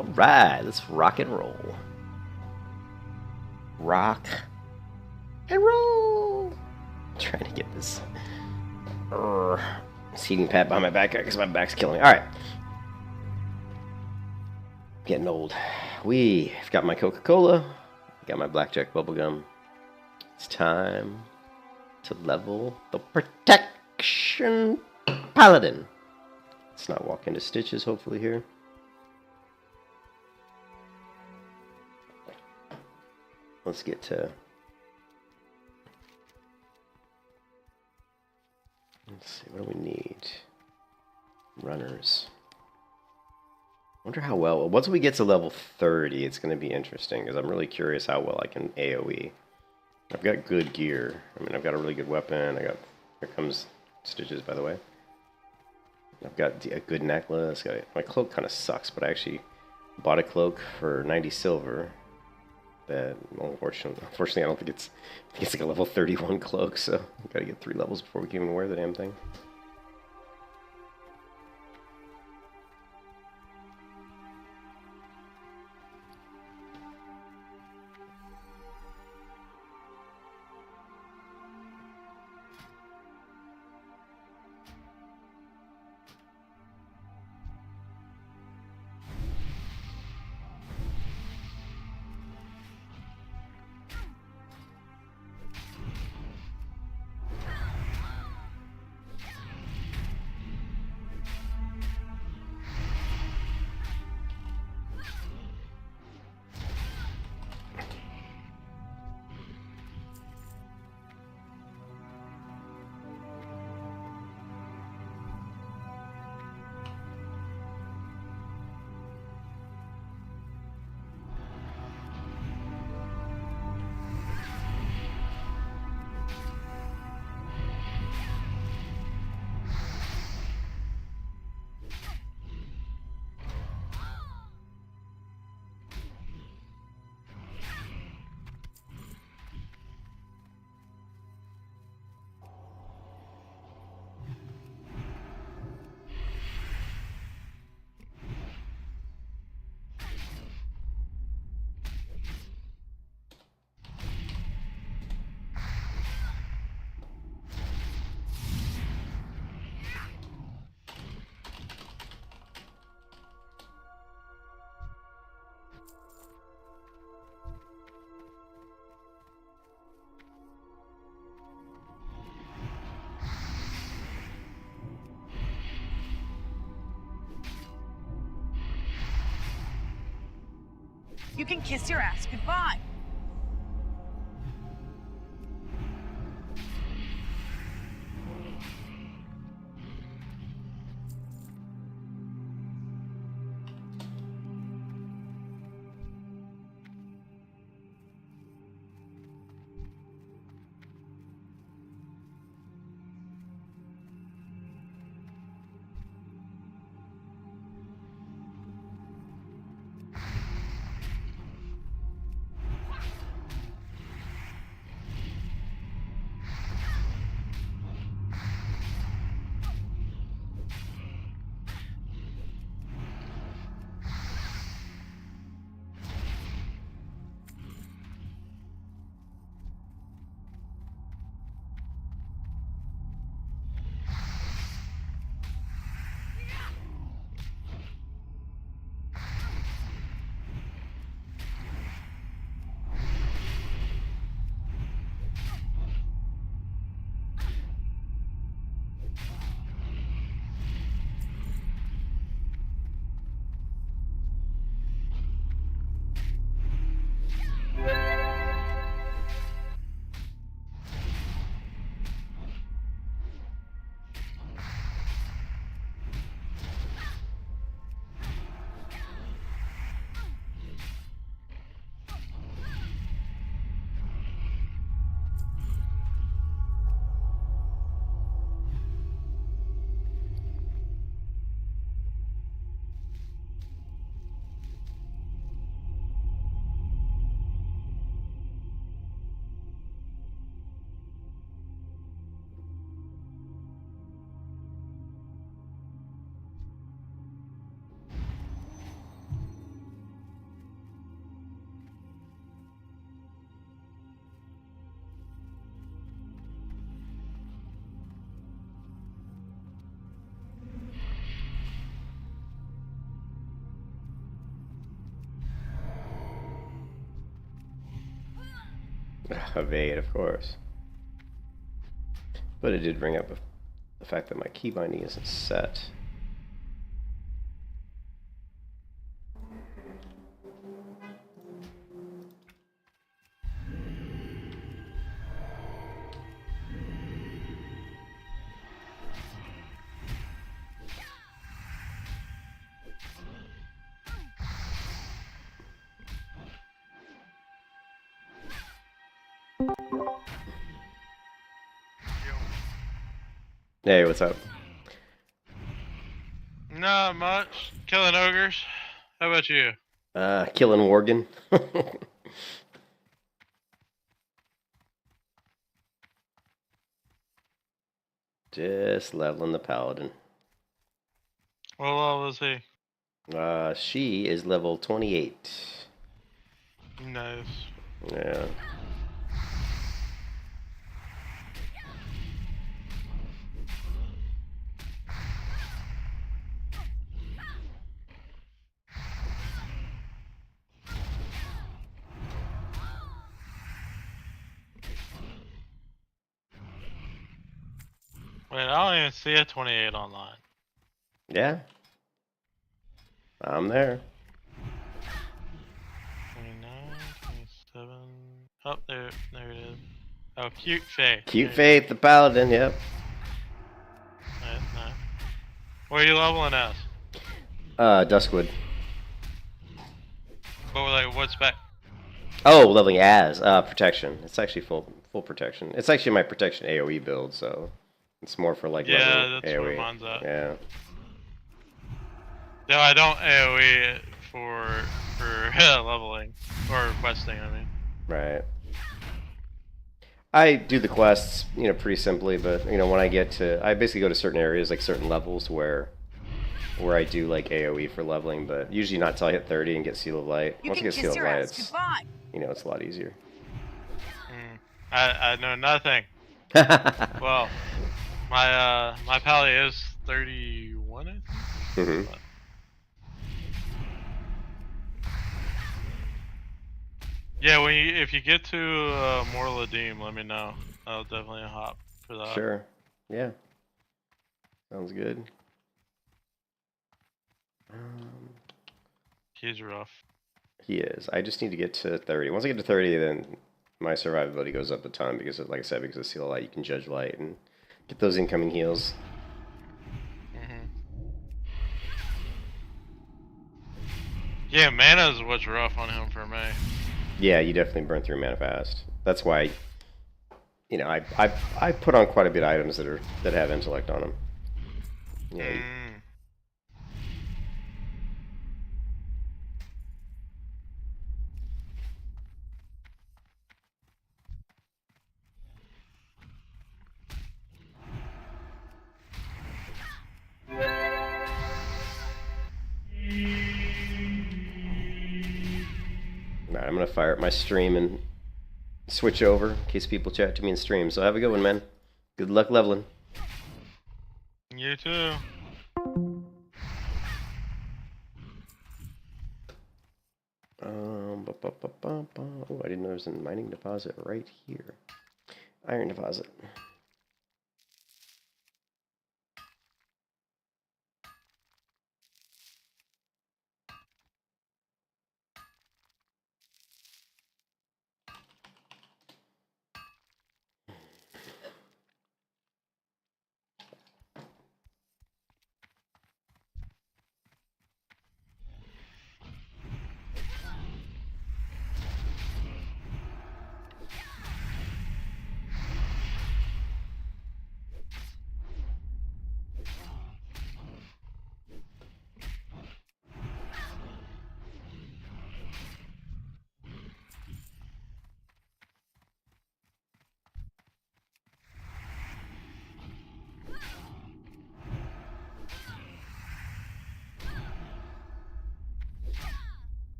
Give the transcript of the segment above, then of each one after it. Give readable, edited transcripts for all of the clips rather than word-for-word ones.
Alright, let's rock and roll. Rock and roll! I'm trying to get this seating pad behind my back because my back's killing me. Alright. Getting old. We've got my Coca-Cola. Got my blackjack bubblegum. It's time to level the protection Paladin. Let's not walk into stitches, hopefully, here. Let's get to... Let's see, what do we need? Runners. I wonder how well... Once we get to level 30, it's going to be interesting, because I'm really curious how well I can AoE. I've got good gear. I mean, I've got a really good weapon. Here comes stitches, by the way. I've got a good necklace. My cloak kind of sucks, but I actually bought a cloak for 90 silver. That, well, unfortunately, I don't think it's like a level 31 cloak, so I've got to get 3 levels before we can even wear the damn thing. You can kiss your ass goodbye. evade, of course. But it did bring up the fact that my key binding isn't set. Hey, what's up? Not much. Killing ogres. How about you? Killing Worgen. Just leveling the Paladin. What level is he? She is level 28. Nice. Yeah. Wait, I don't even see a 28 online. Yeah. I'm there. 29, 27. Oh, there it is. Oh, cute Faith. Cute Faith, the Paladin, yep. Nice. What are you leveling as? Duskwood. What's back? Oh, leveling as protection. It's actually full protection. It's actually my protection AoE build, so it's more for like leveling That's AoE. where mine's at. Yeah. No, I don't AoE it for leveling or questing. I mean. Right. I do the quests, pretty simply, but when I basically go to certain areas, like certain levels where I do like AoE for leveling, but usually not till I hit 30 and get Seal of Light. You Once I can get kiss Seal of your Light, ass goodbye. it's a lot easier. I know nothing. Well, my pally is 31, I think. Mm-hmm. Yeah, if you get to Mortal Adim, let me know. I'll definitely hop for that. Sure. Yeah. Sounds good. He's rough. He is. I just need to get to 30. Once I get to 30, then my survivability goes up a ton because, like I said, because of Seal of Light, you can judge light and get those incoming heals. Yeah, mana's what's rough on him for me. Yeah, you definitely burn through mana fast. That's why, I put on quite a bit of items that have intellect on them. Alright, I'm gonna fire up my stream and switch over in case people chat to me in stream. So have a good one, man. Good luck leveling. You too. Oh, I didn't know there was a mining deposit right here. Iron deposit.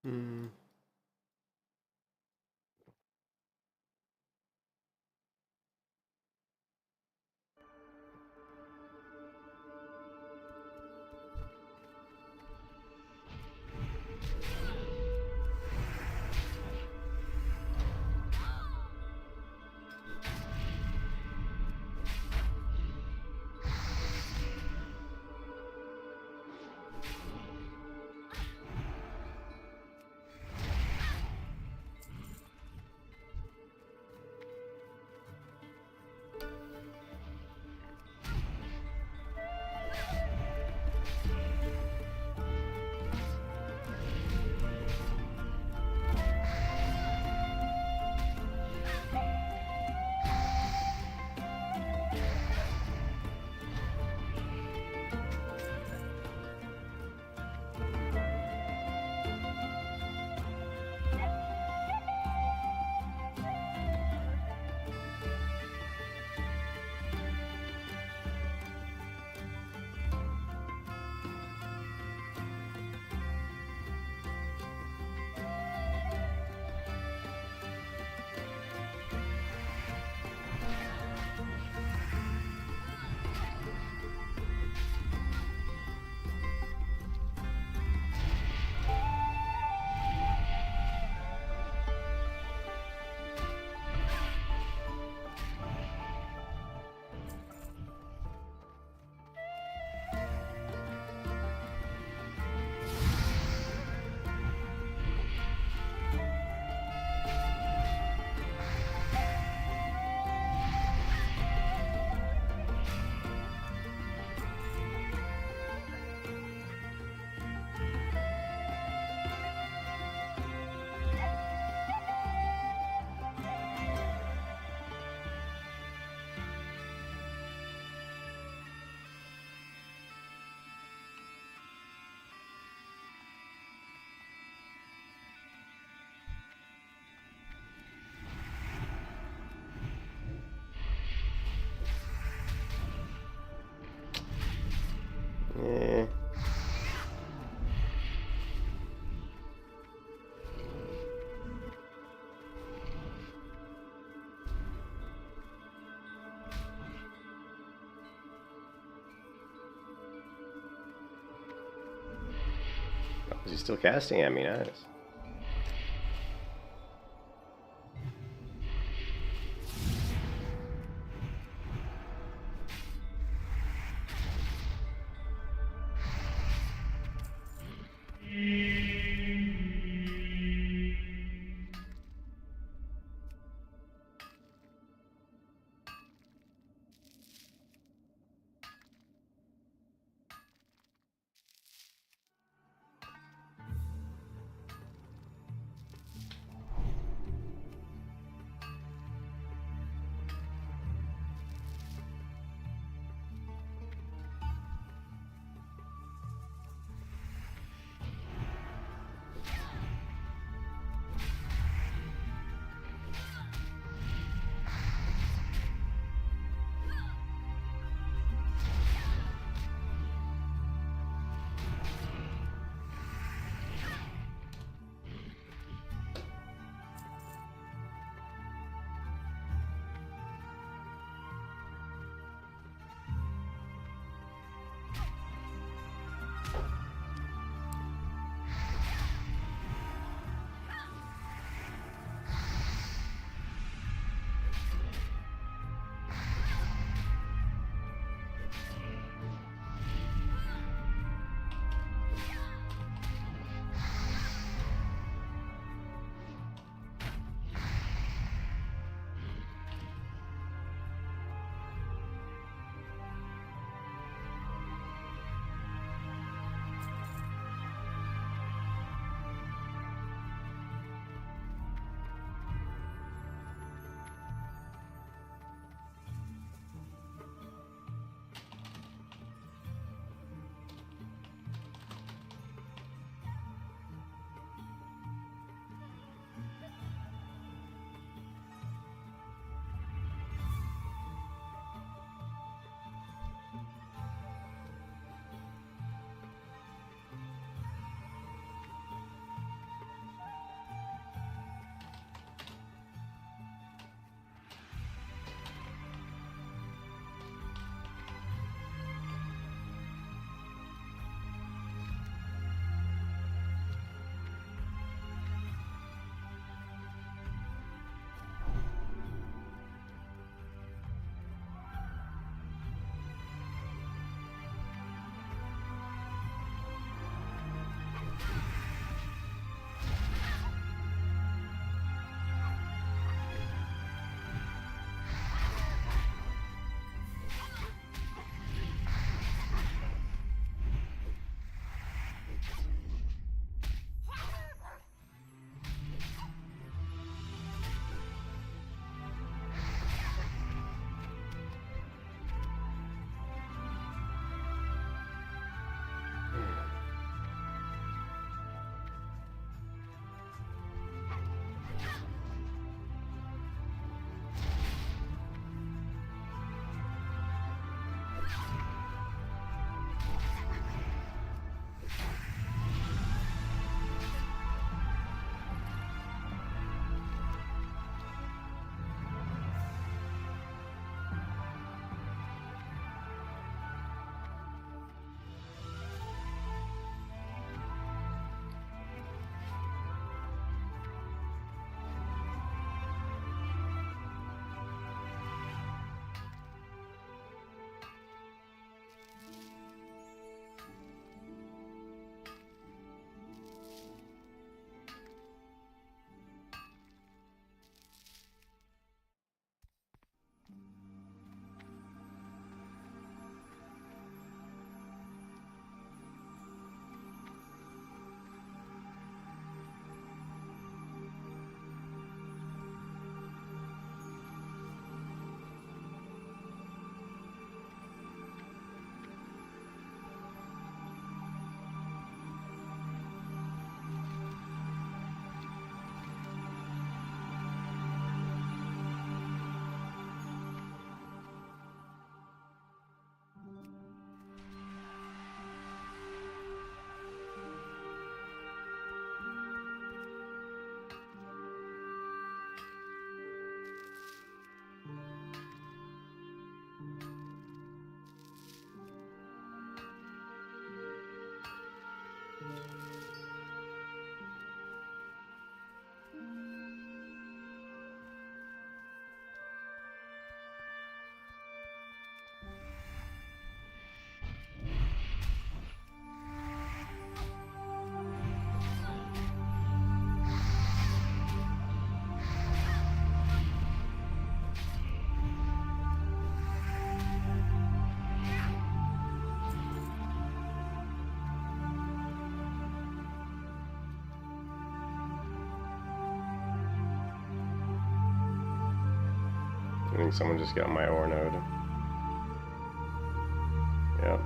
Hmm. Eh. Oh, is he still casting at me? Nice. I think someone just got my ore node. Yep.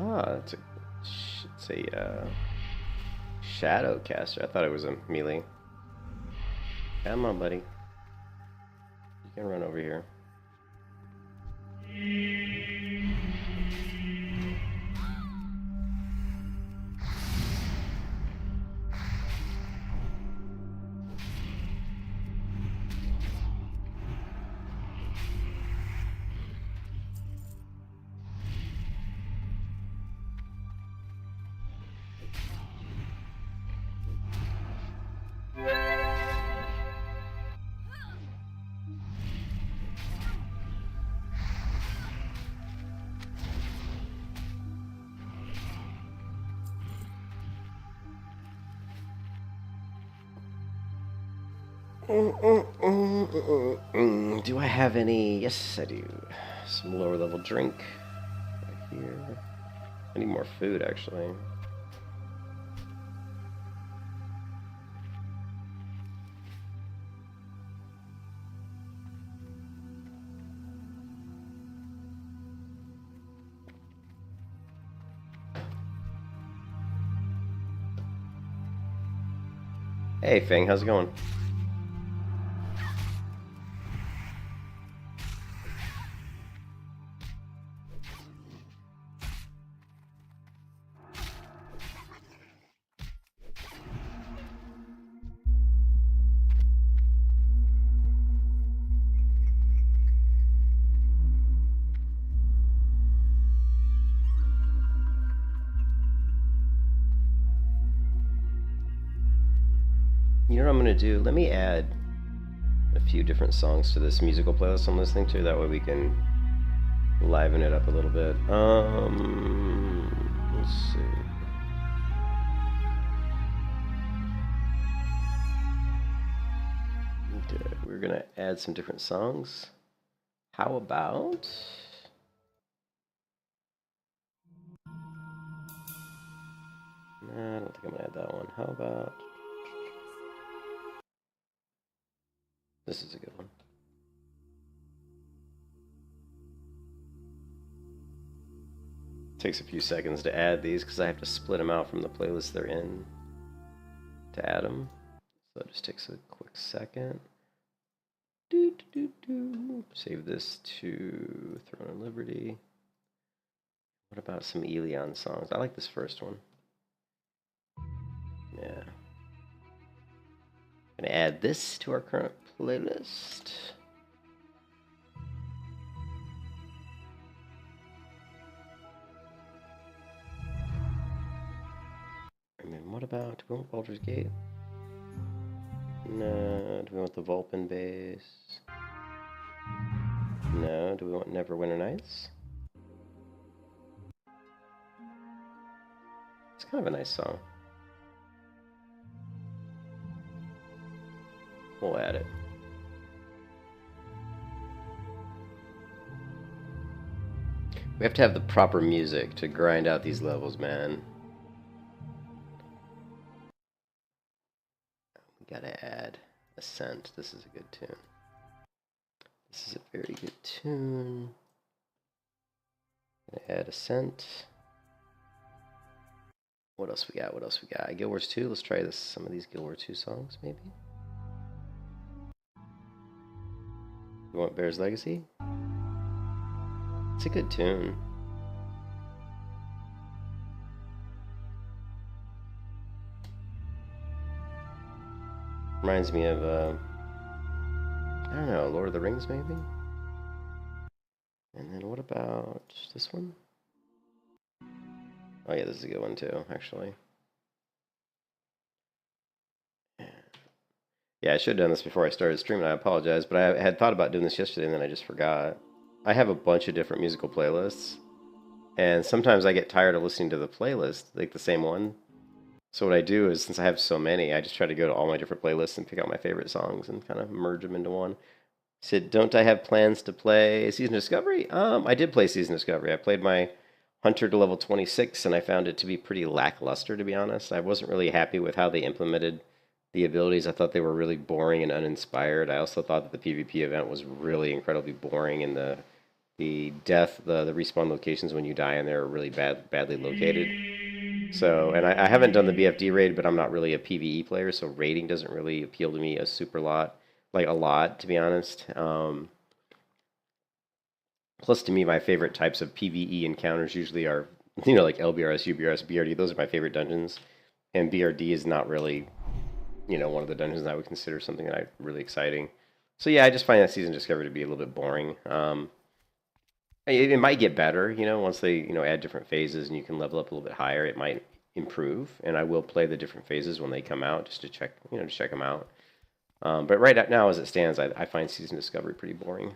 Ah, it's a shadow caster. I thought it was a melee. Come on, buddy. You can run over here. Do I have any? Yes, I do. Some lower level drink right here. I need more food, actually. Hey, Fang, how's it going? You know what I'm gonna do? Let me add a few different songs to this musical playlist I'm listening to. That way we can liven it up a little bit. Let's see. Okay, we're gonna add some different songs. How about? Nah, I don't think I'm gonna add that one. How about? This is a good one. Takes a few seconds to add these because I have to split them out from the playlist they're in to add them. So it just takes a quick second. Save this to Throne and Liberty. What about some Elion songs? I like this first one. Yeah. Gonna add this to our current playlist. about? Do we want Baldur's Gate? No. Do we want the Vulpin base? No. Do we want Neverwinter Nights? It's kind of a nice song. We'll add it. We have to have the proper music to grind out these levels, man. We gotta add Ascent. This is a good tune. This is a very good tune. Gonna add Ascent. What else we got? What else we got? Guild Wars 2. Let's try this. Some of these Guild Wars 2 songs, maybe. You want Bear's Legacy? It's a good tune. Reminds me of, I don't know, Lord of the Rings, maybe? And then what about this one? Oh yeah, this is a good one too, actually. Yeah, I should have done this before I started streaming, I apologize, but I had thought about doing this yesterday and then I just forgot. I have a bunch of different musical playlists, and sometimes I get tired of listening to the playlist, like the same one. So what I do is, since I have so many, I just try to go to all my different playlists and pick out my favorite songs and kind of merge them into one. Said, don't I have plans to play Season Discovery? I did play Season Discovery. I played my Hunter to level 26, and I found it to be pretty lackluster, to be honest. I wasn't really happy with how they implemented the abilities. I thought they were really boring and uninspired. I also thought that the PvP event was really incredibly boring, and the death, the respawn locations when you die in there are really badly located. So, and I haven't done the BFD raid, but I'm not really a PvE player, so raiding doesn't really appeal to me a lot, to be honest. Plus, to me, my favorite types of PvE encounters usually are, like LBRS, UBRS, BRD. Those are my favorite dungeons. And BRD is not really, one of the dungeons that I would consider something that really exciting. So yeah, I just find that Season Discovery to be a little bit boring. It might get better, once they, add different phases and you can level up a little bit higher. It might improve, and I will play the different phases when they come out just to check, check them out. But right now, as it stands, I find Season Discovery pretty boring.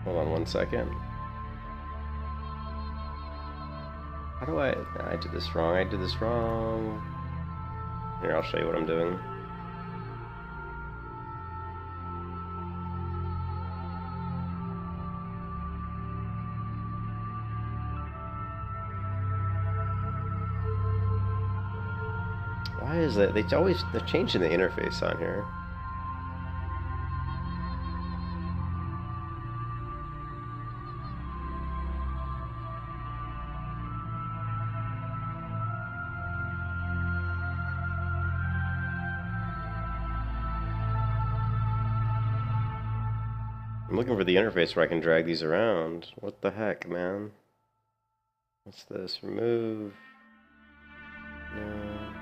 Hold on one second. How do I did this wrong. I did this wrong. Here, I'll show you what I'm doing. Why is that? They're changing the interface on here. I'm looking for the interface where I can drag these around. What the heck, man? What's this? Remove. No.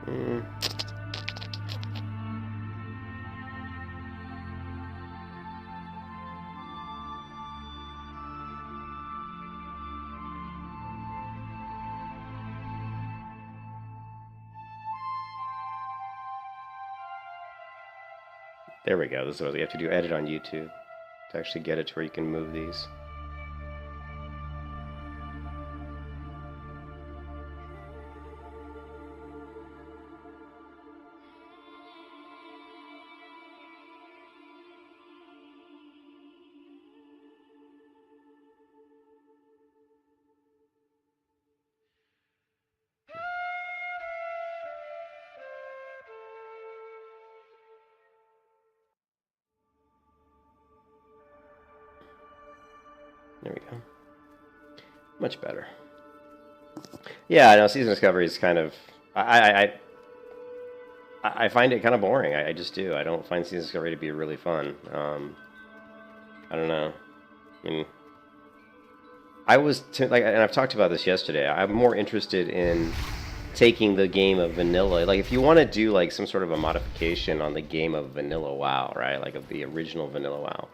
Mm. There we go. This is what you have to do. Edit on YouTube to actually get it to where you can move these. There we go. Much better. Yeah, I know Season Discovery is kind of... I find it kind of boring. I just do. I don't find Season Discovery to be really fun. I don't know. I mean, and I've talked about this yesterday. I'm more interested in taking the game of vanilla. Like, if you want to do like some sort of a modification on the game of vanilla WoW, right? Like of the original vanilla WoW.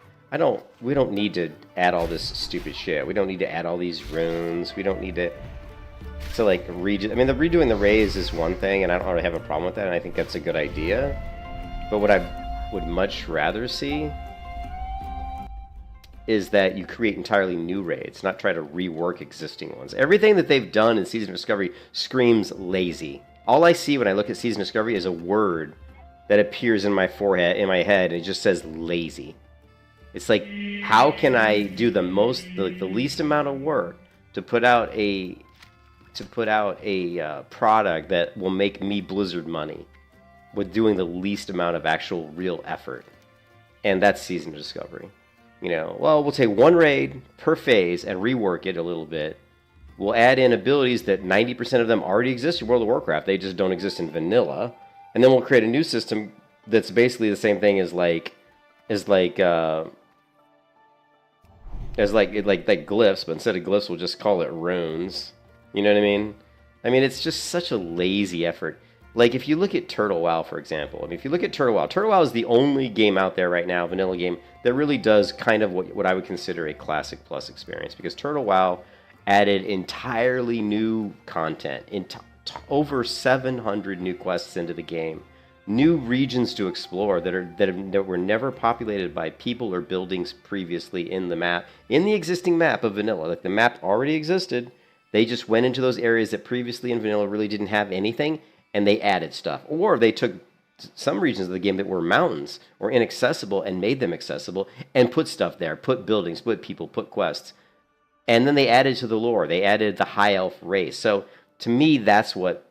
We don't need to add all this stupid shit. We don't need to add all these runes. We don't need to like redo. I mean, redoing the raise is one thing, and I don't really have a problem with that, and I think that's a good idea. But what I would much rather see is that you create entirely new raids, not try to rework existing ones. Everything that they've done in Season of Discovery screams lazy. All I see when I look at Season of Discovery is a word that appears in my head, and it just says lazy. It's like, how can I do the least amount of work to put out a product that will make me Blizzard money with doing the least amount of actual real effort? And that's Season of Discovery. You know, well, we'll take one raid per phase and rework it a little bit. We'll add in abilities that 90% of them already exist in World of Warcraft. They just don't exist in vanilla. And then we'll create a new system that's basically the same thing as glyphs, but instead of glyphs, we'll just call it runes. You know what I mean? I mean, it's just such a lazy effort. Like, if you look at Turtle WoW, for example, I mean, if you look at Turtle WoW is the only game out there right now, vanilla game, that really does kind of what I would consider a Classic Plus experience. Because Turtle WoW added entirely new content, over 700 new quests into the game, new regions to explore that were never populated by people or buildings previously in the map, in the existing map of vanilla. Like, the map already existed. They just went into those areas that previously in vanilla really didn't have anything, and they added stuff. Or they took some regions of the game that were mountains or inaccessible and made them accessible and put stuff there, put buildings, put people, put quests. And then they added to the lore. They added the high elf race. So to me, that's what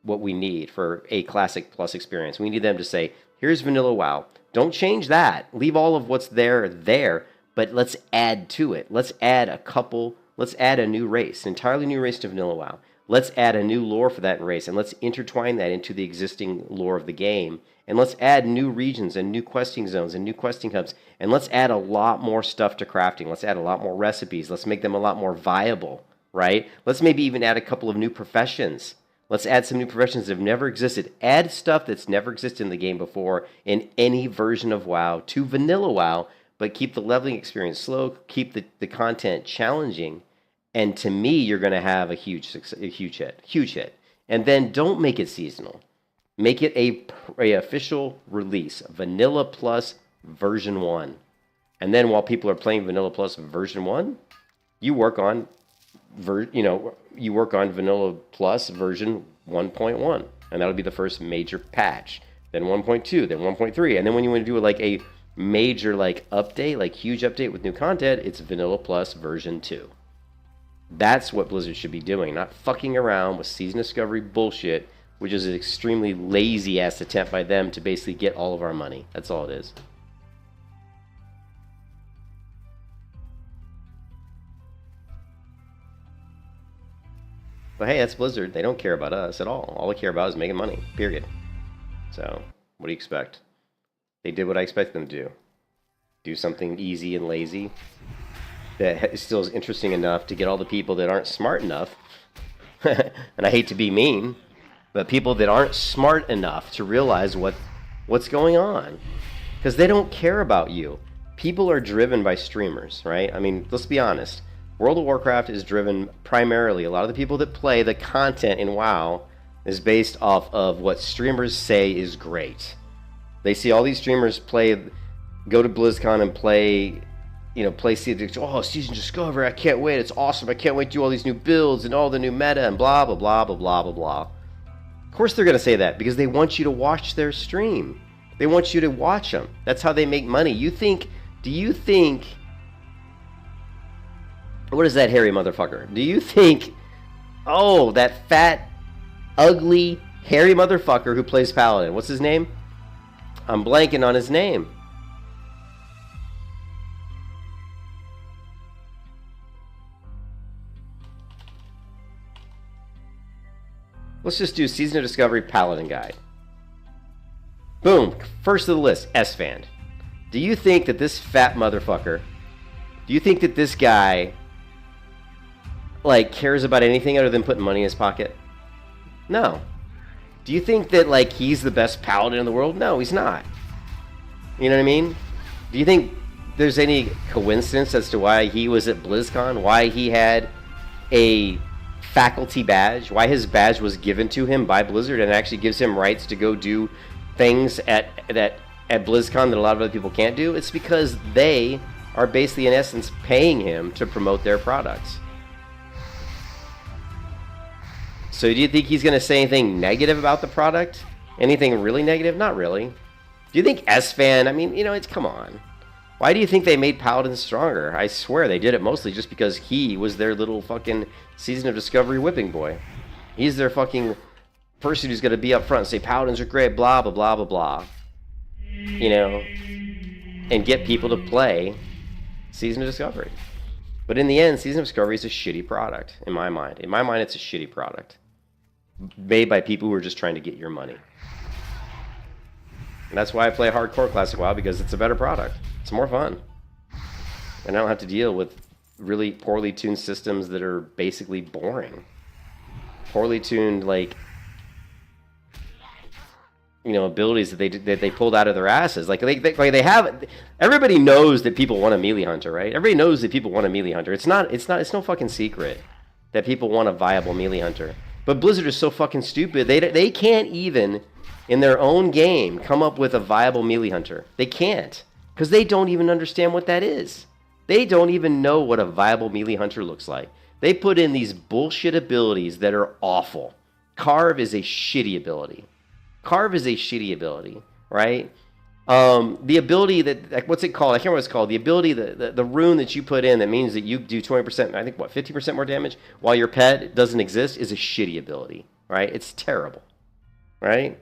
we need for a Classic Plus experience. We need them to say, here's vanilla WoW. Don't change that. Leave all of what's there, but let's add to it. Let's add a new race, an entirely new race to vanilla WoW. Let's add a new lore for that race, and let's intertwine that into the existing lore of the game. And let's add new regions and new questing zones and new questing hubs. And let's add a lot more stuff to crafting. Let's add a lot more recipes. Let's make them a lot more viable, right? Let's maybe even add a couple of new professions. Let's add some new professions that have never existed. Add stuff that's never existed in the game before in any version of WoW to vanilla WoW, but keep the leveling experience slow, keep the content challenging. And to me, you're going to have a huge hit. And then don't make it seasonal. Make it a official release, Vanilla Plus version 1. And then while people are playing Vanilla Plus version 1, you work on Vanilla Plus version 1.1, and that'll be the first major patch. Then 1.2, then 1.3, and then when you want to do like a major update, like huge update with new content, it's Vanilla Plus version 2. That's what Blizzard should be doing, not fucking around with Season Discovery bullshit, which is an extremely lazy-ass attempt by them to basically get all of our money. That's all it is. But hey, that's Blizzard. They don't care about us at all. All they care about is making money, period. So, what do you expect? They did what I expect them to do. Do something easy and lazy that still is interesting enough to get all the people that aren't smart enough, and I hate to be mean, but people that aren't smart enough to realize what's going on, because they don't care about you. People are driven by streamers, right? I mean, let's be honest. World of Warcraft is driven primarily, a lot of the people that play the content in WoW is based off of what streamers say is great. They see all these streamers go to BlizzCon and play Season Discovery, I can't wait, it's awesome, I can't wait to do all these new builds and all the new meta and blah, blah, blah, blah, blah, blah, blah. Of course they're going to say that because they want you to watch their stream. They want you to watch them. That's how they make money. Do you think, what is that hairy motherfucker? Do you think, oh, that fat, ugly, hairy motherfucker who plays Paladin, what's his name? I'm blanking on his name. Let's just do Season of Discovery Paladin Guide. Boom. First of the list, S-Fan. Do you think that this fat motherfucker, do you think that this guy, like, cares about anything other than putting money in his pocket? No. Do you think that, like, he's the best paladin in the world? No, he's not. You know what I mean? Do you think there's any coincidence as to why he was at BlizzCon? Why he had a faculty badge? Why his badge was given to him by Blizzard and actually gives him rights to go do things at BlizzCon that a lot of other people can't do? It's because they are basically, in essence, paying him to promote their products. So do you think he's going to say anything negative about the product? Anything really negative? Not really. Do you think S-Fan, I mean, you know, it's, come on. Why do you think they made Paladin stronger? I swear they did it mostly just because he was their little fucking Season of Discovery whipping boy. He's their fucking person who's going to be up front and say Paladins are great, blah, blah, blah, blah, blah. You know, and get people to play Season of Discovery. But in the end, Season of Discovery is a shitty product, in my mind. In my mind, it's a shitty product. Made by people who are just trying to get your money. And that's why I play Hardcore Classic WoW, because it's a better product. It's more fun. And I don't have to deal with really poorly tuned systems that are basically boring. Poorly tuned, like, you know, abilities that they pulled out of their asses. Like they have. Everybody knows that people want a melee hunter, right? Everybody knows that people want a melee hunter. It's no fucking secret that people want a viable melee hunter. But Blizzard is so fucking stupid. They can't even, in their own game, come up with a viable melee hunter. They can't, because they don't even understand what that is. They don't even know what a viable melee hunter looks like. They put in these bullshit abilities that are awful. Carve is a shitty ability. Carve is a shitty ability, right? The ability that, like, what's it called? I can't remember what it's called. The ability, the rune that you put in that means that you do 20%, I think, 50% more damage while your pet doesn't exist is a shitty ability, right? It's terrible, right?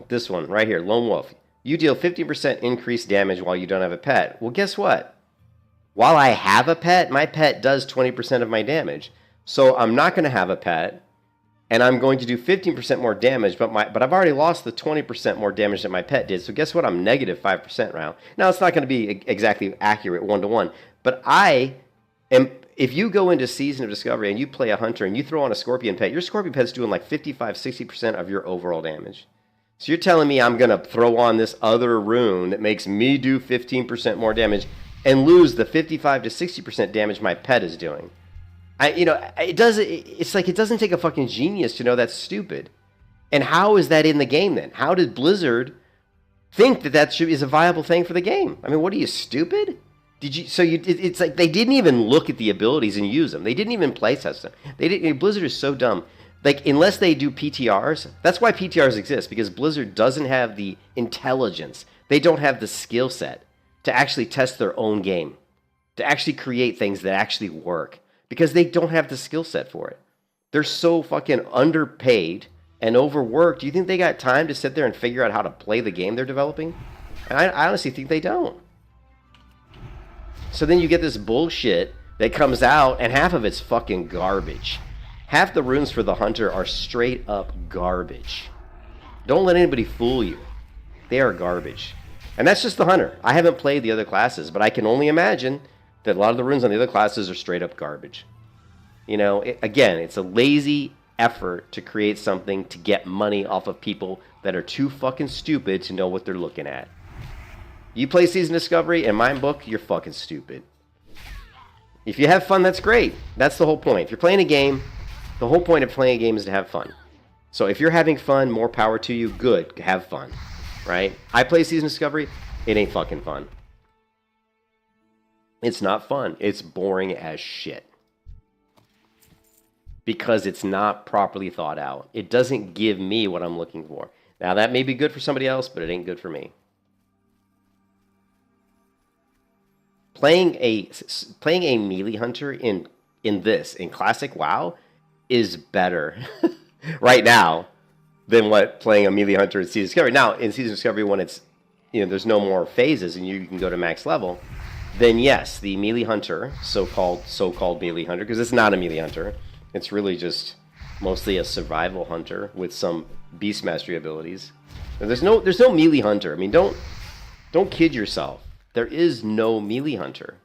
This one right here, Lone Wolf. You deal 50% increased damage while you don't have a pet. Well, guess what? While I have a pet, my pet does 20% of my damage. So I'm not going to have a pet, and I'm going to do 15% more damage, but I've already lost the 20% more damage that my pet did. So guess what? I'm negative 5% now. Now, it's not going to be exactly accurate one-to-one, but I am. If you go into Season of Discovery and you play a hunter and you throw on a scorpion pet, your scorpion pet's doing like 55-60% of your overall damage. So you're telling me I'm going to throw on this other rune that makes me do 15% more damage and lose the 55 to 60% damage my pet is doing? It's like it doesn't take a fucking genius to know that's stupid. And how is that in the game then? How did Blizzard think that is a viable thing for the game? I mean, what are you, stupid? It's like they didn't even look at the abilities and use them. They didn't even play test them. Blizzard is so dumb. Like, unless they do PTRs, that's why PTRs exist, because Blizzard doesn't have the intelligence. They don't have the skill set to actually test their own game, to actually create things that actually work, because they don't have the skill set for it. They're so fucking underpaid and overworked. Do you think they got time to sit there and figure out how to play the game they're developing? And I honestly think they don't. So then you get this bullshit that comes out, and half of it's fucking garbage. Half the runes for the hunter are straight up garbage. Don't let anybody fool you. They are garbage. And that's just the hunter. I haven't played the other classes, but I can only imagine that a lot of the runes on the other classes are straight up garbage. You know, again, it's a lazy effort to create something to get money off of people that are too fucking stupid to know what they're looking at. You play Season Discovery, in my book, you're fucking stupid. If you have fun, that's great. That's the whole point. If you're playing a game, the whole point of playing a game is to have fun. So if you're having fun, more power to you. Good, have fun, right? I play Season Discovery. It ain't fucking fun. It's not fun. It's boring as shit. Because it's not properly thought out. It doesn't give me what I'm looking for. Now, that may be good for somebody else, but it ain't good for me. Playing a melee hunter in classic WoW is better right now than what playing a melee hunter in Season Discovery. Now, in Season Discovery, when it's, you know, there's no more phases and you can go to max level, then yes, the melee hunter, so-called melee hunter, because it's not a melee hunter, it's really just mostly a survival hunter with some beast mastery abilities. And there's no melee hunter. I mean, don't kid yourself. There is no melee hunter,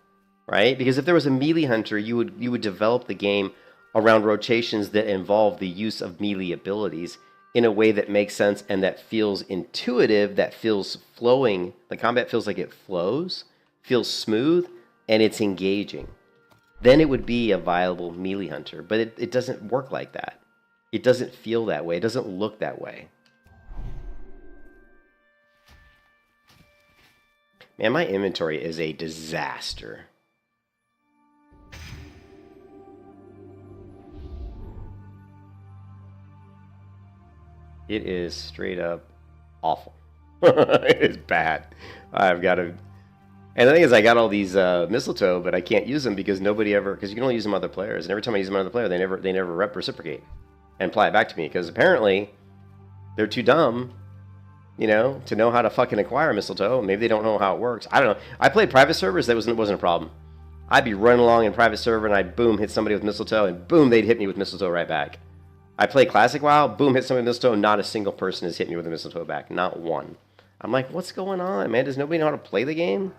right? Because if there was a melee hunter, you would develop the game around rotations that involve the use of melee abilities in a way that makes sense and that feels intuitive, that feels flowing. The combat feels like it flows, feels smooth, and it's engaging. Then it would be a viable melee hunter. But it doesn't work like that. It doesn't feel that way. It doesn't look that way. Man, my inventory is a disaster. It is straight up awful. It is bad. I've got to... And the thing is, I got all these mistletoe, but I can't use them because nobody ever... Because you can only use them on other players. And every time I use them on other player, they never reciprocate and apply it back to me. Because apparently, they're too dumb, you know, to know how to fucking acquire mistletoe. Maybe they don't know how it works. I don't know. I played private servers. That wasn't a problem. I'd be running along in private server, and I'd boom, hit somebody with mistletoe, and boom, they'd hit me with mistletoe right back. I play classic WoW, boom, hit somebody with mistletoe, not a single person has hit me with a mistletoe back. Not one. I'm like, what's going on, man? Does nobody know how to play the game?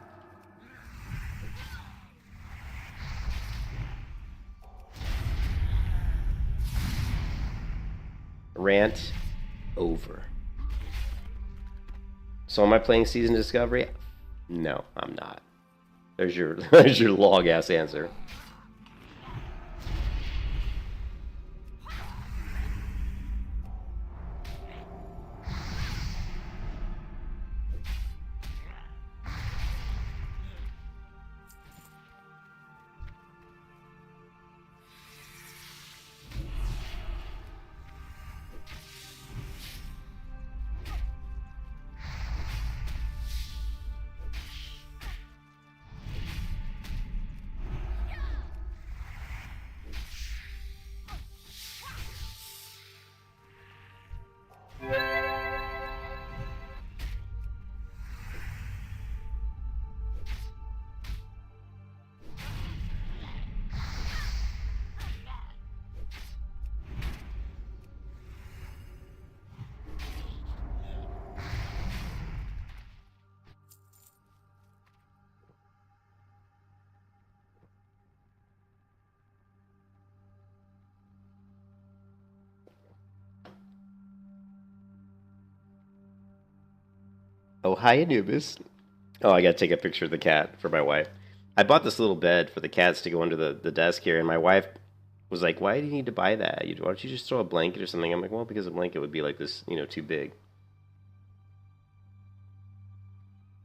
Rant over. So am I playing Season Discovery? No, I'm not. There's your log ass answer. Oh, hi, Anubis. Oh, I gotta take a picture of the cat for my wife. I bought this little bed for the cats to go under the desk here, and my wife was like, why do you need to buy that? Why don't you just throw a blanket or something? I'm like, well, because a blanket would be like this, you know, too big.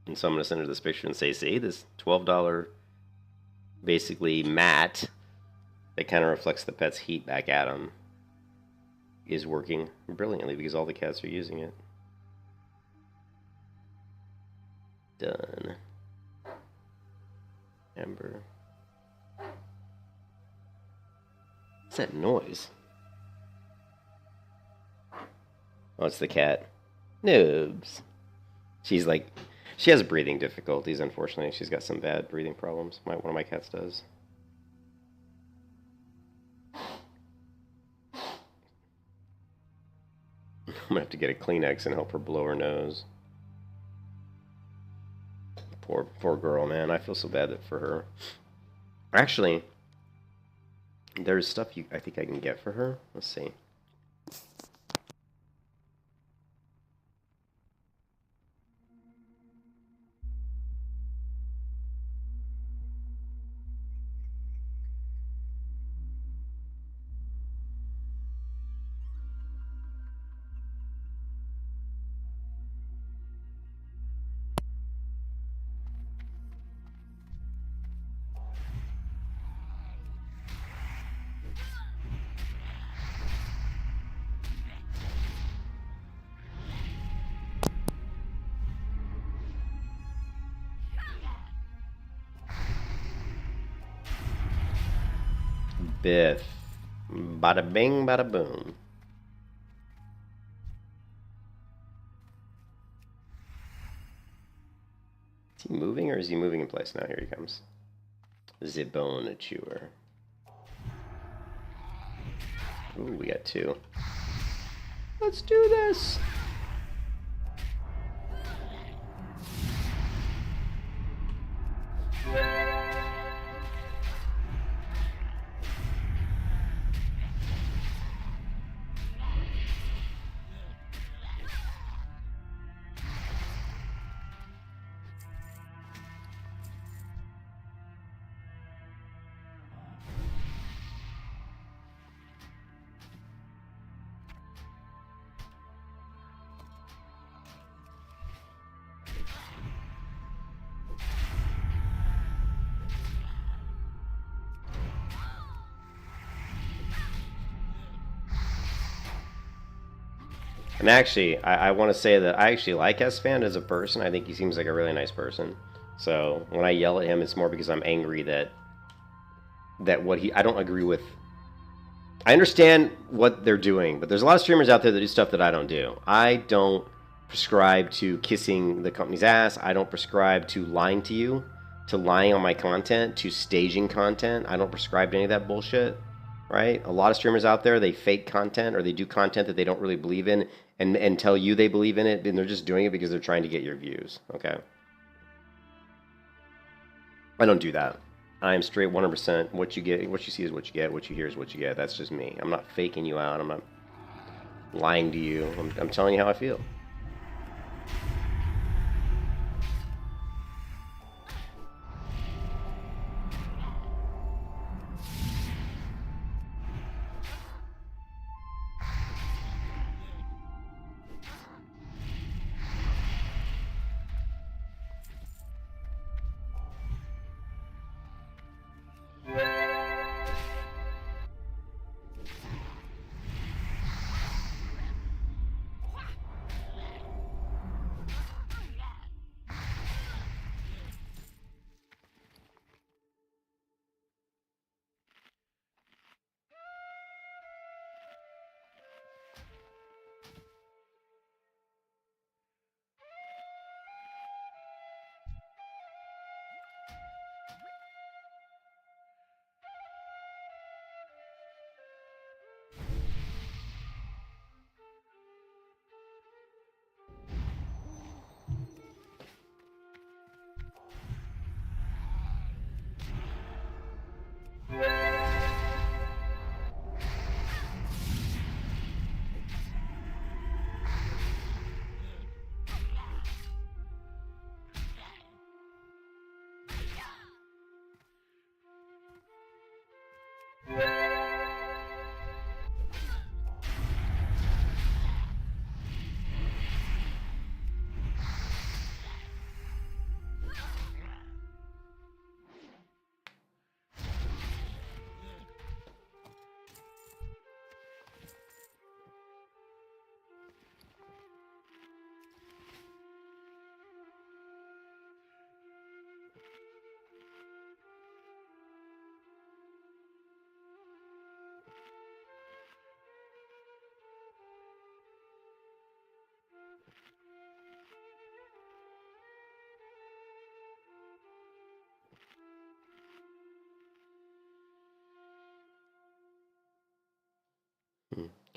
And so I'm gonna send her this picture and say, see, this $12 basically mat that kind of reflects the pet's heat back at them is working brilliantly because all the cats are using it. Done. Ember. What's that noise? Oh, it's the cat. Noobs. She's like, she has breathing difficulties, unfortunately. She's got some bad breathing problems. One of my cats does. gonna have to get a Kleenex and help her blow her nose. Poor girl, man. I feel so bad for her. Actually, there's stuff I think I can get for her. Let's see. Biff. Bada bing, bada boom. Is he moving or is he moving in place now? Here he comes. The bone chewer. Ooh, we got 2. Let's do this! And actually, I want to say that I actually like S-Fan as a person. I think he seems like a really nice person. So when I yell at him, it's more because I'm angry that I don't agree with. I understand what they're doing, but there's a lot of streamers out there that do stuff that I don't do. I don't prescribe to kissing the company's ass. I don't prescribe to lying to you, to lying on my content, to staging content. I don't prescribe to any of that bullshit. Right? A lot of streamers out there, they fake content or they do content that they don't really believe in and tell you they believe in it, and they're just doing it because they're trying to get your views. Okay? I don't do that. I am straight 100%. What you get, what you see is what you get. What you hear is what you get. That's just me. I'm not faking you out. I'm not lying to you. I'm telling you how I feel.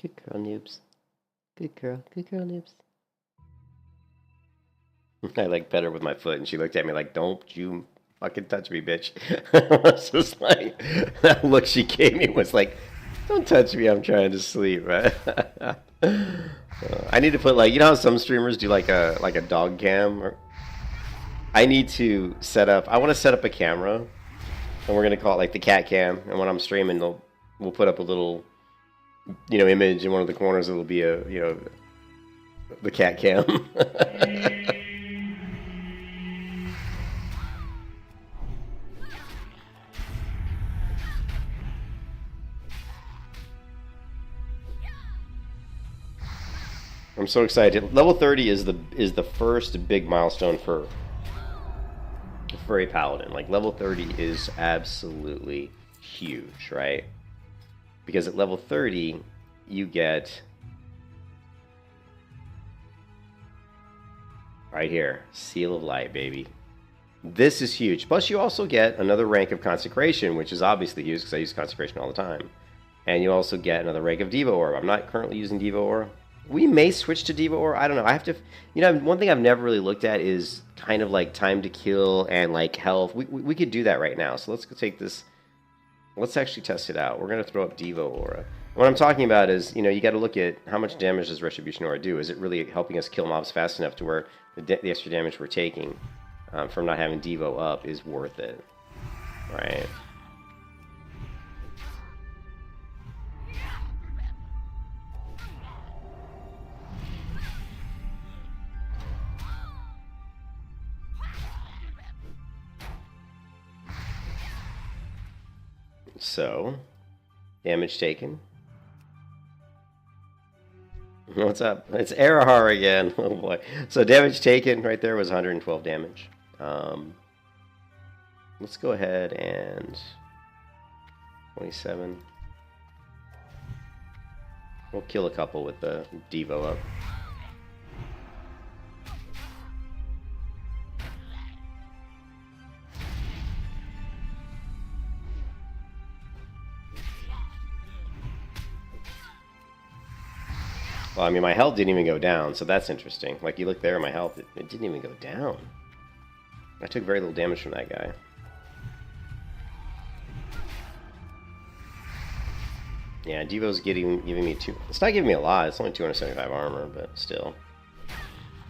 Good girl, noobs. Good girl. Good girl, Nibs. I like pet her with my foot, and she looked at me like, "Don't you fucking touch me, bitch." I was just like, that look she gave me was like, "Don't touch me, I'm trying to sleep." Right? I need to put like, you know how some streamers do like a dog cam? Or I need to set up. I want to set up a camera, and we're gonna call it like the cat cam. And when I'm streaming, we'll put up a little, image in one of the corners. It'll be the cat cam. I'm so excited. Level 30 is the first big milestone for a paladin. Like level 30 is absolutely huge, right? Because at level 30 you get right here, Seal of Light, baby. This is huge. Plus you also get another rank of consecration, which is obviously huge because I use consecration all the time. And you also get another rank of Devo Orb. I'm not currently using Devo Orb. We may switch to Devo Orb. I don't know. I have to, one thing I've never really looked at is kind of like time to kill and like health. We could do that right now. So let's go take this. Let's actually test it out. We're going to throw up Devo Aura. What I'm talking about is, you got to look at how much damage does Retribution Aura do. Is it really helping us kill mobs fast enough to where the extra damage we're taking from not having Devo up is worth it, right? So, damage taken. What's up? It's Erahar again. Oh boy. So damage taken right there was 112 damage. Let's go ahead and 27. We'll kill a couple with the Devo up. Well, I mean, my health didn't even go down, so that's interesting. Like, you look there, my health, it didn't even go down. I took very little damage from that guy. Yeah, Devo's giving me it's not giving me a lot, it's only 275 armor, but still.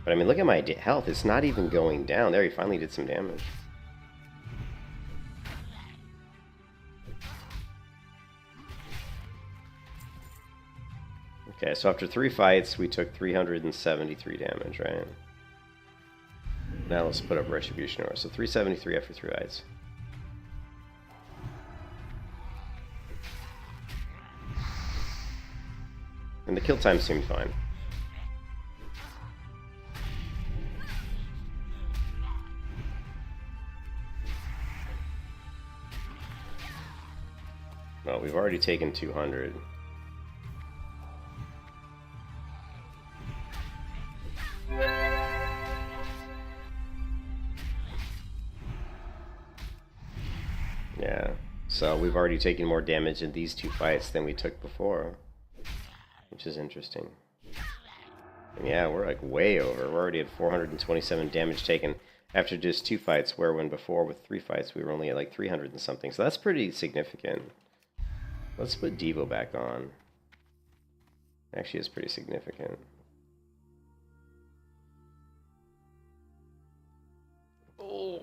But I mean, look at my health, it's not even going down. There, he finally did some damage. Okay, so after 3 fights, we took 373 damage, right? Now let's put up Retribution Aura. So 373 after 3 fights. And the kill time seemed fine. Well, we've already taken 200. Yeah, so we've already taken more damage in these 2 fights than we took before, which is interesting. And yeah, we're like way over. We're already at 427 damage taken after just 2 fights, where when before with 3 fights we were only at like 300 and something. So that's pretty significant. Let's put Devo back on. Actually, it's pretty significant. Oh.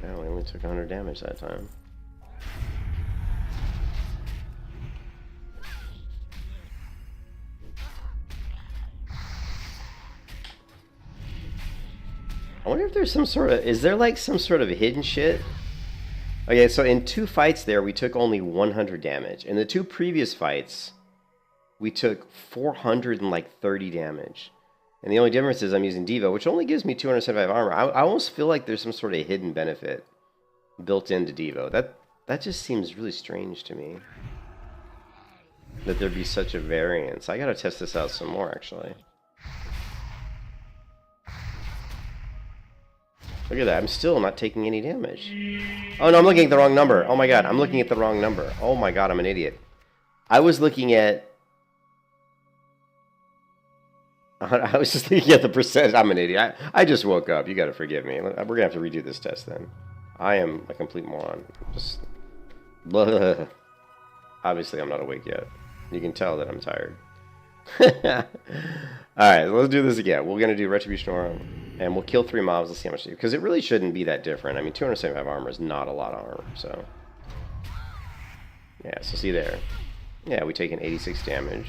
Yeah, we only took 100 damage that time. I wonder if there's some sort of... Is there like some sort of hidden shit? Okay, so in 2 fights there, we took only 100 damage. In the 2 previous fights, we took 430 damage. And the only difference is I'm using Devo, which only gives me 275 armor. I almost feel like there's some sort of hidden benefit built into Devo. That just seems really strange to me. That there'd be such a variance. I gotta test this out some more, actually. Look at that. I'm still not taking any damage. Oh, no, I'm looking at the wrong number. Oh, my God. I'm looking at the wrong number. Oh, my God. I'm an idiot. I was looking at... I was just looking at the percentage. I'm an idiot. I just woke up. You got to forgive me. We're going to have to redo this test then. I am a complete moron. Just... Blah. Obviously, I'm not awake yet. You can tell that I'm tired. Alright, let's do this again. We're going to do Retribution Aura, and we'll kill 3 mobs. Let's see how much... Because it really shouldn't be that different. I mean, 275 armor is not a lot of armor, so... Yeah, so see there. Yeah, we take an 86 damage.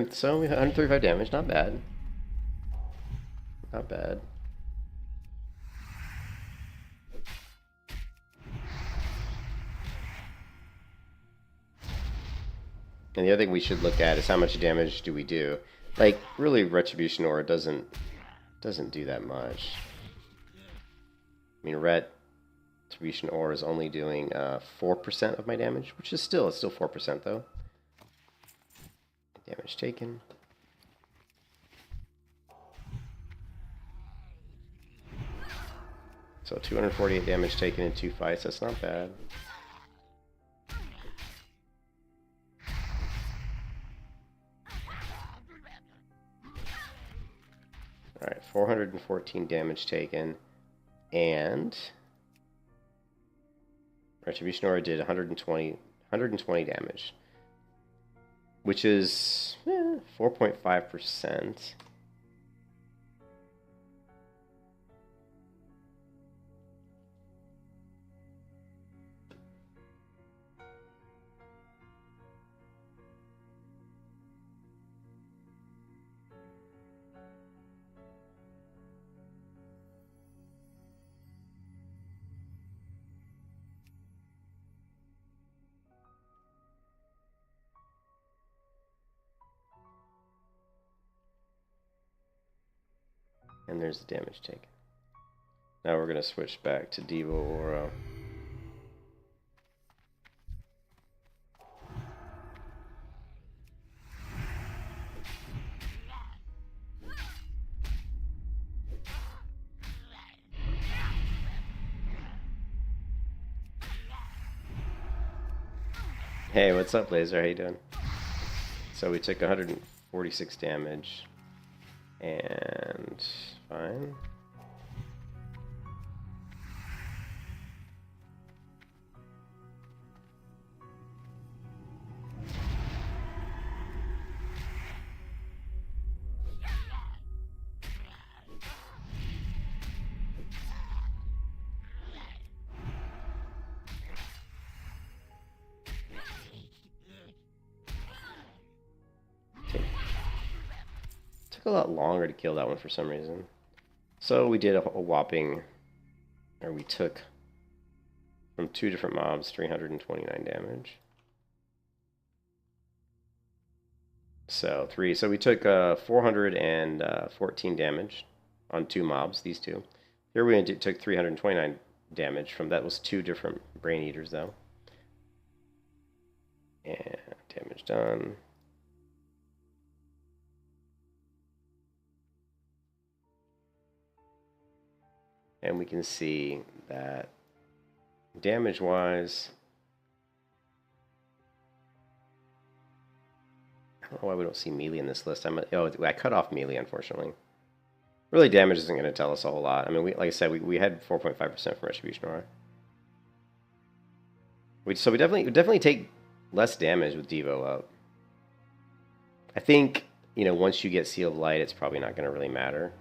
So, 135 damage. Not bad. Not bad. And the other thing we should look at is how much damage do we do. Like, really, Retribution Aura doesn't do that much. I mean, Retribution Aura is only doing 4% of my damage, which is still 4% though. Damage taken. So 248 damage taken in 2 fights. That's not bad. Alright, 414 damage taken, and Retribution Aura did 120 damage, which is 4.5%. And there's the damage taken. Now we're going to switch back to Devo Aura. Hey, what's up, Laser? How you doing? So we took 146 damage. And fine. Took a lot longer to kill that one for some reason. So we did a whopping, or we took from 2 different mobs 329 damage. So we took 414 damage on 2 mobs, these 2. Here we took 329 damage from, that was 2 different Brain Eaters though. And damage done. And we can see that damage-wise, I don't know why we don't see melee in this list. I cut off melee, unfortunately. Really, damage isn't going to tell us a whole lot. I mean, like I said, we had 4.5% from Retribution Aura. So we definitely take less damage with Devo up. I think, you know, once you get Seal of Light, it's probably not going to really matter.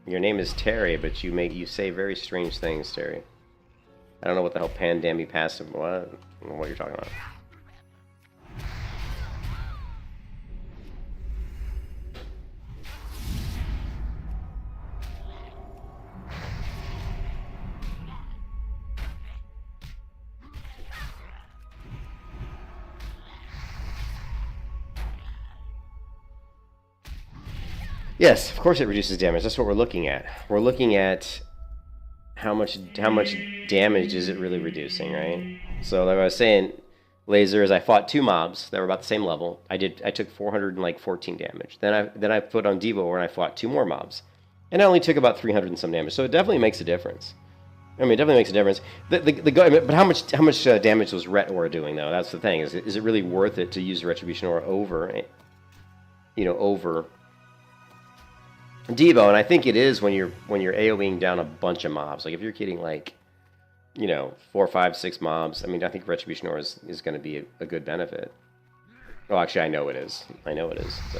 Your name is Terry, but you say very strange things, Terry. I don't know what the hell Pandemic passive. What? I don't know what you're talking about. Yes, of course it reduces damage. That's what we're looking at. We're looking at how much damage is it really reducing, right? So like I was saying, lasers. I fought 2 mobs that were about the same level. I took 414 damage. Then I put on Devo where I fought 2 more mobs, and I only took about 300 and some damage. So it definitely makes a difference. I mean, it definitely makes a difference. But how much damage was Ret Aura doing though? That's the thing. Is it really worth it to use Retribution Aura over, over Devo? And I think it is when you're AoEing down a bunch of mobs. Like if you're getting like, 4, 5, 6 mobs. I mean, I think Retribution Aura is going to be a good benefit. Oh, actually, I know it is. So.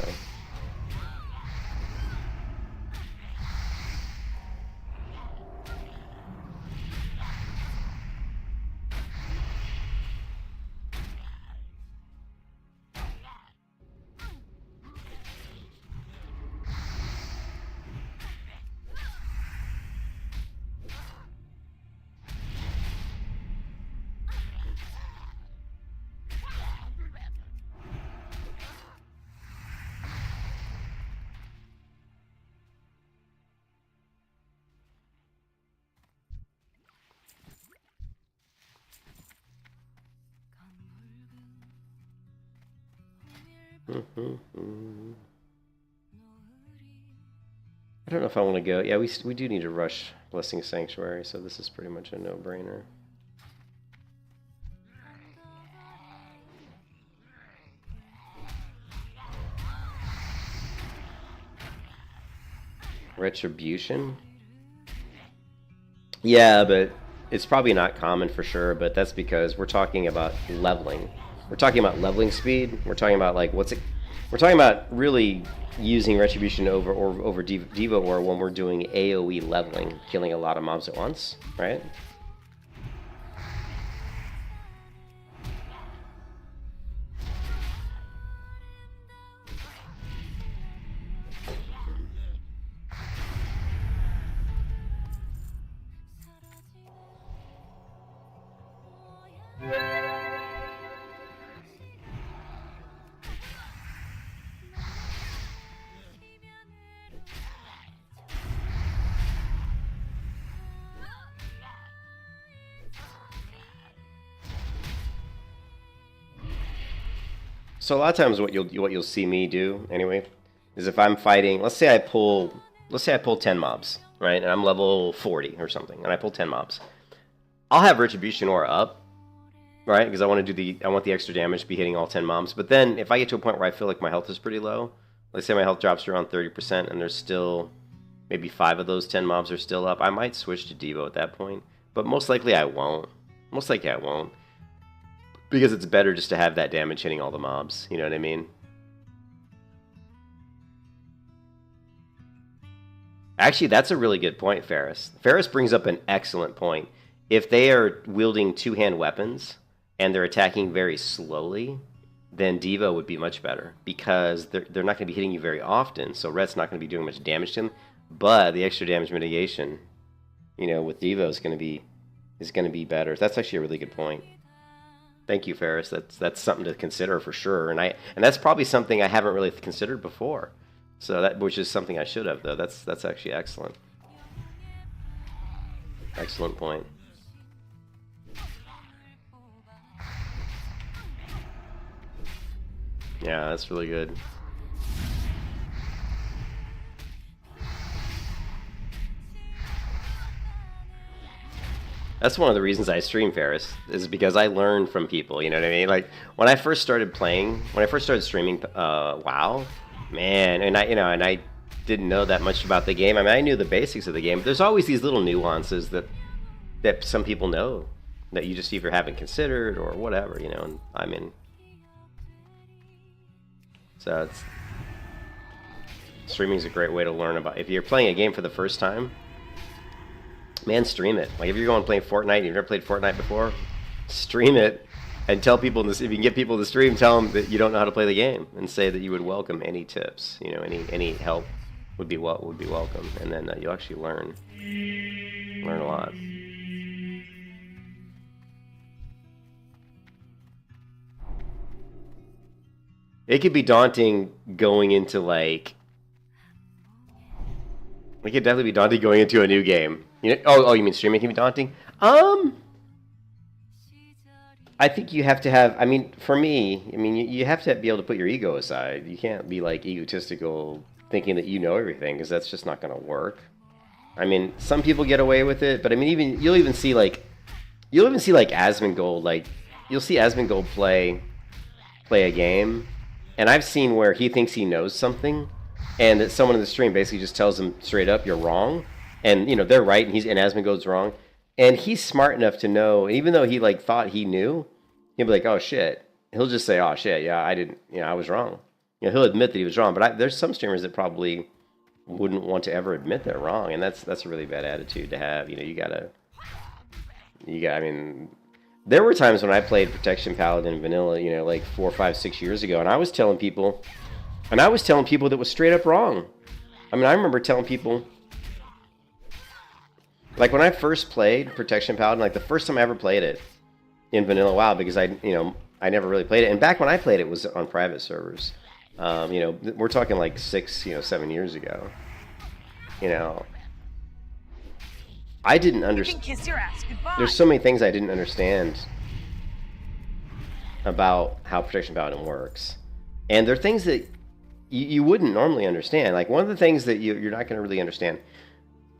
I don't know if I want to go. Yeah, we do need to rush Blessing Sanctuary, so this is pretty much a no-brainer. Retribution? Yeah, but it's probably not common for sure, but that's because we're talking about leveling. We're talking about leveling speed. We're talking about like we're talking about really using Retribution over Devo or when we're doing AoE leveling, killing a lot of mobs at once, right? So a lot of times what you'll see me do anyway is if I'm fighting, let's say I pull 10 mobs, right? And I'm level 40 or something, and I pull 10 mobs. I'll have Retribution Aura up, right? Because I want the extra damage to be hitting all 10 mobs. But then if I get to a point where I feel like my health is pretty low, let's say my health drops to around 30% and there's still maybe 5 of those 10 mobs are still up, I might switch to Devo at that point. But most likely I won't. Because it's better just to have that damage hitting all the mobs, you know what I mean? Actually, that's a really good point, Ferris. Ferris brings up an excellent point. If they are wielding 2-hand weapons and they're attacking very slowly, then Devo would be much better because they're not going to be hitting you very often, so Ret's not going to be doing much damage to them. But the extra damage mitigation, with Devo is going to be better. That's actually a really good point. Thank you, Ferris. That's something to consider for sure, and that's probably something I haven't really considered before. So which is something I should have though. That's actually excellent. Excellent point. Yeah, that's really good. That's one of the reasons I stream, Ferris, is because I learn from people, you know what I mean? Like, when I first started streaming WoW, man, and I didn't know that much about the game. I mean, I knew the basics of the game, but there's always these little nuances that some people know that you just either haven't considered or whatever, and I'm in. So streaming is a great way to learn about. If you're playing a game for the first time, man, stream it. Like if you're going playing Fortnite and you've never played Fortnite before, stream it and tell people if you can get people to stream, tell them that you don't know how to play the game and say that you would welcome any tips, any help would be welcome, and then you'll actually learn a lot. It could be daunting going into like It could definitely be daunting going into a new game. You know? Oh, you mean streaming can be daunting? I think you have to have. I mean, for me, I mean, you have to be able to put your ego aside. You can't be like egotistical, thinking that you know everything, because that's just not going to work. I mean, some people get away with it, but I mean, you'll even see like Asmongold, like you'll see Asmongold play a game, and I've seen where he thinks he knows something, and that someone in the stream basically just tells him straight up, "You're wrong," and you know they're right, and Asmongold's wrong, and he's smart enough to know, even though he like thought he knew, he'll be like, "Oh shit," he'll just say, "Oh shit, yeah, I didn't, you know, I was wrong." You know, he'll admit that he was wrong, but there's some streamers that probably wouldn't want to ever admit they're wrong, and that's a really bad attitude to have. You know, you got. I mean, there were times when I played Protection Paladin Vanilla, you know, like 4, 5, 6 years ago, and I was telling people that was straight up wrong. I mean, I remember telling people, like when I first played Protection Paladin, like the first time I ever played it in Vanilla WoW, because I never really played it, and back when I played it was on private servers. You know, we're talking like 6, 7 years ago. You know, I didn't understand. Kiss your ass goodbye. There's so many things I didn't understand about how Protection Paladin works, and there are things that you wouldn't normally understand. Like one of the things that you're not going to really understand.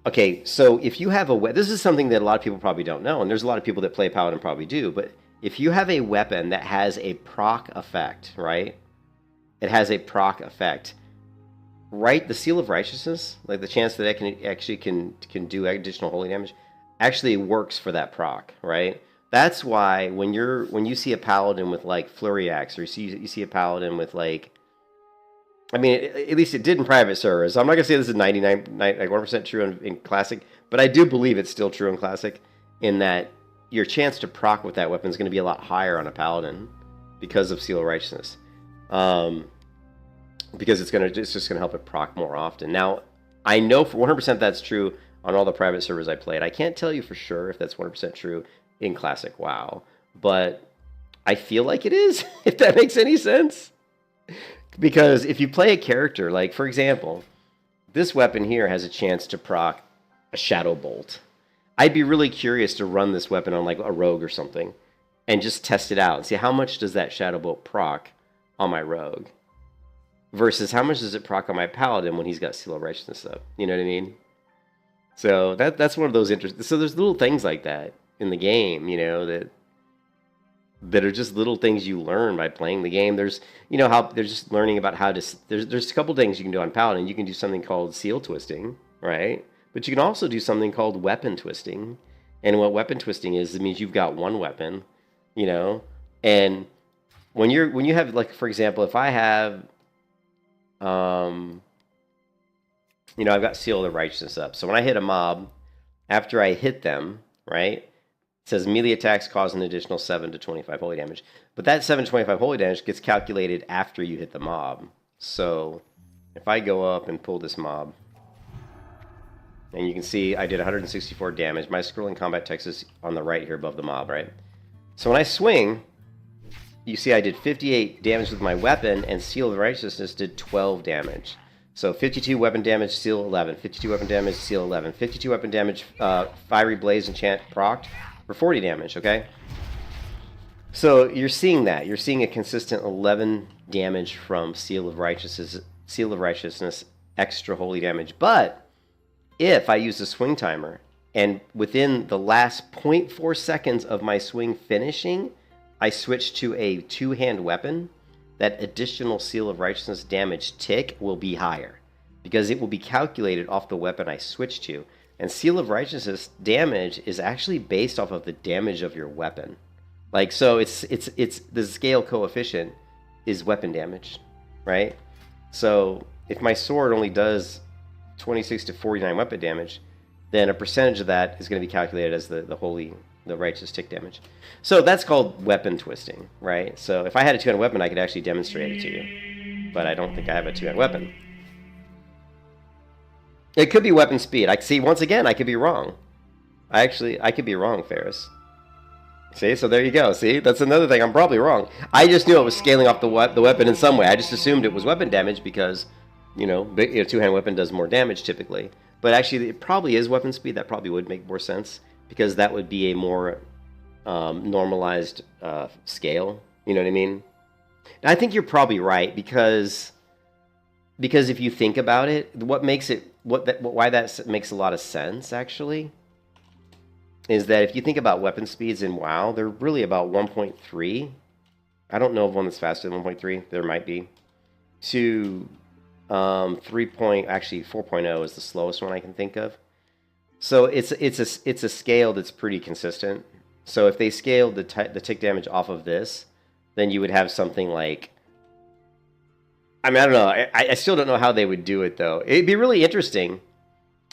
Okay, so if you have this is something that a lot of people probably don't know, and there's a lot of people that play Paladin probably do. But if you have a weapon that has a proc effect, right? It has a proc effect. Right, the Seal of Righteousness, like the chance that it can do additional holy damage, actually works for that proc, right? That's why when you see a paladin with like Flurry Axe, or you see a paladin with like, I mean, at least it did in private servers. So I'm not gonna say this is 1% true in classic, but I do believe it's still true in classic, in that your chance to proc with that weapon is going to be a lot higher on a paladin because of Seal of Righteousness. Because it's just gonna help it proc more often. Now, I know for 100% that's true on all the private servers I played. I can't tell you for sure if that's 100% true in Classic WoW, but I feel like it is, if that makes any sense. Because if you play a character, like for example, this weapon here has a chance to proc a Shadow Bolt. I'd be really curious to run this weapon on like a rogue or something, and just test it out and see how much does that Shadow Bolt proc on my rogue, versus how much does it proc on my paladin when he's got Seal of Righteousness up. You know what I mean? So that's one of those interesting. So there's little things like that in the game, you know, that are just little things you learn by playing the game. There's, you know, how there's just learning about how to. There's a couple things you can do on paladin. You can do something called seal twisting, right? But you can also do something called weapon twisting. And what weapon twisting is, it means you've got one weapon, you know, and when you have, like, for example, if I have, you know, I've got Seal of Righteousness up. So when I hit a mob, after I hit them, right, it says melee attacks cause an additional 7 to 25 holy damage. But that 7 to 25 holy damage gets calculated after you hit the mob. So if I go up and pull this mob, and you can see I did 164 damage. My scrolling combat text is on the right here above the mob, right? So when I swing, you see I did 58 damage with my weapon, and Seal of Righteousness did 12 damage. So 52 weapon damage, Seal 11. 52 weapon damage, Seal 11. 52 weapon damage, Fiery Blaze enchant procced for 40 damage, okay? So you're seeing that. You're seeing a consistent 11 damage from Seal of Righteousness, extra holy damage. But if I use a swing timer, and within the last 0.4 seconds of my swing finishing, I switch to a two-hand weapon, that additional Seal of Righteousness damage tick will be higher, because it will be calculated off the weapon I switch to. And Seal of Righteousness damage is actually based off of the damage of your weapon. Like, so it's the scale coefficient is weapon damage, right? So if my sword only does 26 to 49 weapon damage, then a percentage of that is going to be calculated as the righteous tick damage. So that's called weapon twisting, right? So if I had a two-hand weapon, I could actually demonstrate it to you. But I don't think I have a two-hand weapon. It could be weapon speed. See, once again, I could be wrong. I could be wrong, Ferris. See, so there you go. See, that's another thing. I'm probably wrong. I just knew it was scaling off the weapon in some way. I just assumed it was weapon damage because, you know, a two-hand weapon does more damage typically. But actually, it probably is weapon speed. That probably would make more sense because that would be a more normalized scale. You know what I mean? And I think you're probably right because if you think about it, why that makes a lot of sense actually is that if you think about weapon speeds in WoW, they're really about 1.3. I don't know of one that's faster than 1.3. There might be. To 4.0 is the slowest one I can think of. So it's a scale that's pretty consistent. So if they scaled the tick damage off of this, then you would have something like, I mean, I don't know. I still don't know how they would do it though. It'd be really interesting.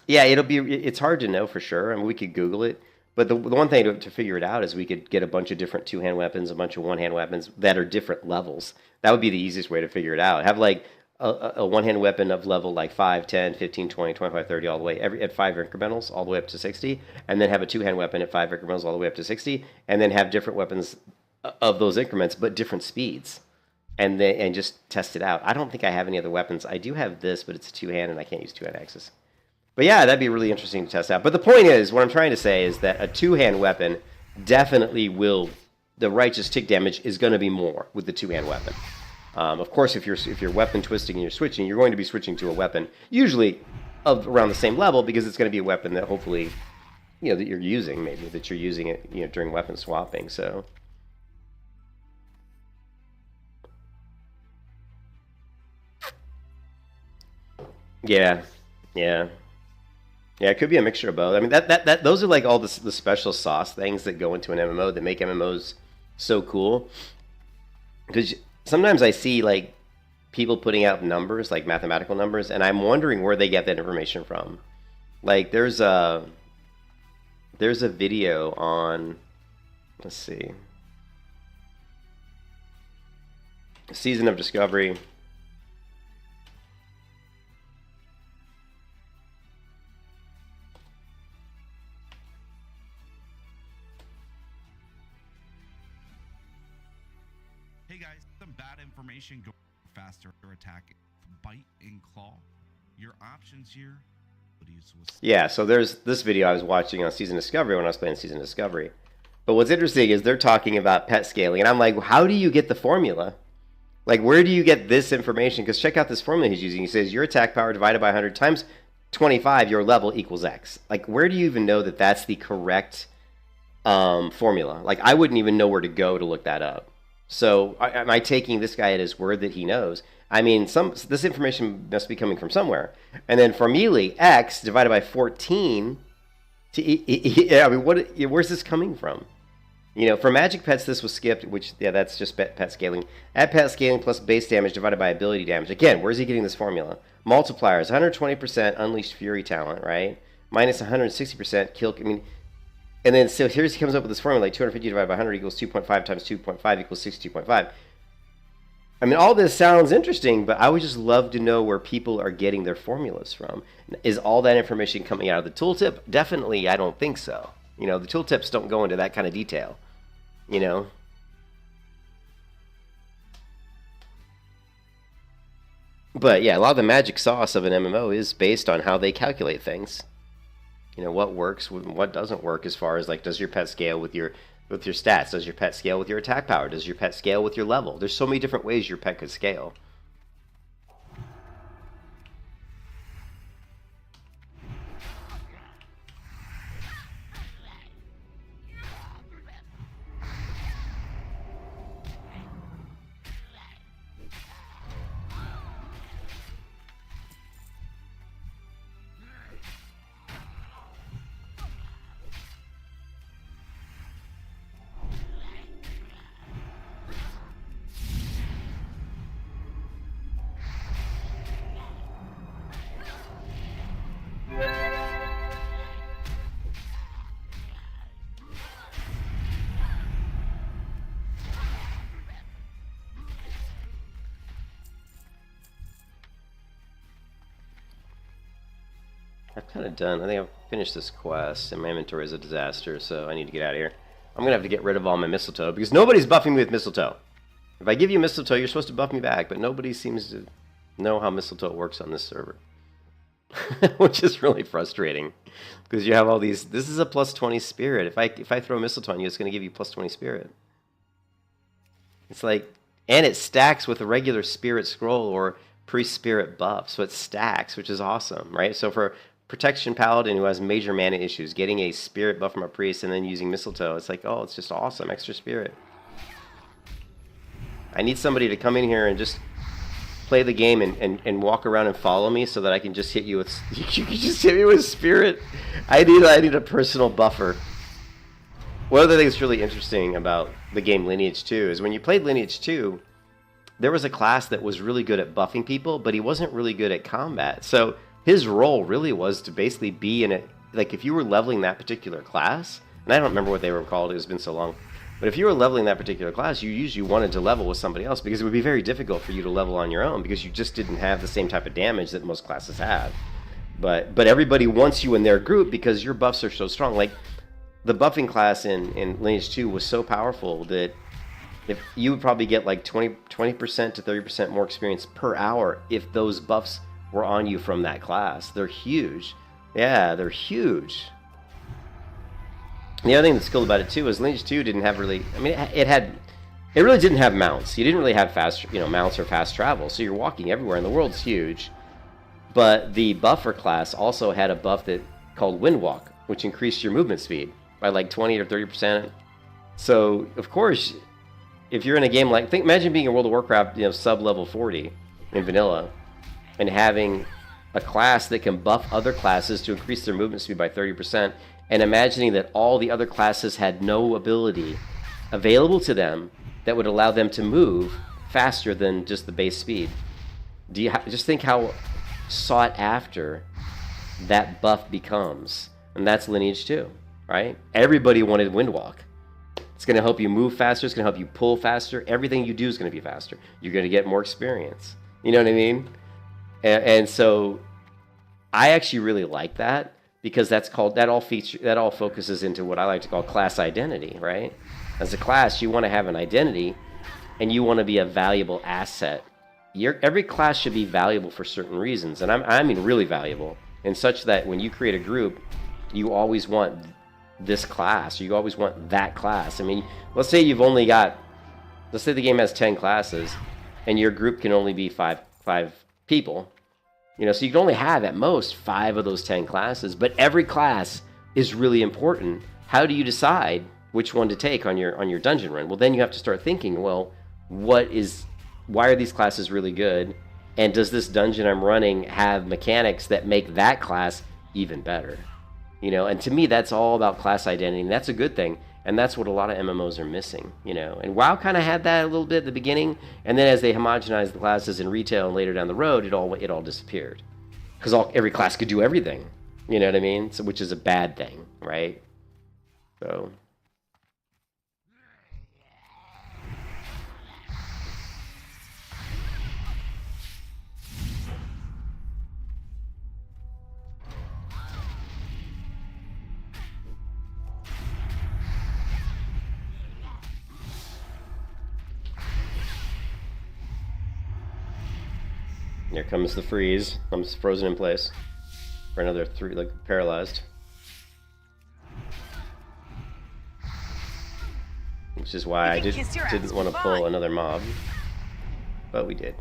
Yeah, it's hard to know for sure. I mean, we could Google it. But the one thing to figure it out is we could get a bunch of different two-hand weapons, a bunch of one-hand weapons that are different levels. That would be the easiest way to figure it out. Have like a one-hand weapon of level like 5, 10, 15, 20, 25, 30, all the way at 5 incrementals, all the way up to 60. And then have a two-hand weapon at 5 incrementals, all the way up to 60. And then have different weapons of those increments, but different speeds. And just test it out. I don't think I have any other weapons. I do have this, but it's a two-hand, and I can't use two-hand axes. But yeah, that'd be really interesting to test out. But the point is, what I'm trying to say is that a two-hand weapon definitely will, the righteous tick damage is going to be more with the two-hand weapon. Of course, if you're weapon twisting and you're switching, you're going to be switching to a weapon usually of around the same level because it's going to be a weapon that hopefully, that you're using, maybe that you're using it, during weapon swapping. So. Yeah. Yeah, it could be a mixture of both. I mean, those are like all the special sauce things that go into an MMO that make MMOs so cool. Because sometimes I see like people putting out numbers, like mathematical numbers, and I'm wondering where they get that information from. Like there's a video on, let's see, Season of Discovery. Hey guys, some bad information. Go faster attack, bite and claw. Your options here. Yeah, so there's this video I was watching on Season Discovery when I was playing Season Discovery. But what's interesting is they're talking about pet scaling, and I'm like, how do you get the formula? Like, where do you get this information? Because check out this formula he's using. He says your attack power divided by 100 times 25, your level equals X. Like, where do you even know that that's the correct formula? Like, I wouldn't even know where to go to look that up. So am I taking this guy at his word that he knows? I mean, this information must be coming from somewhere. And then for melee, X divided by 14. I mean, where's this coming from? For magic pets, this was skipped, which, yeah, that's just pet scaling. Add pet scaling plus base damage divided by ability damage. Again, where's he getting this formula? Multipliers, 120% Unleashed Fury talent, right? Minus 160% kill. I mean, and then so here he comes up with this formula, like 250 divided by 100 equals 2.5 times 2.5 equals 62.5. I mean, all this sounds interesting, but I would just love to know where people are getting their formulas from. Is all that information coming out of the tooltip? Definitely, I don't think so. The tooltips don't go into that kind of detail. But yeah, a lot of the magic sauce of an MMO is based on how they calculate things. What works, what doesn't work, as far as like, does your pet scale with your stats? Does your pet scale with your attack power? Does your pet scale with your level? There's so many different ways your pet could scale. I've kind of done. I think I've finished this quest, and my inventory is a disaster, so I need to get out of here. I'm going to have to get rid of all my mistletoe, because nobody's buffing me with mistletoe. If I give you mistletoe, you're supposed to buff me back, but nobody seems to know how mistletoe works on this server. which is really frustrating because you have all these. This is a plus 20 spirit. If I throw mistletoe on you, it's going to give you plus 20 spirit. It's like, and it stacks with a regular spirit scroll or priest spirit buff, so it stacks, which is awesome, right? So for protection paladin who has major mana issues, getting a spirit buff from a priest and then using mistletoe, it's like, oh, it's just awesome, extra spirit. I need somebody to come in here and just play the game and walk around and follow me so that I can just hit you with, you can just hit me with spirit. I need a personal buffer. One of the things that's really interesting about the game Lineage 2 is when you played Lineage 2, there was a class that was really good at buffing people, but he wasn't really good at combat. So his role really was to basically be in it, like if you were leveling that particular class, and I don't remember what they were called, it's been so long, but if you were leveling that particular class, you usually wanted to level with somebody else because it would be very difficult for you to level on your own because you just didn't have the same type of damage that most classes have. But everybody wants you in their group because your buffs are so strong. Like, the buffing class in Lineage 2 was so powerful that if you would probably get like 20% to 30% more experience per hour if those buffs were on you from that class. They're huge. Yeah, they're huge. And the other thing that's cool about it too is Lineage 2 didn't have really, I mean, it really didn't have mounts. You didn't really have fast, mounts or fast travel. So you're walking everywhere and the world's huge. But the buffer class also had a buff that called Wind Walk, which increased your movement speed by like 20 or 30%. So, of course, if you're in a game like, imagine being in World of Warcraft, sub-level 40 in vanilla, and having a class that can buff other classes to increase their movement speed by 30%, and imagining that all the other classes had no ability available to them that would allow them to move faster than just the base speed. Just think how sought after that buff becomes. And that's Lineage 2. Right? Everybody wanted Windwalk. It's going to help you move faster. It's going to help you pull faster. Everything you do is going to be faster. You're going to get more experience. You know what I mean? And so I actually really like that because that all focuses into what I like to call class identity, right? As a class, you want to have an identity and you want to be a valuable asset. Every class should be valuable for certain reasons. And I mean really valuable, in such that when you create a group, you always want this class, you always want that class. I mean, let's say the game has 10 classes and your group can only be five people, so you can only have at most 5 of those 10 classes, but every class is really important. How do you decide which one to take on your dungeon run? Well, then you have to start thinking, well, why are these classes really good, and does this dungeon I'm running have mechanics that make that class even better? And to me, that's all about class identity, and that's a good thing, and that's what a lot of MMOs are missing, And WoW kind of had that a little bit at the beginning, and then as they homogenized the classes in retail and later down the road, it all disappeared, because every class could do everything, you know what I mean? So, which is a bad thing, right? So. Here comes the freeze. I'm frozen in place for another 3, like paralyzed. Which is why I didn't want to pull another mob, but we did.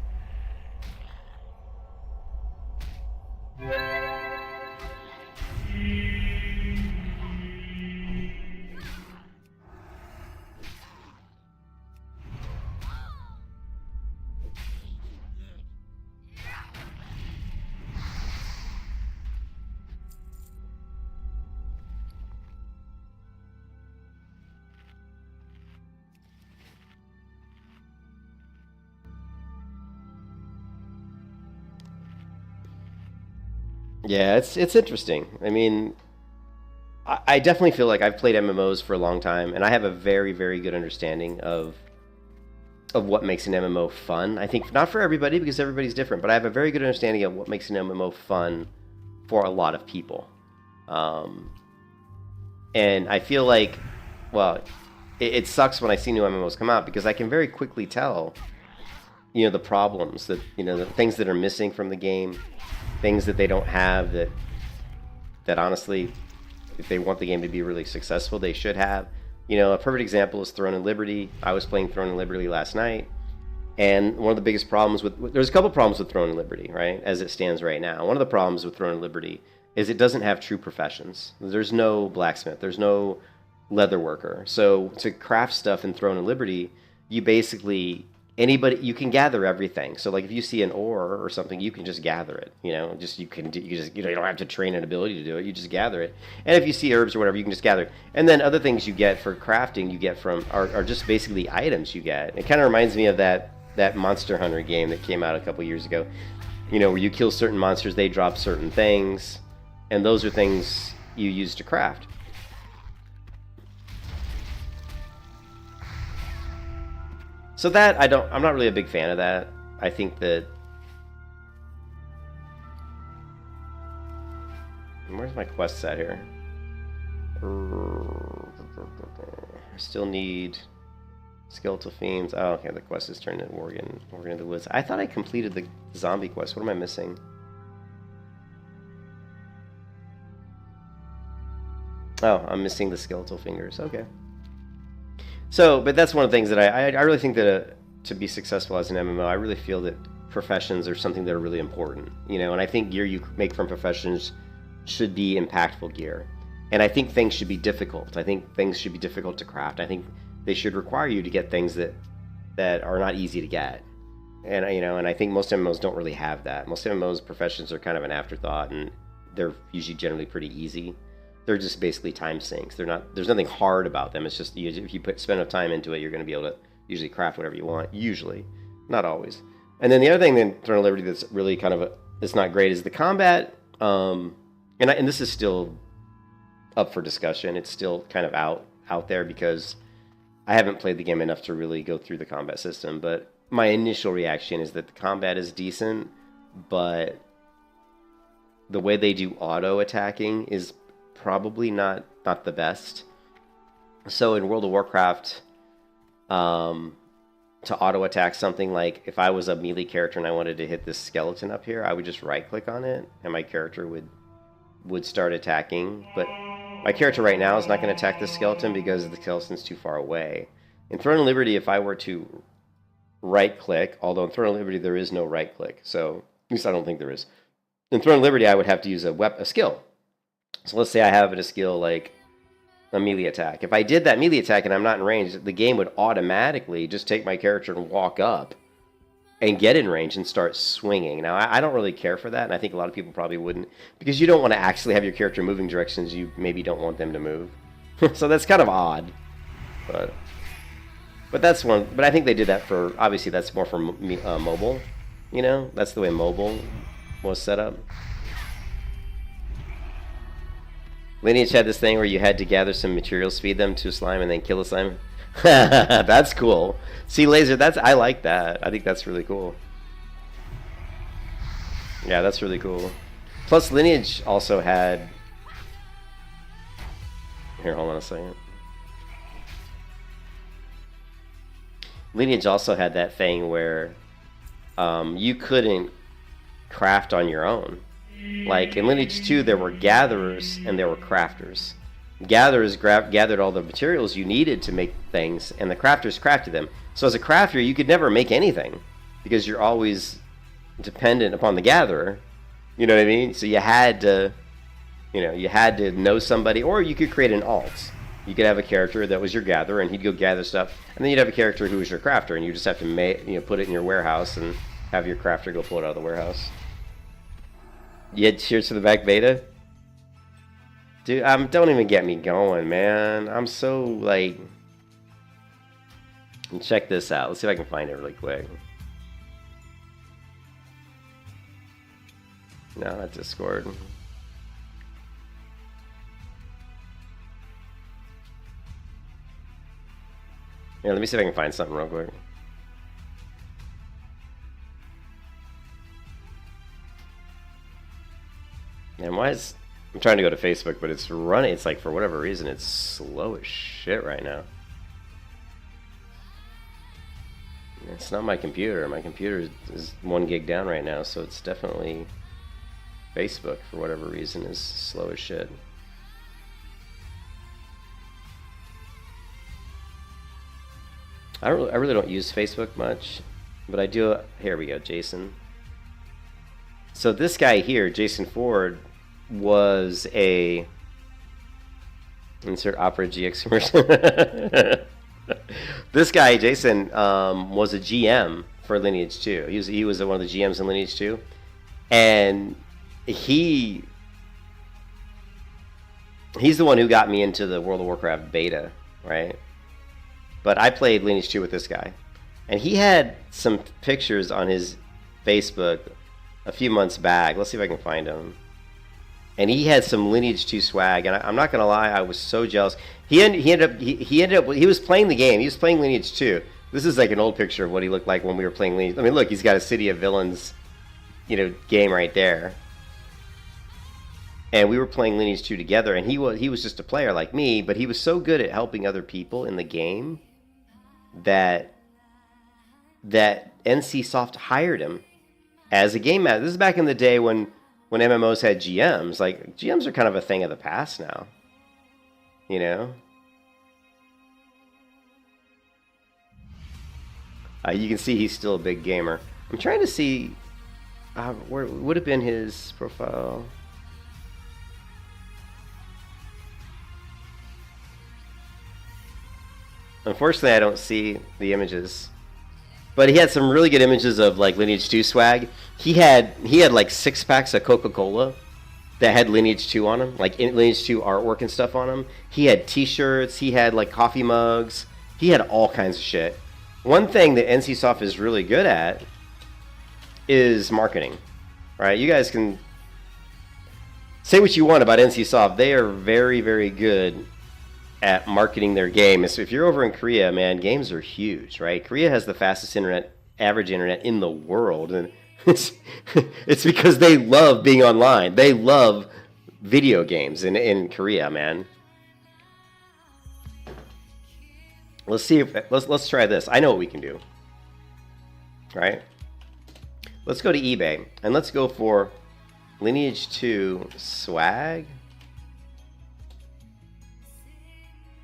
Yeah, it's interesting. I mean, I definitely feel like I've played MMOs for a long time, and I have a very, very good understanding of what makes an MMO fun. I think not for everybody, because everybody's different, but I have a very good understanding of what makes an MMO fun for a lot of people. And I feel like, well, it sucks when I see new MMOs come out, because I can very quickly tell, the problems that, the things that are missing from the game. things that they don't have that honestly, if they want the game to be really successful, they should have. You know, a perfect example is Throne and Liberty. I was playing Throne and Liberty last night, and one of the biggest problems there's a couple problems with Throne and Liberty, right, as it stands right now. One of the problems with Throne and Liberty is it doesn't have true professions. There's no blacksmith, there's no leather worker. So to craft stuff in Throne and Liberty, you basically you can gather everything. So like if you see an ore or something, you can just gather it. You know, you don't have to train an ability to do it. You just gather it. And if you see herbs or whatever, you can just gather it. And then other things you get for crafting, you get from are just basically items you get. It kind of reminds me of that Monster Hunter game that came out a couple years ago. You know, where you kill certain monsters, they drop certain things, and those are things you use to craft. So that I'm not really a big fan of that. I think that where's my quests at here? I still need Skeletal Fiends. Oh, okay, the quest is turned into Worgen in the Woods. I thought I completed the zombie quest. What am I missing? Oh, I'm missing the skeletal fingers. Okay. So, but that's one of the things that I really think that to be successful as an MMO, I really feel that professions are something that are really important, you know, and I think gear you make from professions should be impactful gear. And I think things should be difficult. I think things should be difficult to craft. I think they should require you to get things that are not easy to get. And, you know, and I think most MMOs don't really have that. Most MMOs professions are kind of an afterthought, and they're usually generally pretty easy. They're just basically time sinks. There's nothing hard about them. It's just if you spend enough time into it, you're going to be able to usually craft whatever you want. Usually, not always. And then the other thing in Throne of Liberty that's really kind of it's not great is the combat. And this is still up for discussion. It's still kind of out there because I haven't played the game enough to really go through the combat system. But my initial reaction is that the combat is decent, but the way they do auto attacking is probably not the best. So in World of Warcraft, to auto attack something, like if I was a melee character and I wanted to hit this skeleton up here, I would just right click on it and my character would start attacking. But my character right now is not going to attack this skeleton because the skeleton's too far away. In Throne of Liberty, if I were to right click, although in Throne of Liberty there is no right click, so at least I don't think there is. In Throne of Liberty, I would have to use a skill. So let's say I have a skill like a melee attack. If I did that melee attack and I'm not in range, the game would automatically just take my character and walk up and get in range and start swinging. Now, I don't really care for that, and I think a lot of people probably wouldn't, because you don't want to actually have your character moving directions you maybe don't want them to move. So that's kind of odd. But that's one. But I think they did that for, obviously that's more for mobile. You know, that's the way mobile was set up. Lineage had this thing where you had to gather some materials, feed them to a slime, and then kill a slime. That's cool. See, Laser, I like that. I think that's really cool. Yeah, that's really cool. Plus, Lineage also had... Here, hold on a second. Lineage also had that thing where you couldn't craft on your own. Like in Lineage 2, there were gatherers and there were crafters. Gatherers gathered all the materials you needed to make things, and the crafters crafted them. So as a crafter, you could never make anything because you're always dependent upon the gatherer. You know what I mean? So you had to, know somebody, or you could create an alt. You could have a character that was your gatherer, and he'd go gather stuff, and then you'd have a character who was your crafter, and you just have to put it in your warehouse and have your crafter go pull it out of the warehouse. You had Cheers to the Back beta? Dude, don't even get me going, man. I'm so, like... Check this out. Let's see if I can find it really quick. No, not Discord. Yeah, let me see if I can find something real quick. And I'm trying to go to Facebook, but it's running. It's like, for whatever reason, it's slow as shit right now. It's not my computer. My computer is 1 gig down right now, so it's definitely Facebook, for whatever reason, is slow as shit. I really don't use Facebook much, but I do. Here we go, Jason. So this guy here, Jason Ford, was a insert Opera GX commercial. This guy, Jason, was a GM for Lineage 2. He was one of the GMs in Lineage 2, and he's the one who got me into the World of Warcraft beta, right? But I played Lineage 2 with this guy, and he had some pictures on his Facebook a few months back. Let's see if I can find them. And he had some Lineage 2 swag, and I'm not gonna lie, I was so jealous. He was playing the game. He was playing Lineage 2. This is like an old picture of what he looked like when we were playing Lineage. I mean, look, he's got a City of Villains, game right there. And we were playing Lineage 2 together, and he was just a player like me, but he was so good at helping other people in the game that NCSoft hired him as a game master. This is back in the day when MMOs had GMs. Like, GMs are kind of a thing of the past now. You can see he's still a big gamer. I'm trying to see where would have been his profile. Unfortunately, I don't see the images. But he had some really good images of like Lineage 2 swag. He had like 6 packs of Coca-Cola that had Lineage 2 on them, like Lineage 2 artwork and stuff on them. He had t-shirts, he had like coffee mugs, he had all kinds of shit. One thing that NCSoft is really good at is marketing, right? You guys can say what you want about NCSoft. They are very, very good at marketing their game. So if you're over in Korea, man, games are huge, right? Korea has the fastest average internet in the world, and it's because they love being online. They love video games in Korea, man. Let's try this. I know what we can do, right? Let's go to eBay and let's go for Lineage 2 swag.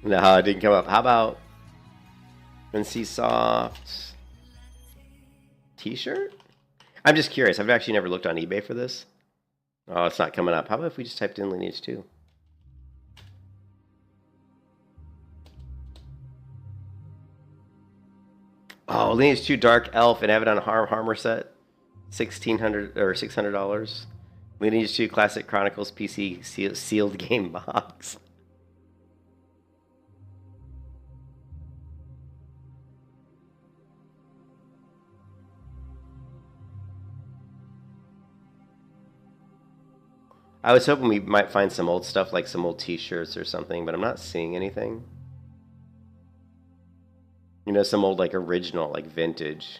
No, it didn't come up. How about NCSoft t-shirt? I'm just curious. I've actually never looked on eBay for this. Oh, it's not coming up. How about if we just typed in Lineage 2? Oh, Lineage 2 Dark Elf and Abaddon Armor set. $1,600 or $600. Lineage 2 Classic Chronicles PC sealed game box. I was hoping we might find some old stuff, like some old t-shirts or something, but I'm not seeing anything. Some old, like, original, like, vintage.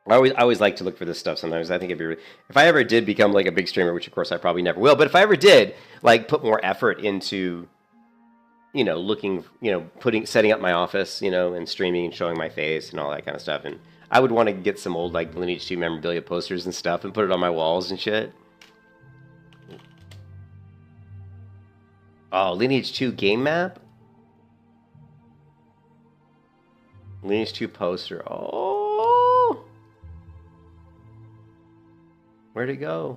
I always like to look for this stuff sometimes. I think if I ever did become, like, a big streamer, which, of course, I probably never will, but if I ever did, like, put more effort into, looking, setting up my office, and streaming and showing my face and all that kind of stuff, and I would want to get some old, like, Lineage 2 memorabilia posters and stuff and put it on my walls and shit. Oh, Lineage 2 game map? Lineage 2 poster. Oh! Where'd it go?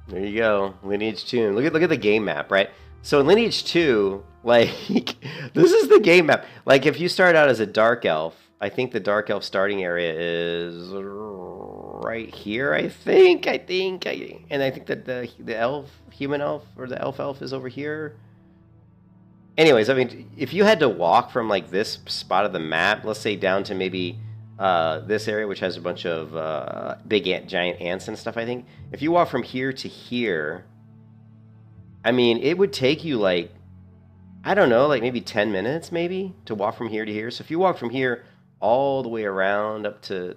There you go. Lineage 2. Look at the game map, right? So in Lineage 2, like, this is the game map. Like, if you start out as a Dark Elf, I think the Dark Elf starting area is right here, I think. And I think that the elf, human elf, or the elf is over here. Anyways, I mean, if you had to walk from, like, this spot of the map, let's say down to maybe this area, which has a bunch of giant ants and stuff, I think. If you walk from here to here, I mean, it would take you, like, I don't know, like maybe 10 minutes, maybe, to walk from here to here. So if you walk from here all the way around up to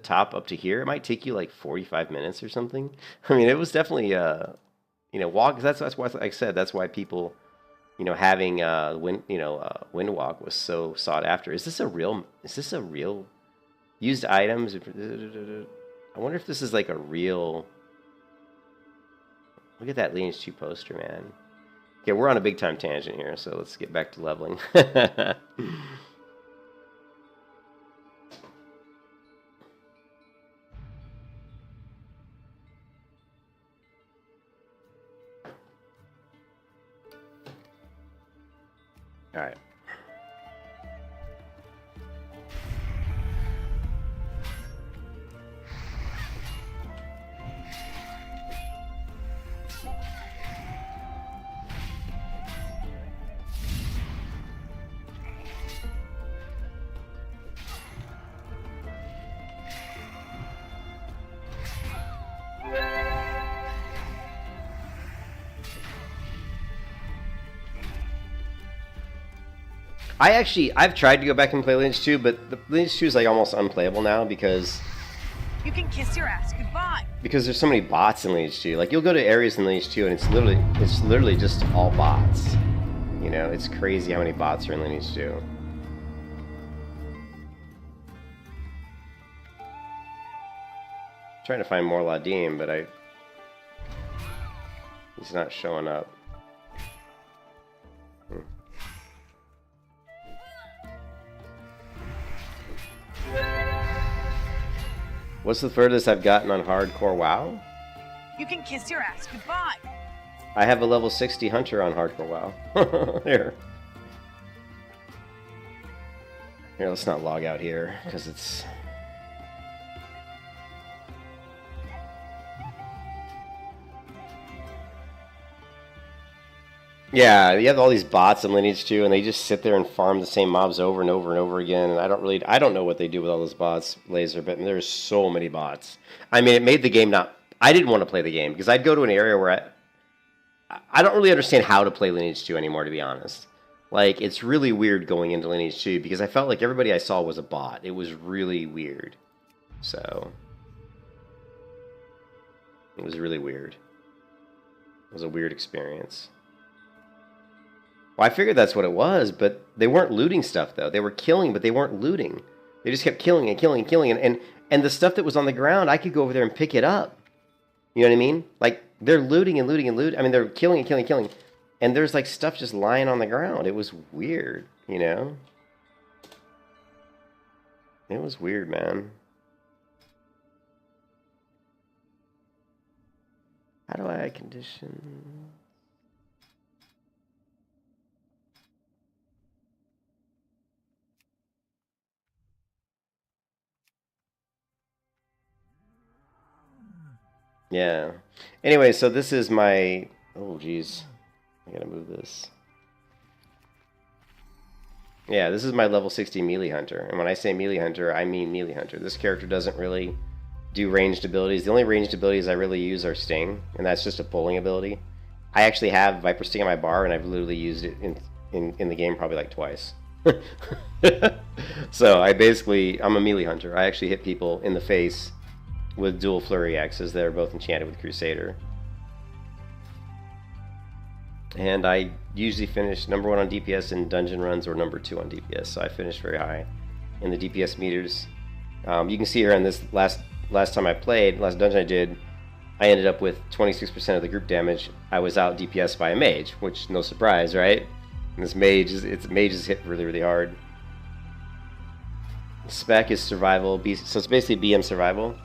here, it might take you like 45 minutes or something. I mean, it was definitely, walk. That's why, like I said, that's why people, having Windwalk was so sought after. Is this a real Used items. I wonder if this is like a real... Look at that Lineage 2 poster, man. Okay, we're on a big time tangent here, so let's get back to leveling. All right. I've tried to go back and play Lineage 2, but the Lineage 2 is like almost unplayable now because You can kiss your ass goodbye. there's so many bots in Lineage 2. Like you'll go to areas in Lineage 2 and it's literally just all bots. You know, it's crazy how many bots are in Lineage 2. Trying to find more Ladim, but he's not showing up. What's the furthest I've gotten on hardcore WoW? You can kiss your ass goodbye. I have a level 60 hunter on hardcore WoW. Here, let's not log out here because it's... Yeah, you have all these bots in Lineage 2, and they just sit there and farm the same mobs over and over and over again, and I don't know what they do with all those bots, Laser, but there's so many bots. I mean, it made the game not... I didn't want to play the game, because I'd go to an area where I don't really understand how to play Lineage 2 anymore, to be honest. Like, it's really weird going into Lineage 2, because I felt like everybody I saw was a bot. It was really weird. So... it was really weird. It was a weird experience. Well, I figured that's what it was, but they weren't looting stuff, though. They were killing, but they weren't looting. They just kept killing and killing and killing, and the stuff that was on the ground, I could go over there and pick it up. You know what I mean? Like, they're looting and looting and looting. I mean, they're killing and killing and killing. And there's, like, stuff just lying on the ground. It was weird, you know? It was weird, man. How do I condition... Yeah. Anyway, so this is my... Oh, geez. I gotta move this. Yeah, this is my level 60 melee hunter. And when I say melee hunter, I mean melee hunter. This character doesn't really do ranged abilities. The only ranged abilities I really use are Sting, and that's just a pulling ability. I actually have Viper Sting on my bar, and I've literally used it in the game probably like twice. So I'm a melee hunter. I actually hit people in the face with dual flurry axes that are both enchanted with Crusader. And I usually finish number 1 on DPS in dungeon runs or number 2 on DPS, so I finished very high in the DPS meters. You can see here on this last time I played, last dungeon I did, I ended up with 26% of the group damage. I was out DPS by a mage, which no surprise, right? And this mages hit really, really hard. Spec is survival, so it's basically BM survival.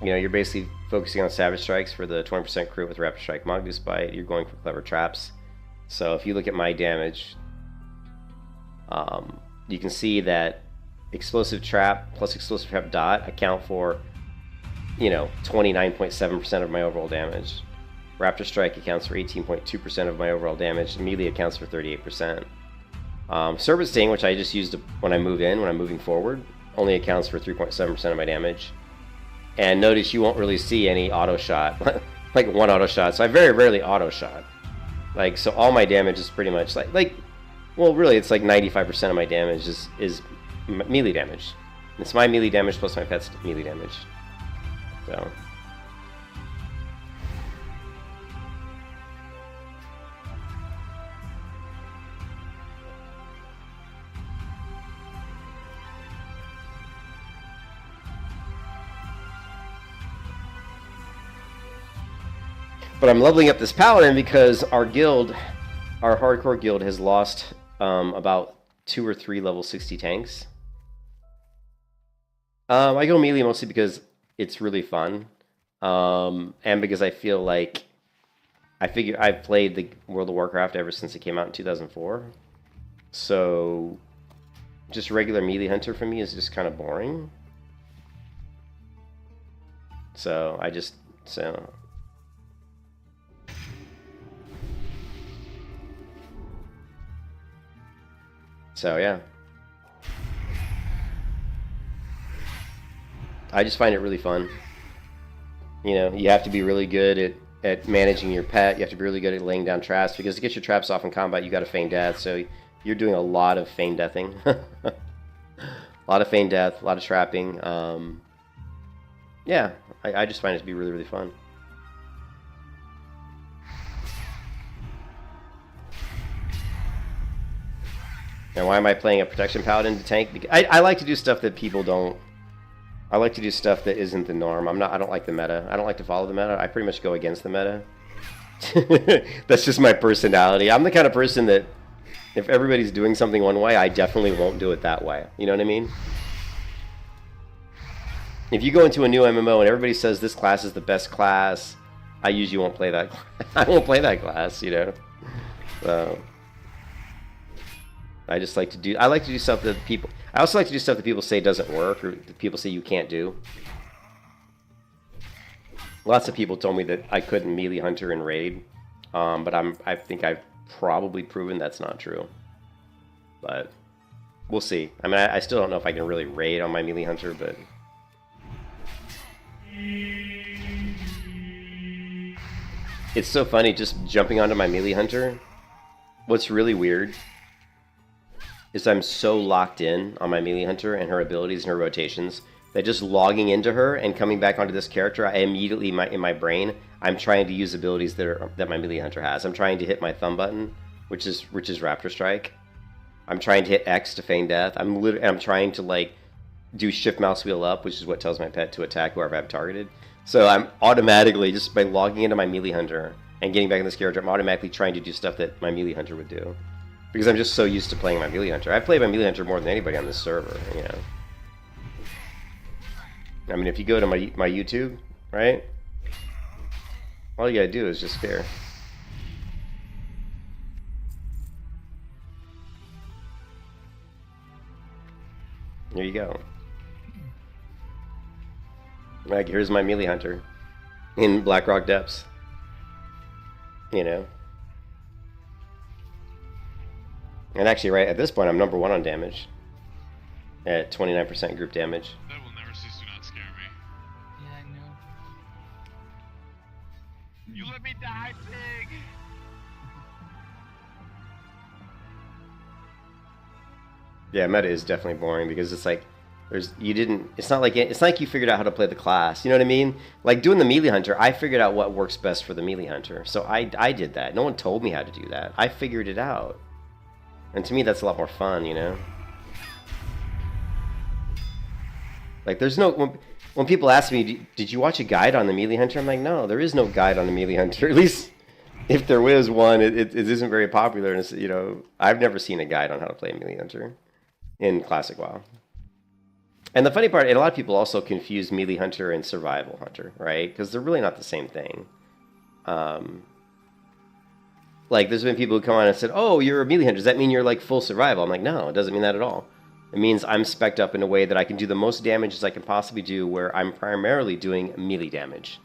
You know, you're basically focusing on Savage Strikes for the 20% crit with Raptor Strike, Mongoose Bite. You're going for Clever Traps. So if you look at my damage, you can see that Explosive Trap plus Explosive Trap Dot account for, you know, 29.7% of my overall damage. Raptor Strike accounts for 18.2% of my overall damage. Melee accounts for 38%. Serpent Sting, which I just used when I move in, when I'm moving forward, only accounts for 3.7% of my damage. And notice you won't really see any auto shot, like one auto shot. So I very rarely auto shot. Like, so all my damage is pretty much well, really it's like 95% of my damage is melee damage. It's my melee damage plus my pet's melee damage. So. But I'm leveling up this Paladin because our guild, our hardcore guild, has lost about 2 or 3 level 60 tanks. I go melee mostly because it's really fun, and because I feel like I've played the World of Warcraft ever since it came out in 2004. So just regular melee hunter for me is just kind of boring. So yeah. I just find it really fun. You know, you have to be really good at managing your pet. You have to be really good at laying down traps, because to get your traps off in combat, you got to feign death. So you're doing a lot of feign deathing. A lot of feign death, a lot of trapping. Yeah, I just find it to be really, really fun. And why am I playing a protection paladin to tank? Because I like to do stuff that people don't. I like to do stuff that isn't the norm. I don't like the meta. I don't like to follow the meta. I pretty much go against the meta. That's just my personality. I'm the kind of person that if everybody's doing something one way, I definitely won't do it that way. You know what I mean? If you go into a new MMO and everybody says this class is the best class, I usually won't play that. I won't play that class, you know. So I just like to do. I like to do stuff that people. I also like to do stuff that people say doesn't work, or that people say you can't do. Lots of people told me that I couldn't melee hunter in raid, but I think I've probably proven that's not true. But we'll see. I mean, I still don't know if I can really raid on my melee hunter, but it's so funny just jumping onto my melee hunter. What's really weird is I'm so locked in on my melee hunter and her abilities and her rotations that just logging into her and coming back onto this character, I immediately in my brain, I'm trying to use abilities that my melee hunter has. I'm trying to hit my thumb button, which is Raptor Strike. I'm trying to hit X to feign death. I'm trying to like do shift mouse wheel up, which is what tells my pet to attack whoever I've targeted. So I'm automatically, just by logging into my melee hunter and getting back in this character, I'm automatically trying to do stuff that my melee hunter would do. Because I'm just so used to playing my melee hunter. I've played my melee hunter more than anybody on this server, you know. I mean, if you go to my YouTube, right? All you gotta do is just stare. There you go. Like, here's my melee hunter in Blackrock Depths. You know. And actually, right at this point, I'm #1 on damage. At 29% group damage. That will never cease to not scare me. Yeah, I know. You let me die, pig! Yeah, meta is definitely boring because it's like it's not like you figured out how to play the class. You know what I mean? Like doing the melee hunter, I figured out what works best for the melee hunter. So I did that. No one told me how to do that. I figured it out. And to me, that's a lot more fun, you know? Like, there's no... When people ask me, did you watch a guide on the melee hunter? I'm like, no, there is no guide on the melee hunter. At least, if there was one, it isn't very popular. And it's, you know, I've never seen a guide on how to play a melee hunter in Classic WoW. And the funny part, and a lot of people also confuse melee hunter and survival hunter, right? Because they're really not the same thing. Like, there's been people who come on and said, oh, you're a melee hunter. Does that mean you're, like, full survival? I'm like, no, it doesn't mean that at all. It means I'm spec'd up in a way that I can do the most damage as I can possibly do, where I'm primarily doing melee damage.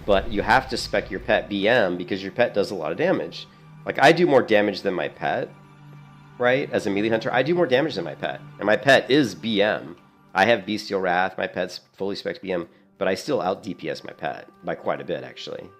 But you have to spec your pet BM because your pet does a lot of damage. Like, I do more damage than my pet, right? As a melee hunter, I do more damage than my pet. And my pet is BM. I have Bestial Wrath. My pet's fully spec'd BM. But I still out-DPS my pet by quite a bit, actually.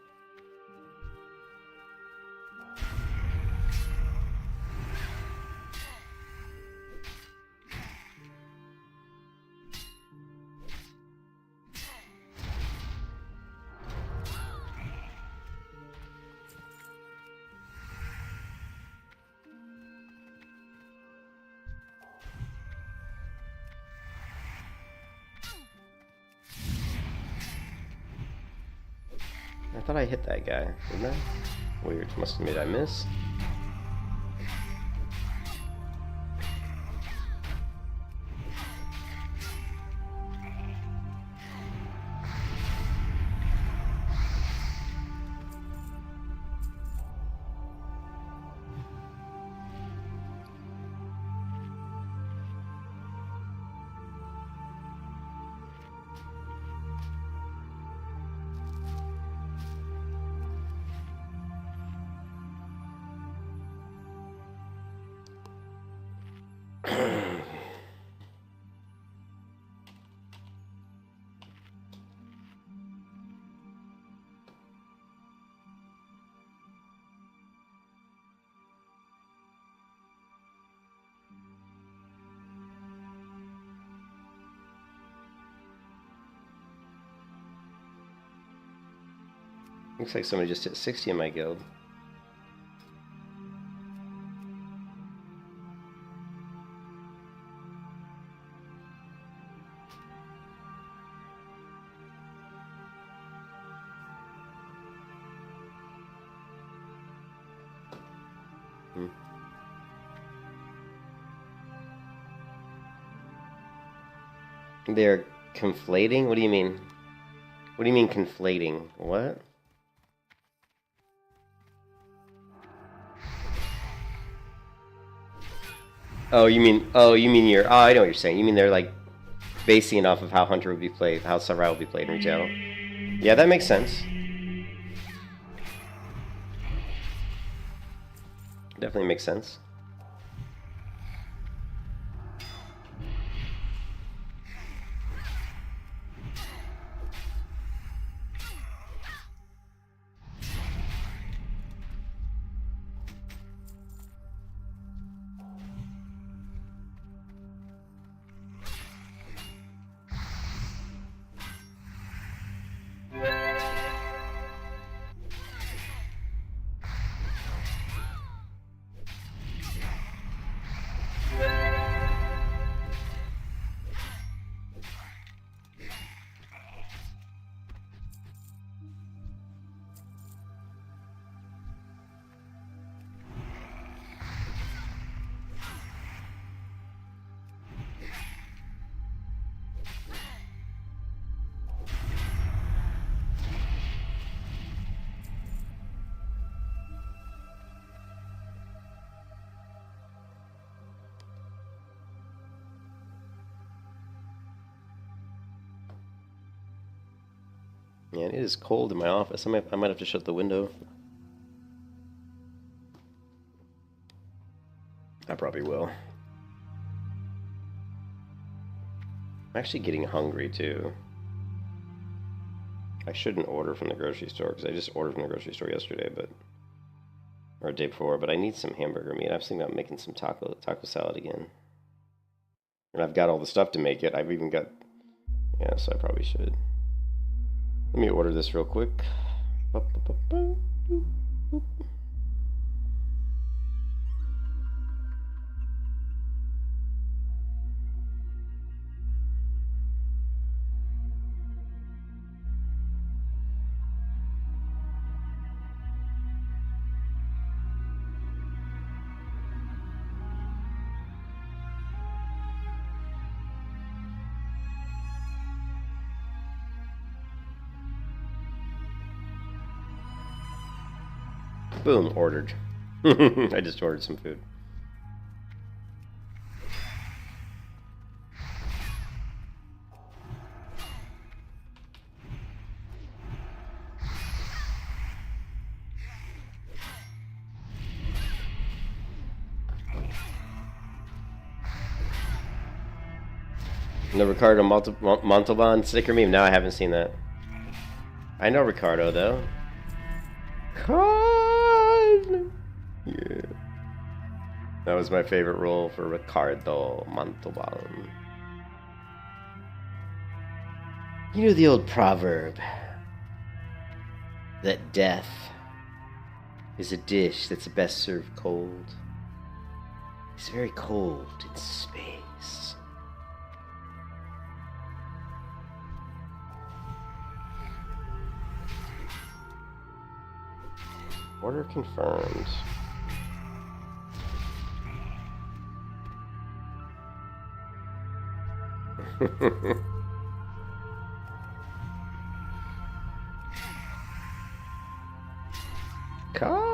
thought I hit that guy, didn't I? Weird. Must have made I miss. Looks like somebody just hit 60 in my guild. They're conflating? What do you mean? What do you mean conflating? What? Oh, you mean you're, oh, I know what you're saying. You mean they're like basing it off of how Hunter would be played, how Survival would be played in retail. Yeah, that makes sense. Definitely makes sense. Yeah, it is cold in my office. I might have to shut the window. I probably will. I'm actually getting hungry too. I shouldn't order from the grocery store because I just ordered from the grocery store yesterday, or the day before. But I need some hamburger meat. I was thinking about making some taco salad again, and I've got all the stuff to make it. I've even got, yeah. So I probably should. Let me order this real quick. Boom, ordered. I just ordered some food. The Ricardo Montalban sticker meme? No, I haven't seen that. I know Ricardo, though. Yeah. That was my favorite role for Ricardo Montalban. You know the old proverb that death is a dish that's best served cold. It's very cold in space. Order confirmed. Call.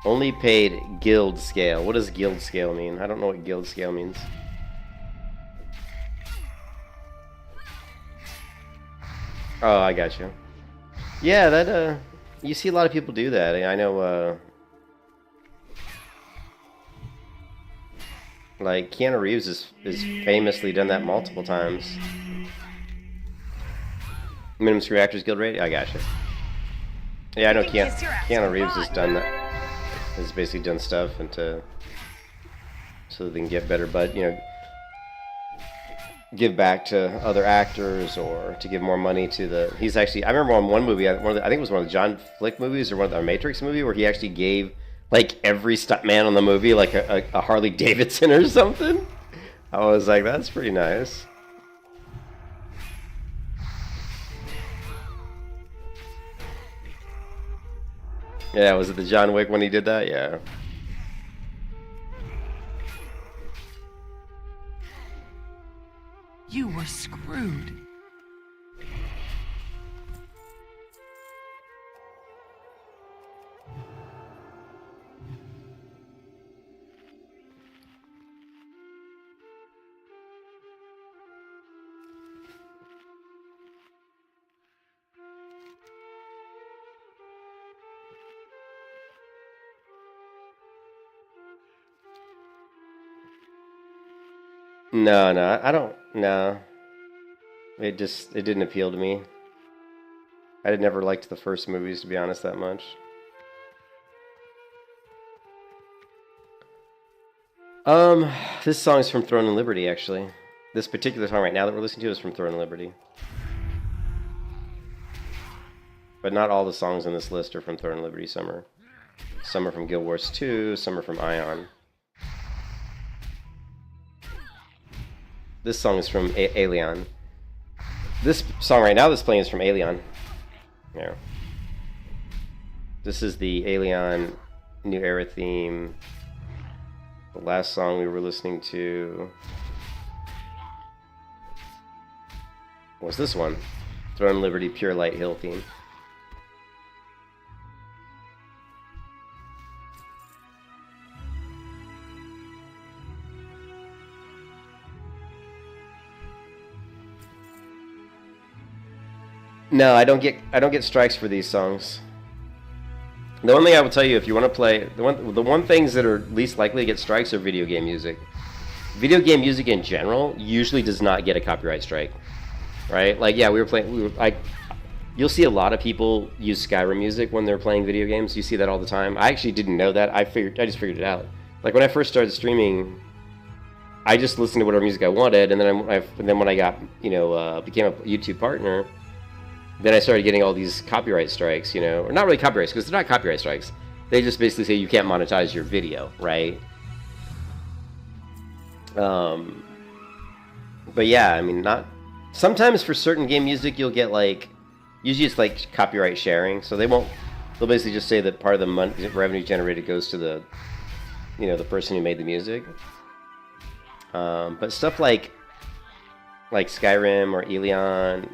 Only paid guild scale. What does guild scale mean? I don't know what guild scale means. Oh, I got you. Yeah, that you see a lot of people do that. I know like Keanu Reeves is famously done that multiple times. Minimum Screw Actors Guild rate? I got you. Yeah, I know Keanu Reeves has done that. Has basically done stuff and so they can get better, but you know, give back to other actors or to give more money to the. He's actually. I remember on one movie, I think it was one of the John Flick movies or one of the Matrix movie, where he actually gave like every stuntman on the movie like a Harley Davidson or something. I was like, that's pretty nice. Yeah, was it the John Wick when he did that? Yeah. You were screwed. No, I don't. No, it didn't appeal to me. I had never liked the first movies, to be honest, that much. This song is from Throne and Liberty, actually. This particular song right now that we're listening to is from Throne and Liberty. But not all the songs on this list are from Throne and Liberty. Some are from Guild Wars 2, some are from Ion. This song is from Alien. This song right now that's playing is from Alien. Yeah. This is the Alien New Era theme. The last song we were listening to was this one. Throne Liberty Pure Light Hill theme. No, I don't get strikes for these songs. The one thing I will tell you, if you want to play, the one things that are least likely to get strikes are video game music. Video game music in general usually does not get a copyright strike, right? Like, yeah, you'll see a lot of people use Skyrim music when they're playing video games. You see that all the time. I actually didn't know that. I just figured it out. Like when I first started streaming, I just listened to whatever music I wanted, and then when I got, became a YouTube partner. Then I started getting all these copyright strikes, or not really copyrights, because they're not copyright strikes. They just basically say you can't monetize your video, right? But yeah, I mean, sometimes for certain game music you'll get usually it's like copyright sharing, so they'll basically just say that part of the revenue generated goes to the, the person who made the music. But stuff like Skyrim or Elion,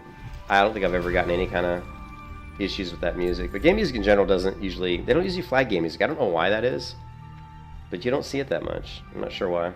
I don't think I've ever gotten any kind of issues with that music. But game music in general they don't usually flag game music. I don't know why that is, but you don't see it that much. I'm not sure why.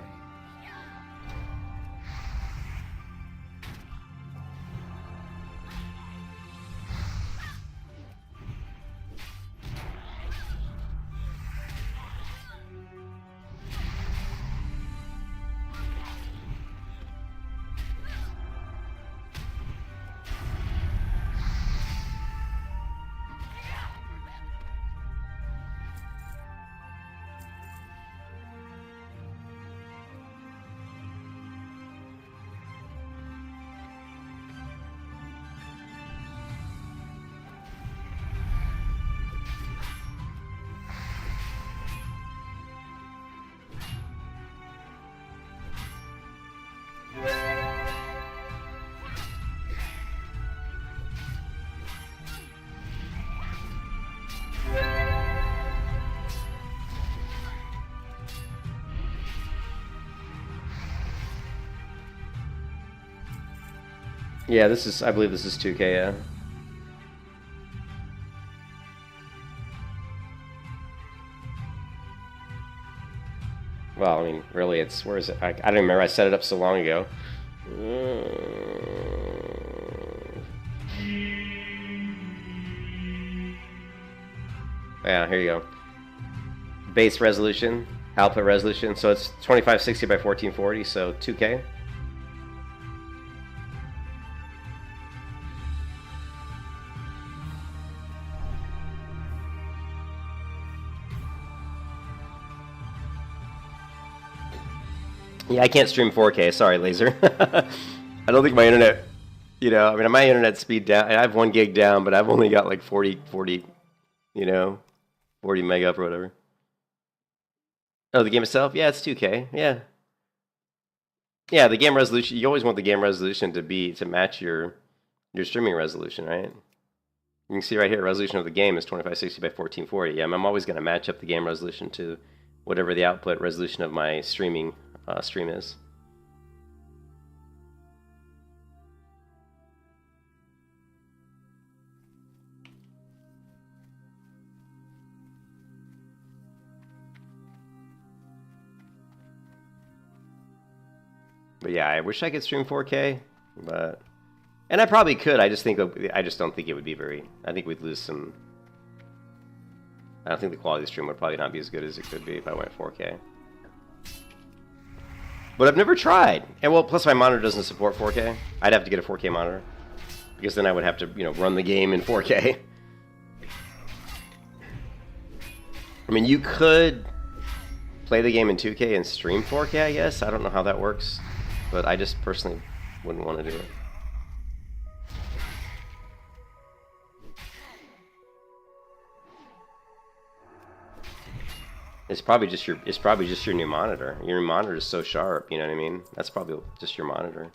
Yeah, this is, I believe this is 2K, yeah. Well, I mean, really, it's, where is it? I don't remember, I set it up so long ago. Yeah, here you go. Base resolution, output resolution, so it's 2560 by 1440, so 2K. Yeah, I can't stream 4K. Sorry, Laser. I don't think my internet, you know, I mean, my internet speed down, I have 1 gig down, but I've only got like 40, you know, 40 meg up or whatever. Oh, the game itself? Yeah, it's 2K. Yeah. Yeah, the game resolution, you always want the game resolution to match your streaming resolution, right? You can see right here, resolution of the game is 2560 by 1440. Yeah, I'm always going to match up the game resolution to whatever the output resolution of my stream is. But yeah, I wish I could stream 4K, but, and I probably could. I just don't think it would be very. I think we'd lose some. I don't think the quality of the stream would probably not be as good as it could be if I went 4K. But I've never tried. And well, plus my monitor doesn't support 4K. I'd have to get a 4K monitor, because then I would have to, you know, run the game in 4K. I mean, you could play the game in 2K and stream 4K, I guess. I don't know how that works, but I just personally wouldn't want to do it. It's probably just your new monitor. Your monitor is so sharp, you know what I mean? That's probably just your monitor.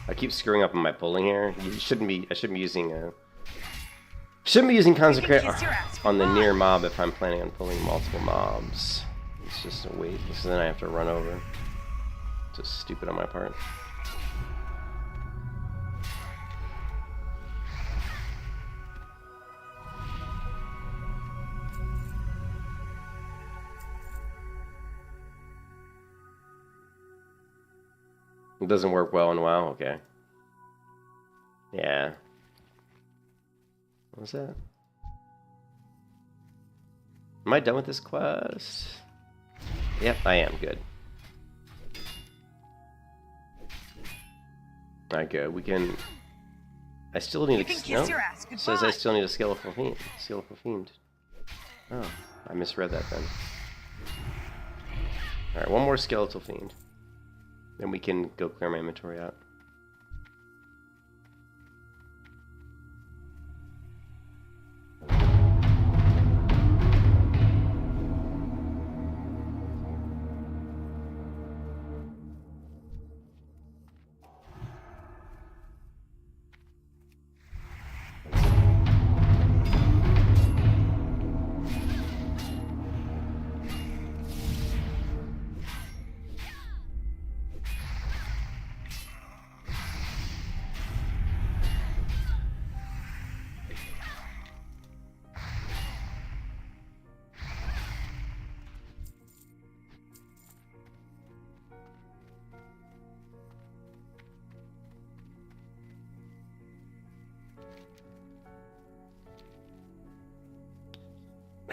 I keep screwing up on my pulling here. I shouldn't be using consecrate on the near mob if I'm planning on pulling multiple mobs. It's just a wait, because then I have to run over. Just stupid on my part. It doesn't work well in WoW? Okay. Yeah. What's that? Am I done with this quest? Yep, I am. Good. Alright, good. We can... I still need a... No? It says I still need a skeletal fiend. Oh, I misread that then. Alright, one more skeletal fiend. Then we can go clear my inventory out.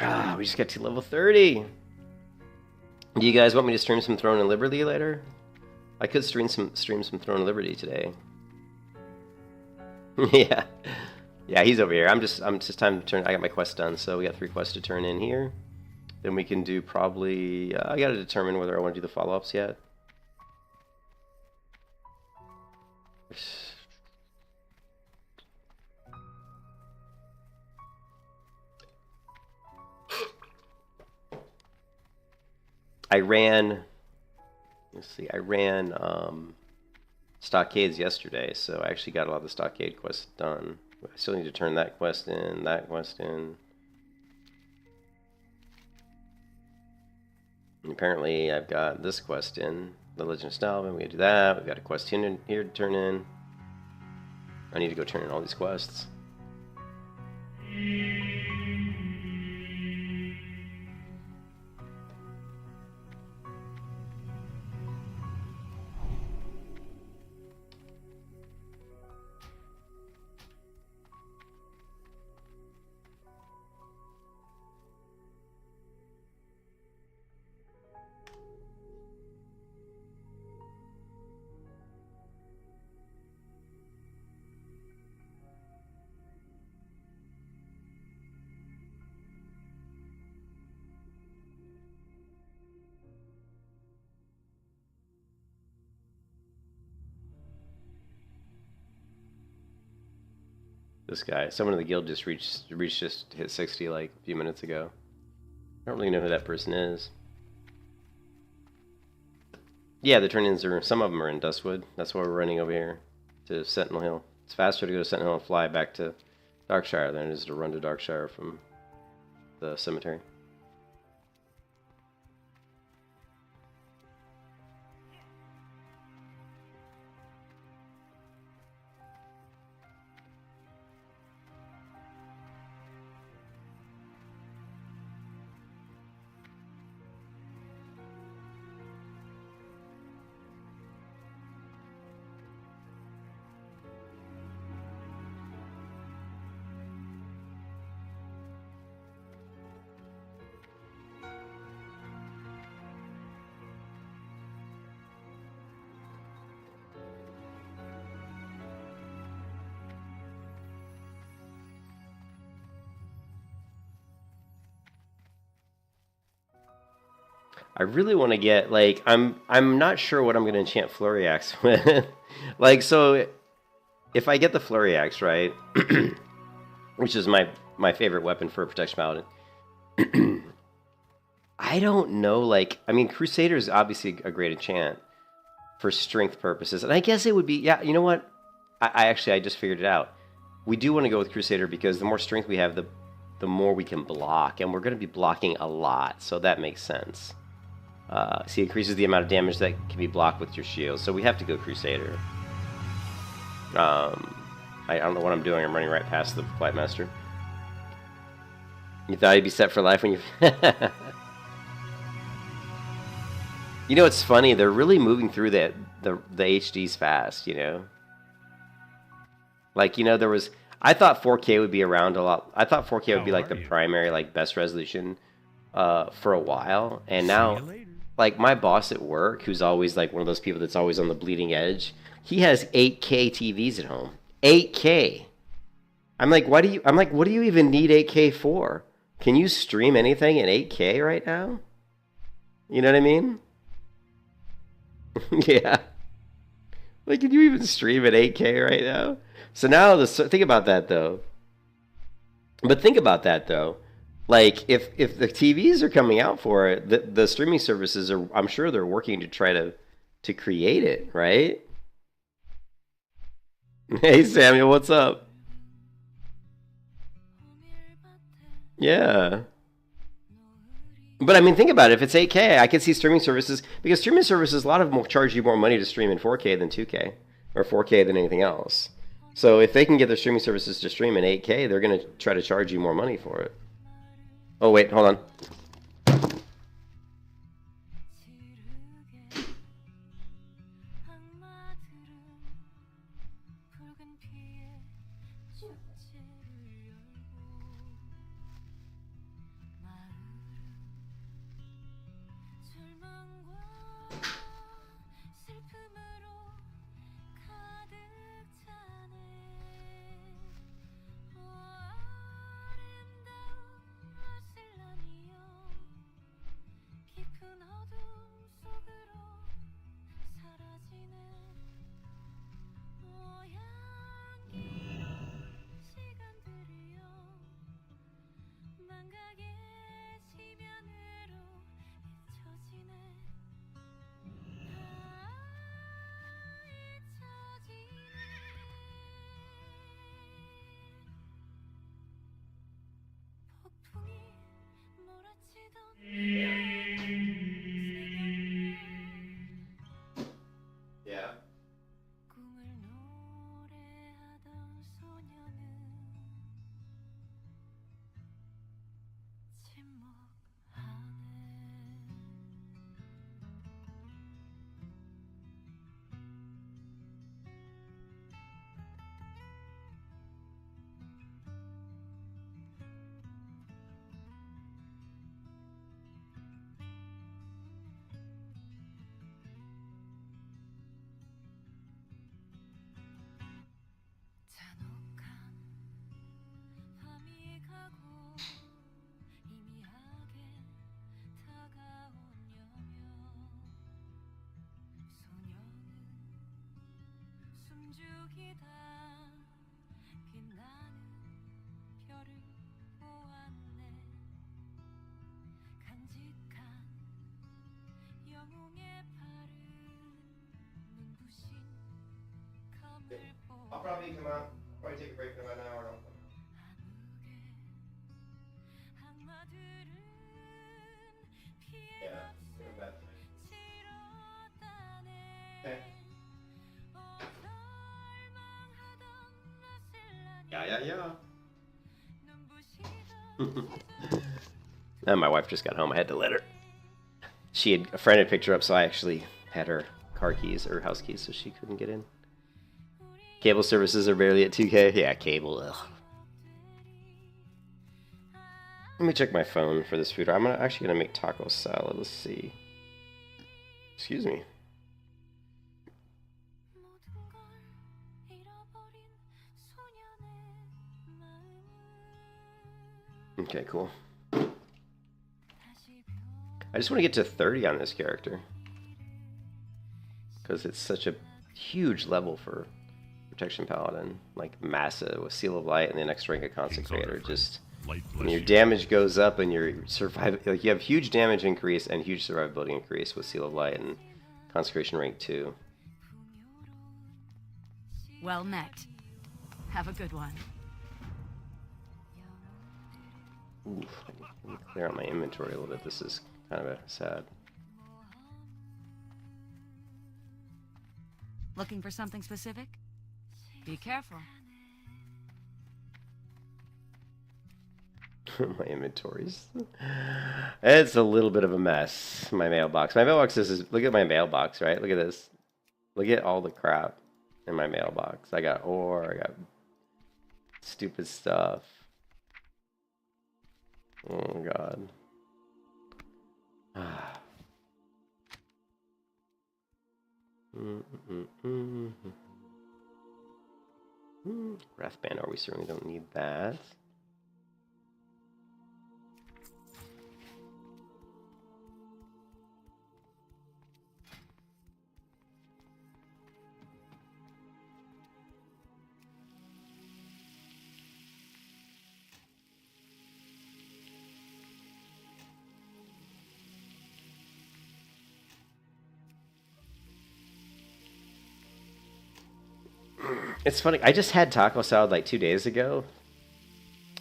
Ah, we just got to level 30. Do you guys want me to stream some Throne and Liberty later? I could stream some Throne and Liberty today. Yeah. Yeah, he's over here. I'm just time to turn. I got my quest done, so we got 3 quests to turn in here. Then we can do probably I got to determine whether I want to do the follow-ups yet. I ran stockades yesterday, so I actually got a lot of the stockade quests done I still need to turn that quest in, that quest in. And apparently I've got this quest in, the Legend of Stalvin. We gotta do that. We've got a quest here to turn in. I need to go turn in all these quests. This guy, someone in the guild just hit 60 like a few minutes ago. I don't really know who that person is. Yeah, the turn-ins are, some of them are in Dustwood. That's why we're running over here to Sentinel Hill. It's faster to go to Sentinel Hill and fly back to Darkshire than it is to run to Darkshire from the cemetery. I really want to get, like, I'm not sure what I'm going to enchant Flurry Axe with. Like, so if I get the Flurry Axe, right, which is my favorite weapon for a Protection Paladin, I don't know, like, I mean, Crusader is obviously a great enchant for strength purposes. And I guess it would be, yeah, you know what? I just figured it out. We do want to go with Crusader because the more strength we have, the more we can block. And we're going to be blocking a lot, so that makes sense. See, it increases the amount of damage that can be blocked with your shield. So we have to go Crusader. I don't know what I'm doing. I'm running right past the Flight Master. You thought he'd be set for life when you... You know, it's funny. They're really moving through the HDs fast, you know? Like, you know, there was... I thought 4K would be around a lot. I thought 4K would be like the primary, like, best resolution for a while. And now... Like, my boss at work, who's always, like, one of those people that's always on the bleeding edge, he has 8K TVs at home. 8K! I'm like, what do you even need 8K for? Can you stream anything in 8K right now? You know what I mean? Yeah. Like, can you even stream at 8K right now? So now, think about that, though. But think about that, though. Like, if the TVs are coming out for it, the streaming services are, I'm sure they're working to try to create it, right? Hey, Samuel, what's up? Yeah. But I mean, think about it. If it's 8K, I can see streaming services, because streaming services, a lot of them will charge you more money to stream in 4K than 2K, or 4K than anything else. So if they can get their streaming services to stream in 8K, they're going to try to charge you more money for it. Oh, wait, hold on. Yeah. I'll probably come out. Probably take a break in about an hour and I'll come out. Yeah, I'm bad tonight. Okay. Yeah. And my wife just got home. I had to let her. A friend had picked her up, so I actually had her car keys or house keys, so she couldn't get in. Cable services are barely at 2K. Yeah, cable. Ugh. Let me check my phone for this food. I'm actually gonna make taco salad. Let's see. Excuse me. Okay, cool. I just want to get to 30 on this character because it's such a huge level for Protection Paladin, like massive with Seal of Light and the next rank of Consecrator. Just when your damage goes up and your like you have huge damage increase and huge survivability increase with Seal of Light and Consecration rank 2. Well met. Have a good one. Oof, I need to clear out my inventory a little bit. This is kind of sad. Looking for something specific? Be careful. My inventories. It's a little bit of a mess. My mailbox. My mailbox is. Look at my mailbox, right? Look at this. Look at all the crap in my mailbox. I got ore. I got stupid stuff. Oh God. Wrath banner. We certainly don't need that. It's funny, I just had taco salad like 2 days ago.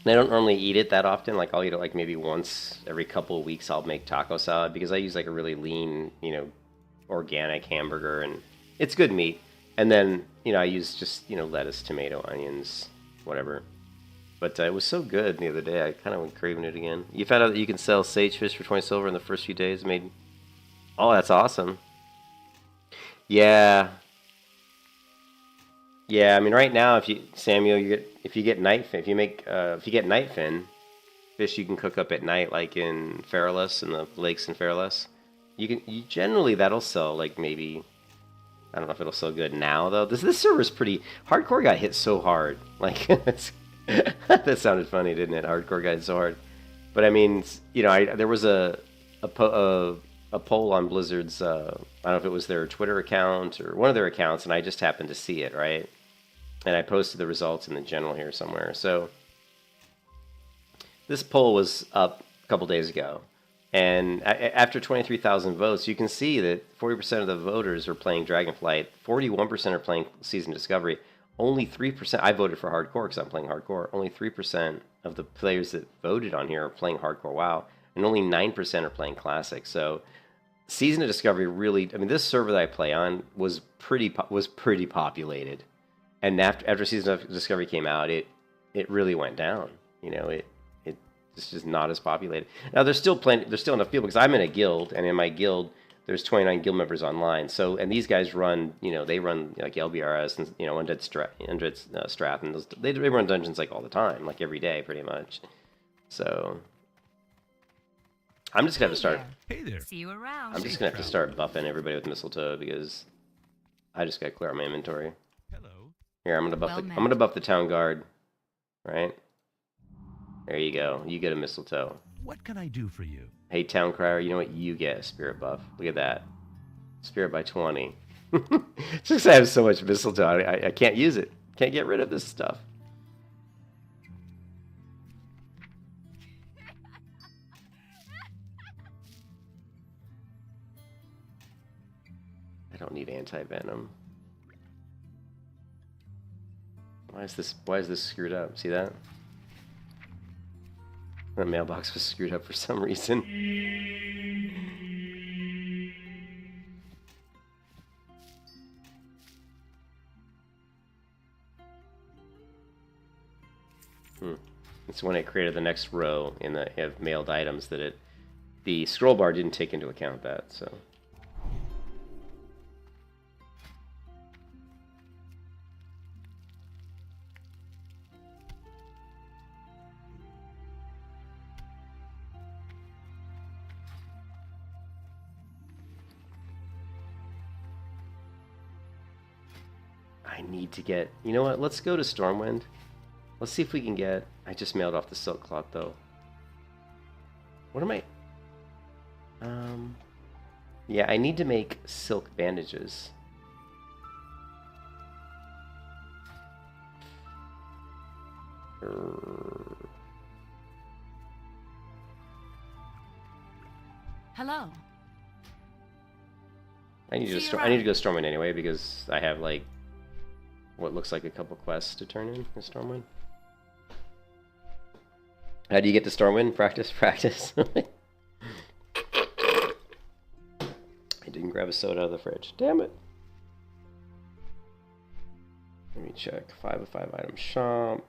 And I don't normally eat it that often. Like I'll eat it like maybe once every couple of weeks. I'll make taco salad because I use like a really lean, organic hamburger, and it's good meat. And then, I use just, lettuce, tomato, onions, whatever. But it was so good the other day, I kind of went craving it again. You found out that you can sell sage fish for 20 silver in the first few days. Oh, that's awesome. Yeah. Yeah, I mean, right now, if you get night fin, if you get night fin fish, you can cook up at night, like in Feralus, in the lakes in Feralus. Generally that'll sell like maybe, I don't know if it'll sell good now though. This server's pretty hardcore. Got hit so hard, like that sounded funny, didn't it? Hardcore got hit so hard, but I mean, there was a poll on Blizzard's, I don't know if it was their Twitter account or one of their accounts, and I just happened to see it, right? And I posted the results in the general here somewhere. So this poll was up a couple days ago, and after 23,000 votes, you can see that 40% of the voters are playing Dragonflight, 41% are playing Season Discovery, only 3%, I voted for Hardcore because I'm playing Hardcore, only 3% of the players that voted on here are playing Hardcore WoW. and only 9% are playing Classic. So Season of Discovery really, I mean, this server that I play on was pretty populated, and after Season of Discovery came out, it really went down. You know, it's just not as populated. Now there's still enough people because I'm in a guild, and in my guild there's 29 guild members online. So, and these guys run, you know, they run like LBRS and, you know, Undead Strath, and they run dungeons like all the time, like every day pretty much. So I'm just gonna have to start. Hey there. See you around. I'm just gonna have to start buffing everybody with mistletoe because I just gotta clear out my inventory. Hello. Here, I'm gonna buff the town guard. Right? There you go. You get a mistletoe. What can I do for you? Hey, town crier, you know what? You get a spirit buff. Look at that. Spirit by 20. Just 'cause I have so much mistletoe, I can't use it. Can't get rid of this stuff. I don't need anti-venom. Why is this screwed up? See that? The mailbox was screwed up for some reason. It's when I created the next row in the of mailed items that the scroll bar didn't take into account that, so. I need to get... You know what? Let's go to Stormwind. Let's see if we can get... I just mailed off the silk cloth, though. What am I... Yeah, I need to make silk bandages. Hello. I need to go Stormwind anyway because I have like what looks like a couple quests to turn in Stormwind. How do you get to Stormwind? Practice. I didn't grab a soda out of the fridge. Damn it. Let me check. 5 of 5 item shop.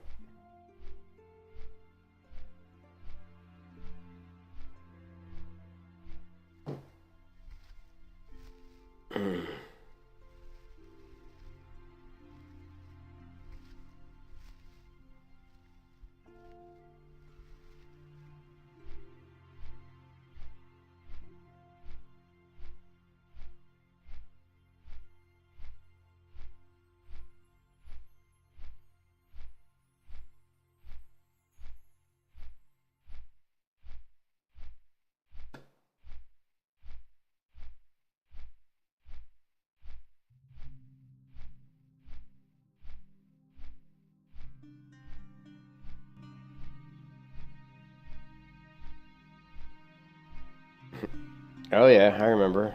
Oh yeah, I remember.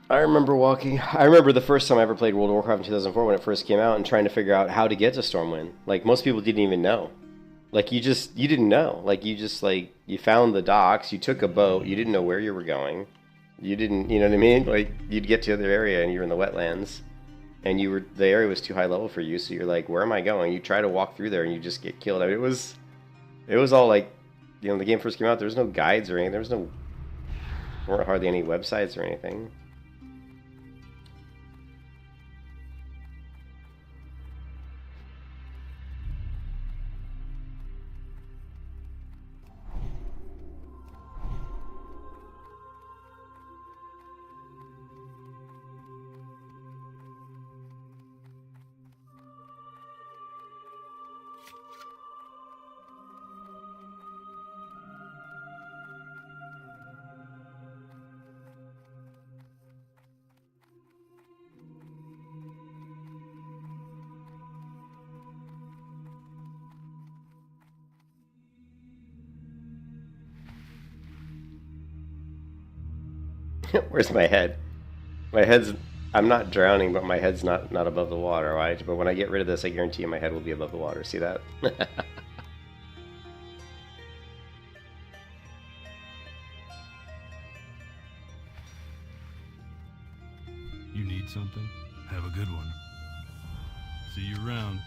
I remember the first time I ever played World of Warcraft in 2004 when it first came out and trying to figure out how to get to Stormwind. Like, most people didn't even know. Like, you didn't know. Like, you found the docks, you took a boat, you didn't know where you were going. You didn't, you know what I mean? Like, you'd get to the other area and you were in the wetlands. And the area was too high level for you, so you're like, where am I going? You try to walk through there and you just get killed. I mean, it was all like, you know, when the game first came out, there was no guides or anything. There weren't hardly any websites or anything. Where's my head? I'm not drowning, but my head's not above the water, right? But when I get rid of this, I guarantee you my head will be above the water. See that? Need something? Have a good one. See you around.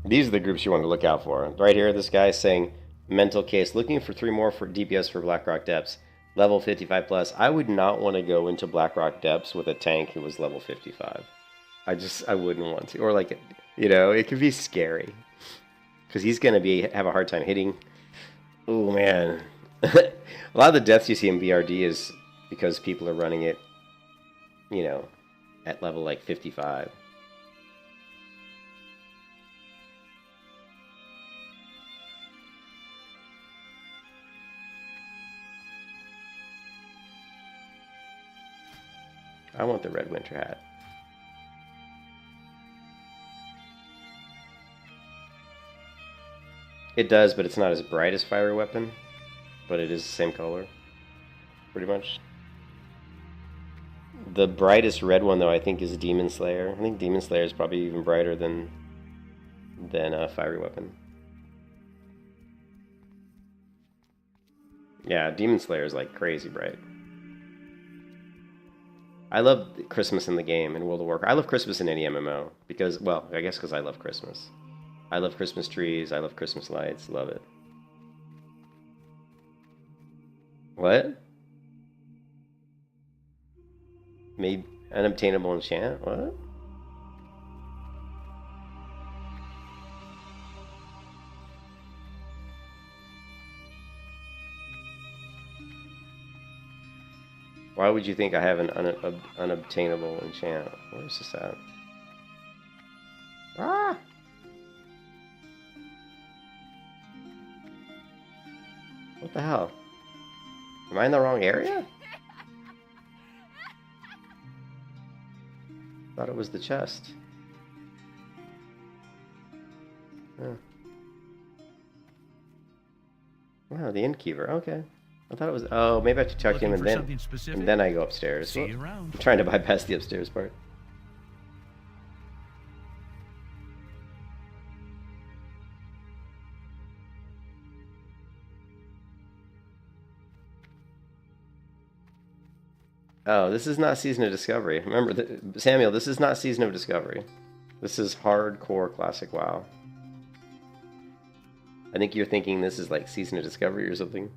These are the groups you want to look out for. Right here, this guy's saying, mental case, looking for 3 more for DPS for Blackrock Depths. Level 55 plus. I would not want to go into Blackrock Depths with a tank who was level 55. I wouldn't want to. Or like, you know, it could be scary. Because he's going to have a hard time hitting. Oh, man. A lot of the deaths you see in BRD is because people are running it, you know, at level like 55. I want the red winter hat. It does, but it's not as bright as fiery weapon. But it is the same color, pretty much. The brightest red one, though, I think is Demon Slayer. I think Demon Slayer is probably even brighter than fiery weapon. Yeah, Demon Slayer is like crazy bright. I love Christmas in the game in World of Warcraft. I love Christmas in any MMO because, well, I guess because I love Christmas. I love Christmas trees. I love Christmas lights. Love it. What? Made unobtainable enchant? What? Why would you think I have an unobtainable enchant? Where is this at? Ah! What the hell? Am I in the wrong area? Thought it was the chest. Oh. Wow, the innkeeper. Okay. I thought it was. Oh, maybe I have to talk to him and then I go upstairs. See you around. I'm trying to bypass the upstairs part. Oh, this is not Season of Discovery. Remember, Samuel, this is not Season of Discovery. This is hardcore classic WoW. I think you're thinking this is like Season of Discovery or something.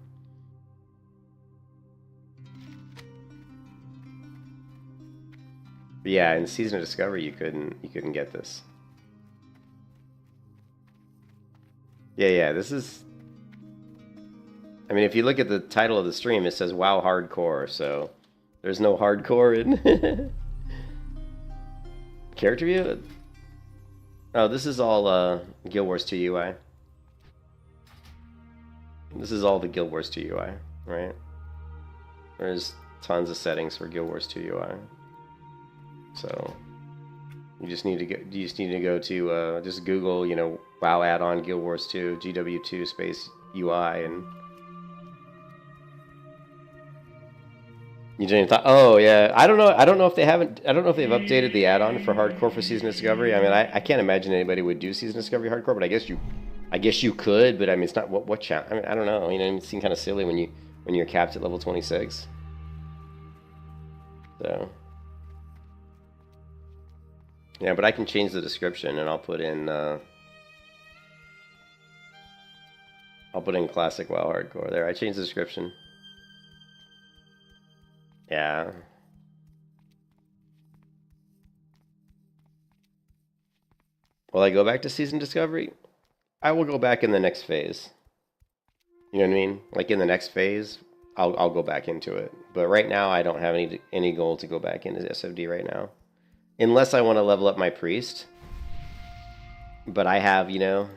But yeah, in Season of Discovery you couldn't get this. Yeah, this is. I mean, if you look at the title of the stream, it says WoW Hardcore, so there's no hardcore in character view. Oh, this is all Guild Wars 2 UI. This is all the Guild Wars 2 UI, right? There's tons of settings for Guild Wars 2 UI. So you just need to go to just Google, you know, WoW add-on Guild Wars 2 GW2 space UI, and you didn't thought. Oh yeah, I don't know if they've updated the add-on for hardcore for Season of Discovery. I mean, I can't imagine anybody would do Season of Discovery hardcore, but I guess you could. But I mean, it's not what challenge. I mean, I don't know. You know, it seems kind of silly when you're capped at level 26. So. Yeah, but I can change the description and I'll put in classic WoW hardcore there. I changed the description. Yeah. Will I go back to Season Discovery? I will go back in the next phase. You know what I mean? Like in the next phase, I'll go back into it. But right now I don't have any goal to go back into SFD right now. Unless I want to level up my priest. But I have, you know...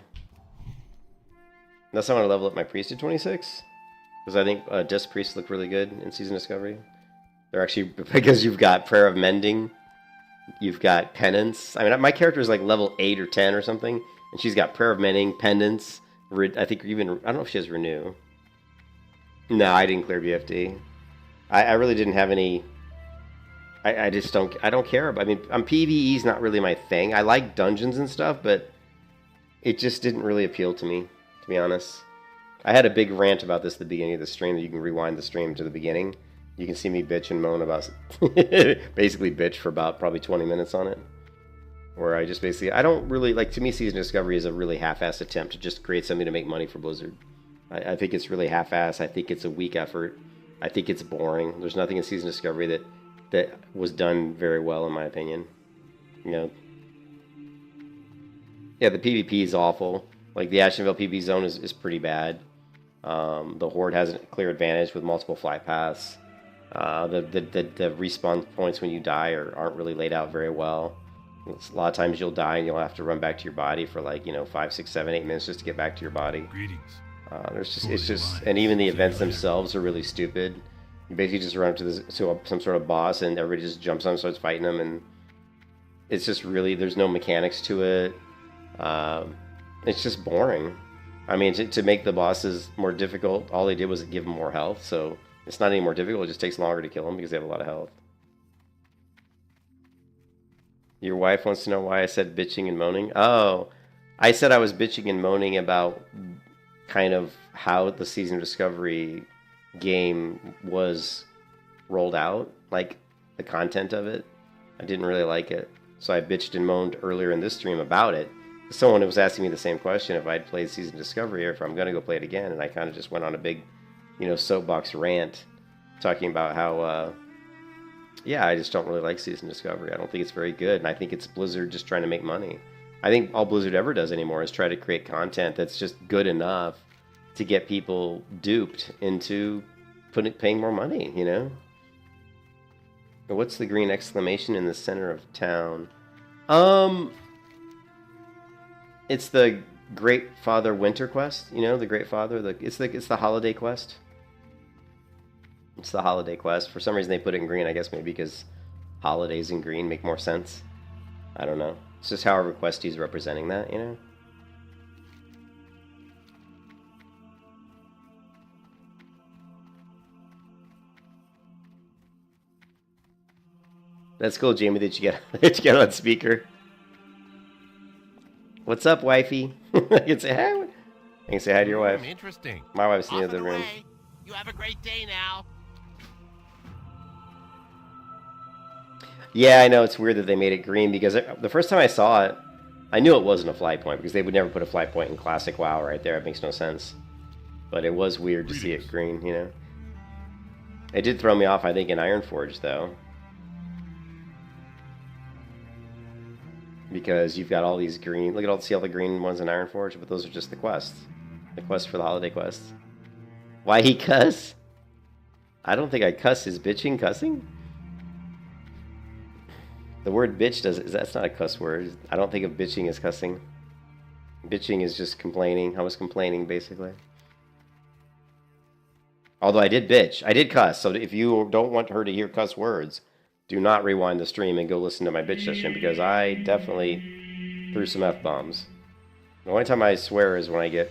Unless I want to level up my priest to 26. Because I think Disc Priests look really good in Season Discovery. They're actually... Because you've got Prayer of Mending. You've got Penance. I mean, my character is like level 8 or 10 or something. And she's got Prayer of Mending, Penance. I think even... I don't know if she has Renew. No, I didn't clear BFD. I really didn't have any. I just don't. I don't care. I mean, PvE is not really my thing. I like dungeons and stuff, but it just didn't really appeal to me, to be honest. I had a big rant about this at the beginning of the stream. That you can rewind the stream to the beginning. You can see me bitch and moan about, basically bitch for about probably 20 minutes on it. Where I just basically, I don't really, like, to me, Season Discovery is a really half-assed attempt to just create something to make money for Blizzard. I think it's really half-assed. I think it's a weak effort. I think it's boring. There's nothing in Season Discovery that was done very well, in my opinion. You know? Yeah, the PvP is awful. Like, the Ashenvale PvP zone is pretty bad. The Horde has a clear advantage with multiple flight paths. The respawn points when you die aren't really laid out very well. A lot of times you'll die and you'll have to run back to your body for like, 5, 6, 7, 8 minutes just to get back to your body. Greetings. And even the events themselves are really stupid. You basically just run up to some sort of boss and everybody just jumps on and starts fighting them, and it's just really, there's no mechanics to it. It's just boring. I mean, to make the bosses more difficult, all they did was give them more health, so it's not any more difficult, it just takes longer to kill them because they have a lot of health. Your wife wants to know why I said bitching and moaning. Oh, I said I was bitching and moaning about kind of how the Season of Discovery game was rolled out, like the content of it. I didn't really like it, so I bitched and moaned earlier in this stream about it. Someone was asking me the same question if I'd played Season of Discovery or if I'm going to go play it again, and I kind of just went on a big, soapbox rant talking about how, yeah, I just don't really like Season Discovery. I don't think it's very good, and I think it's Blizzard just trying to make money. I think all Blizzard ever does anymore is try to create content that's just good enough to get people duped into paying more money, What's the green exclamation in the center of town? It's the Great Father Winter Quest, the Great Father. It's the holiday quest. It's the holiday quest. For some reason they put it in green. I guess maybe because holidays in green make more sense. I don't know. It's just however Questy's representing that, That's cool, Jamie, that you get on speaker. What's up, wifey? I can say hi. I can say hi to your wife. Interesting. My wife's in the Off other and room. away. You have a great day now. Yeah, I know, it's weird that they made it green, because the first time I saw it, I knew it wasn't a flight point, because they would never put a flight point in Classic WoW right there. It makes no sense. But it was weird to see it green, It did throw me off, I think, in Ironforge, though. Because you've got all these green... see all the green ones in Ironforge, but those are just the quests. The quests for the holiday quests. Why he cuss? I don't think I cuss. Is bitching cussing? The word bitch that's not a cuss word. I don't think of bitching as cussing. Bitching is just complaining. I was complaining, basically. Although I did bitch. I did cuss. So if you don't want her to hear cuss words, do not rewind the stream and go listen to my bitch session, because I definitely threw some F-bombs. The only time I swear is when I get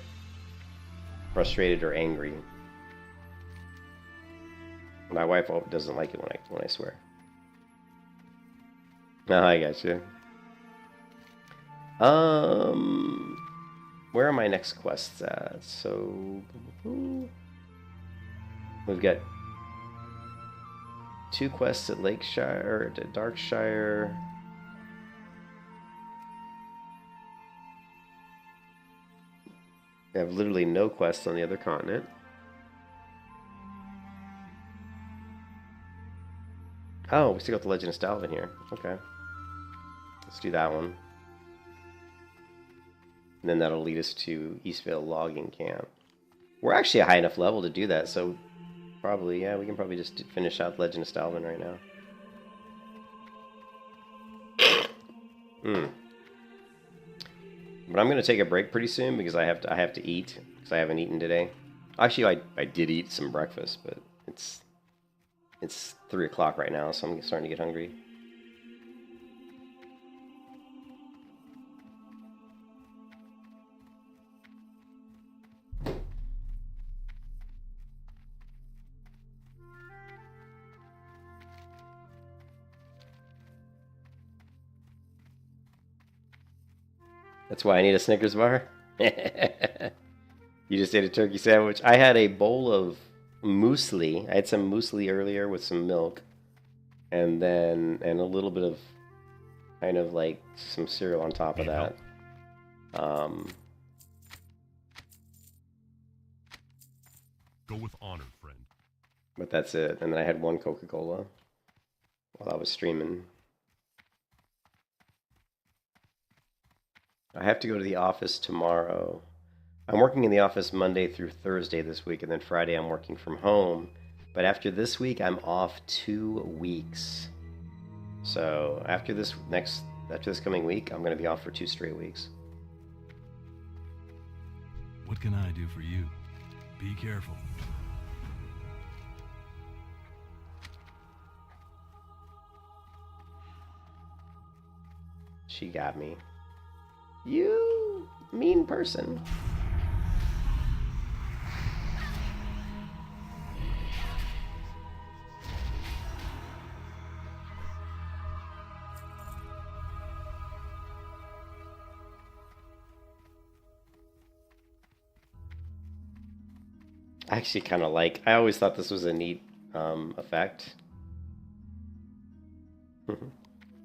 frustrated or angry. My wife doesn't like it when I swear. No, I got you. Where are my next quests at? So we've got 2 quests at Lakeshire, at Darkshire. We have literally no quests on the other continent. Oh, we still got the Legend of Stalvin here. Okay. Let's do that one. And then that'll lead us to Eastvale Logging Camp. We're actually a high enough level to do that, so probably, yeah, we can probably just finish out Legend of Stalvin right now. But I'm going to take a break pretty soon because I have to eat, because I haven't eaten today. Actually, I did eat some breakfast, but it's 3 o'clock right now, so I'm starting to get hungry. That's why I need a Snickers bar. You just ate a turkey sandwich. I had a bowl of muesli. I had some muesli earlier with some milk, and then a little bit of kind of like some cereal on top of that. Go with honor, friend. But that's it. And then I had one Coca-Cola while I was streaming. I have to go to the office tomorrow. I'm working in the office Monday through Thursday this week, and then Friday I'm working from home. But after this week, I'm off 2 weeks. So after this coming week, I'm going to be off for 2 straight weeks. What can I do for you? Be careful. She got me. You mean person. I actually kind of like. I always thought this was a neat effect.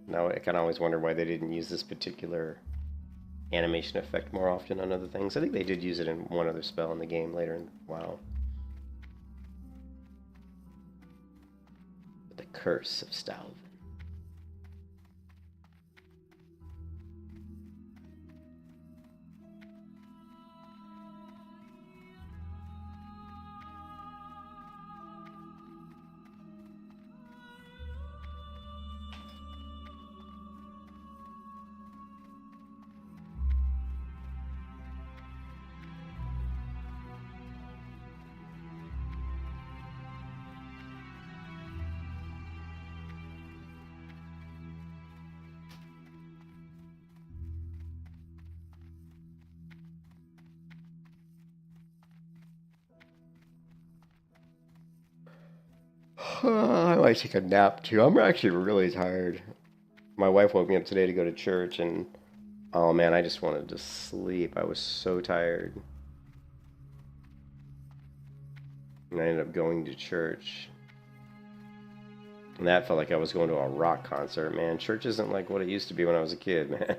Now I kind of always wonder why they didn't use this particular animation effect more often on other things. I think they did use it in one other spell in the game later in WoW. The Curse of Stalvin. I might take a nap too. I'm actually really tired. My wife woke me up today to go to church, and oh man, I just wanted to sleep. I was so tired. And I ended up going to church. And that felt like I was going to a rock concert, man. Church isn't like what it used to be when I was a kid, man.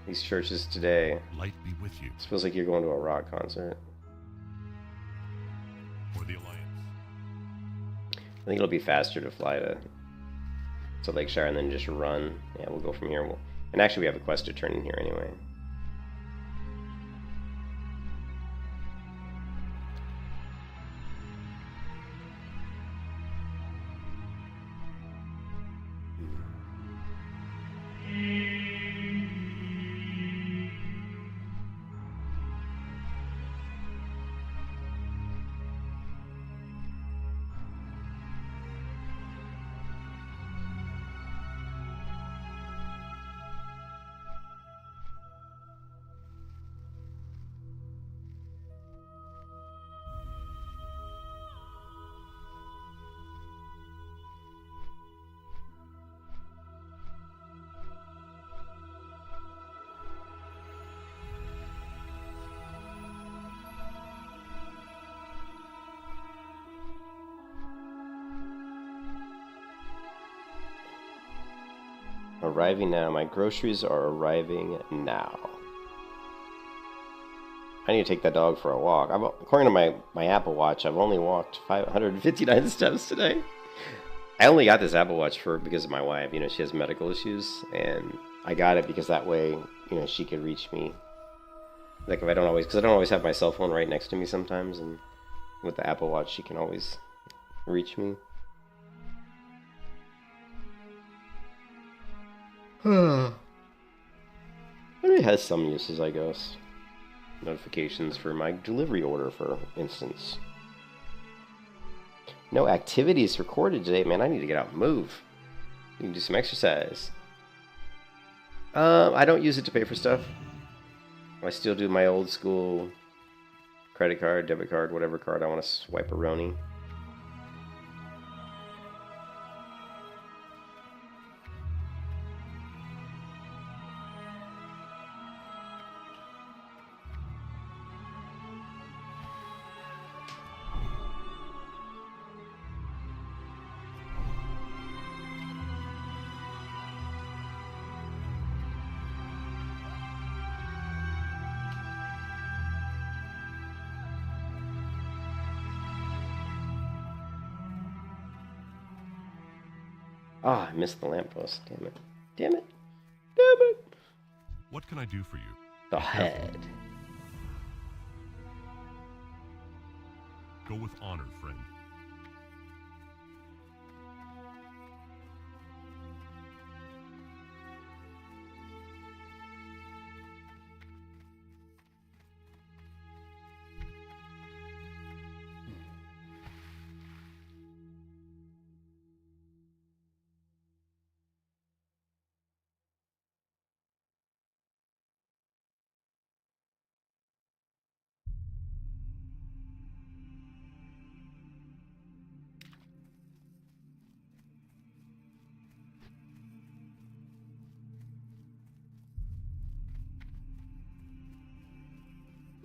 These churches today. Light be with you. It feels like you're going to a rock concert. For the Alliance. I think it'll be faster to fly to Lakeshire and then just run. Yeah, we'll go from here. And actually, we have a quest to turn in here anyway. Arriving now. My groceries are arriving now. I need to take that dog for a walk. According to my Apple Watch, I've only walked 559 steps today. I only got this Apple Watch because of my wife. You know, she has medical issues, and I got it because that way, you know, she could reach me. Like if I don't always have my cell phone right next to me sometimes, and with the Apple Watch, she can always reach me. It has some uses, I guess. Notifications for my delivery order, for instance. No activities recorded today, man. I need to get out and move. You can do some exercise. I don't use it to pay for stuff. I still do my old school credit card, debit card, whatever card I want to swipe a Roni. Ah, I missed the lamppost. Damn it. Damn it. Damn it. What can I do for you? The head. Go with honor, friend.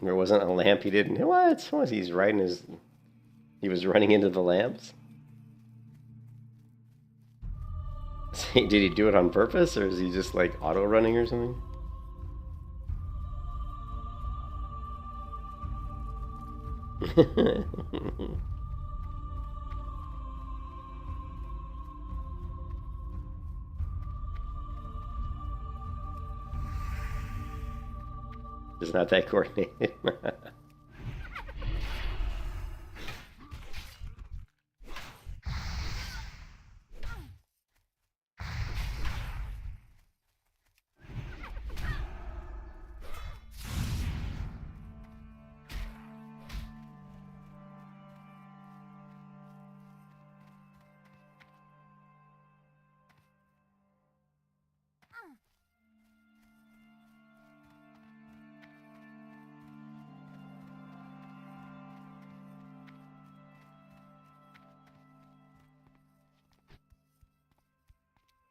There wasn't a lamp he didn't. What? What? He's riding his. He was running into the lamps? Did he do it on purpose, or is he just like auto running or something? It's not that coordinated.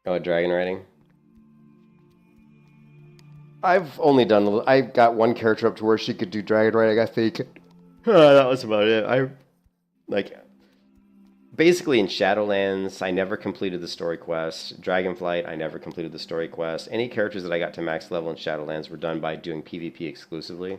Oh, dragon riding. I've only done a little. I got one character up to where she could do dragon riding, I think. That was about it. I like basically in Shadowlands, I never completed the story quest. Dragonflight, I never completed the story quest. Any characters that I got to max level in Shadowlands were done by doing PvP exclusively.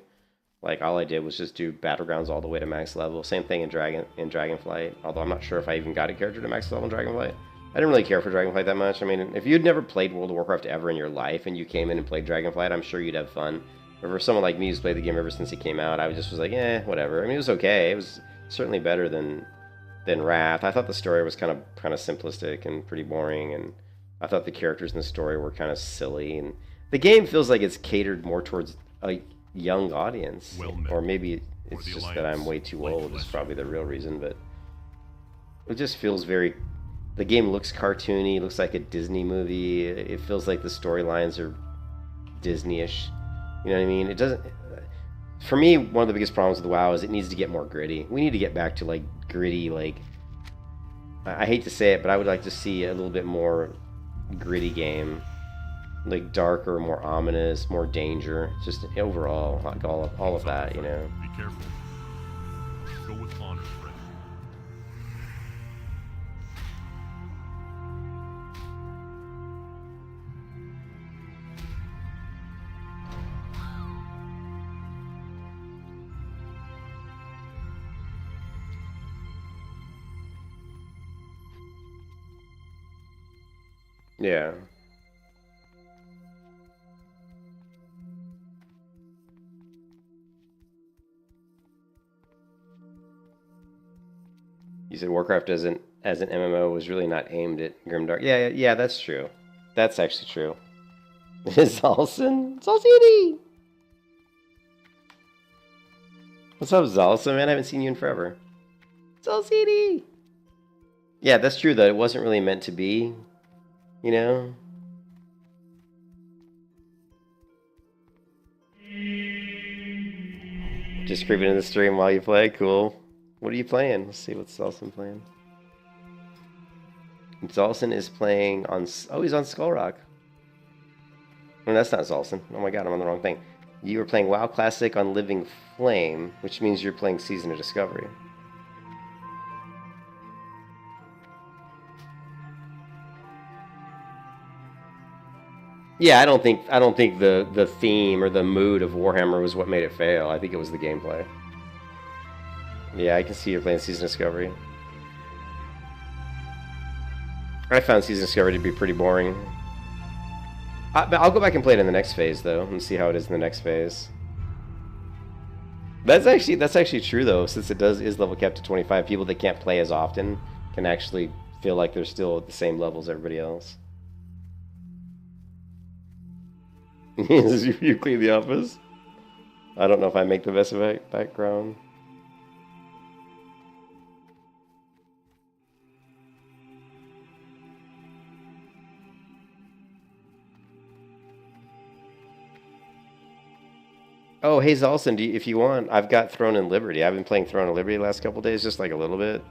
Like all I did was just do Battlegrounds all the way to max level. Same thing in Dragonflight. Although I'm not sure if I even got a character to max level in Dragonflight. I didn't really care for Dragonflight that much. I mean, if you'd never played World of Warcraft ever in your life and you came in and played Dragonflight, I'm sure you'd have fun. But for someone like me who's played the game ever since it came out, I just was like, whatever. I mean, it was okay. It was certainly better than Wrath. I thought the story was kind of simplistic and pretty boring, and I thought the characters in the story were kind of silly. And the game feels like it's catered more towards a young audience, or maybe it's just that I'm way too old. Is probably the real reason, but it just feels very. The game looks cartoony, looks like a Disney movie. It feels like the storylines are Disney-ish. You know what I mean? It doesn't... For me, one of the biggest problems with WoW is it needs to get more gritty. We need to get back to, like, gritty, like... I hate to say it, but I would like to see a little bit more gritty game. Like, darker, more ominous, more danger. Just overall, like all of that, you know? Be careful. Go with honor, friend. Yeah. You said Warcraft as an MMO was really not aimed at Grimdark. Yeah, that's true. That's actually true. Zalson? Zalcini! What's up, Zalson, man? I haven't seen you in forever. Zalcini! Yeah, that's true, though. It wasn't really meant to be, you know? Just creeping in the stream while you play? Cool. What are you playing? Let's see what's Zalson playing. Zalson is playing on... Oh, he's on Skull Rock. No, that's not Zalson. Oh my god, I'm on the wrong thing. You were playing WoW Classic on Living Flame, which means you're playing Season of Discovery. Yeah, I don't think the theme or the mood of Warhammer was what made it fail. I think it was the gameplay. Yeah, I can see you're playing Season of Discovery. I found Season Discovery to be pretty boring. But I'll go back and play it in the next phase, though, and see how it is in the next phase. That's actually true, though, since it is level capped to 25. People that can't play as often can actually feel like they're still at the same level as everybody else. You clean the office? I don't know if I make the best background. Oh, hey Zalson, if you want, I've got Throne and Liberty. I've been playing Throne and Liberty the last couple days, just like a little bit.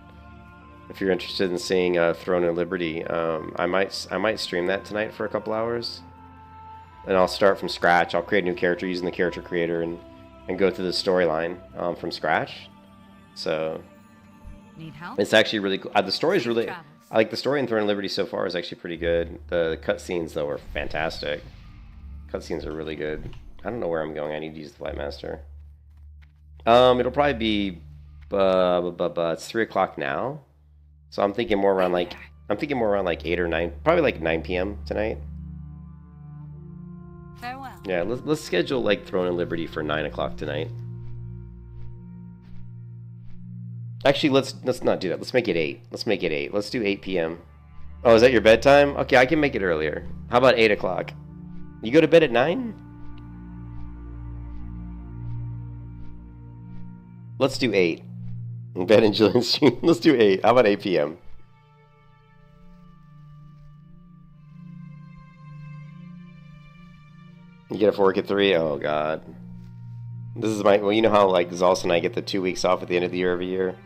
If you're interested in seeing Throne and Liberty, I might stream that tonight for a couple hours. And I'll start from scratch. I'll create a new character using the character creator and go through the storyline from scratch. So Need help? it's actually really cool. The story is really... Travels. I like the story in Throne and Liberty so far is actually pretty good. The cutscenes, though, are fantastic. Cutscenes are really good. I don't know where I'm going. I need to use the Flightmaster. It'll probably be... it's 3 o'clock now. So I'm thinking more around like... 8 or 9... Probably like 9 p.m. tonight. Farewell. Yeah, let's schedule like Throne and Liberty for 9 o'clock tonight. Actually, let's not do that. Let's make it 8. Let's make it 8. Let's do 8 p.m. Oh, is that your bedtime? Okay, I can make it earlier. How about 8 o'clock? You go to bed at 9? Let's do 8. Ben and Jillian stream. Let's do 8. How about 8 p.m.? You get up for work at 3? Oh, God. This is my... Well, you know how, like, Zalsa and I get the 2 weeks off at the end of the year every year?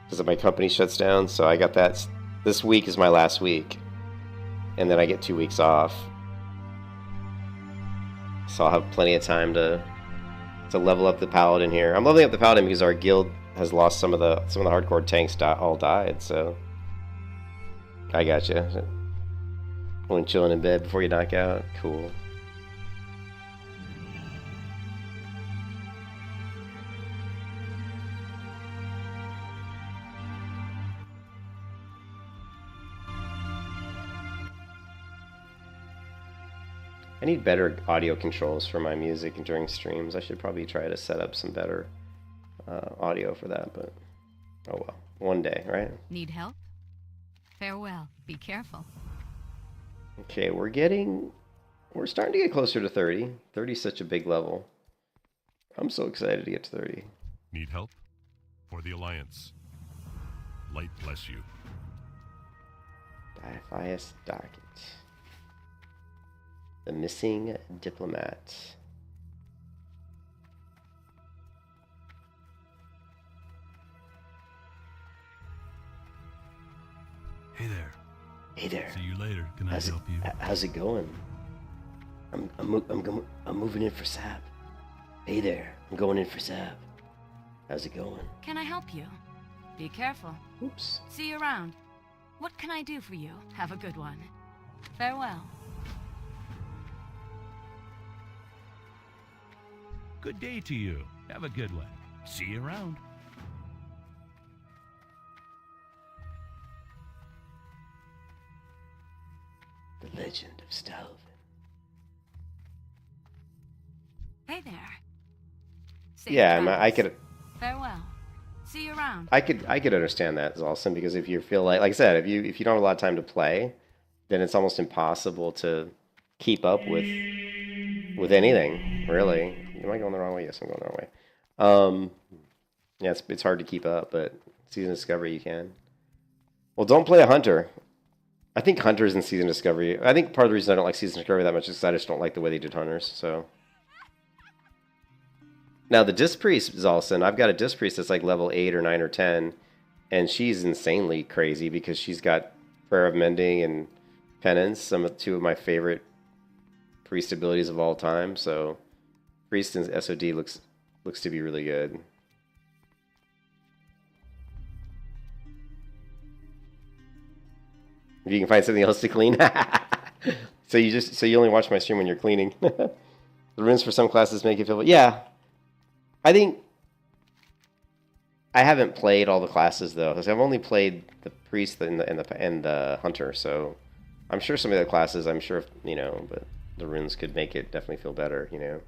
Because my company shuts down, so I got that... This week is my last week. And then I get 2 weeks off. So I'll have plenty of time to level up the Paladin here. I'm leveling up the Paladin because our guild has lost some of the hardcore tanks all died, so... I gotcha. When chilling in bed before you knock out. Cool. I need better audio controls for my music during streams. I should probably try to set up some better audio for that, but oh well. One day, right? Need help? Farewell. Be careful. Okay, we're starting to get closer to 30. 30 is such a big level. I'm so excited to get to 30. Need help? For the Alliance. Light bless you. Diaphias Docket. The missing diplomat. Hey there. Hey there. See you later. Can I help you? How's it going? I'm moving in for Sap. Hey there. I'm going in for Sap. How's it going? Can I help you? Be careful. Oops. See you around. What can I do for you? Have a good one. Farewell. Good day to you. Have a good one. See you around. The Legend of Stalvin. Hey there. Safe Yeah, I travels. could. Farewell. See you around. I could understand that, Zalson, because if you feel like I said, if you don't have a lot of time to play, then it's almost impossible to keep up with anything, really. Am I going the wrong way? Yes, I'm going the wrong way. Yeah, it's hard to keep up, but Season Discovery you can. Well, don't play a Hunter. I think Hunters in Season Discovery. I think part of the reason I don't like Season Discovery that much is because I just don't like the way they did Hunters. So now the Disc Priest, Zalson, I've got a Disc Priest that's like level 8 or 9 or 10, and she's insanely crazy because she's got Prayer of Mending and Penance, two of my favorite priest abilities of all time. So Priest in SOD looks to be really good. If you can find something else to clean. So you only watch my stream when you're cleaning. The runes for some classes make you feel... Yeah. I think I haven't played all the classes though, because I've only played the priest and the hunter. So I'm sure some of the classes, I'm sure, you know, but the runes could make it definitely feel better, you know.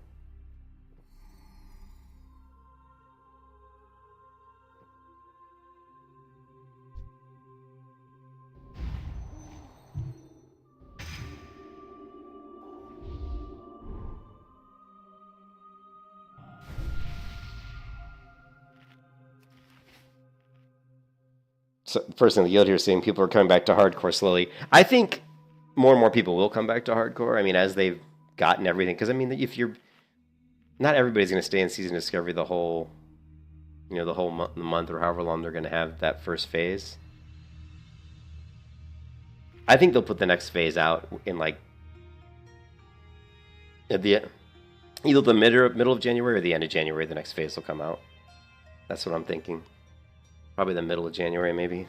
So, first in the guild here, seeing people are coming back to hardcore slowly. I think more and more people will come back to hardcore. I mean, as they've gotten everything, because I mean, if you're not everybody's going to stay in season discovery the whole, you know, the whole month or however long they're going to have that first phase. I think they'll put the next phase out in like at the either the middle of January or the end of January. The next phase will come out. That's what I'm thinking. Probably the middle of January, maybe.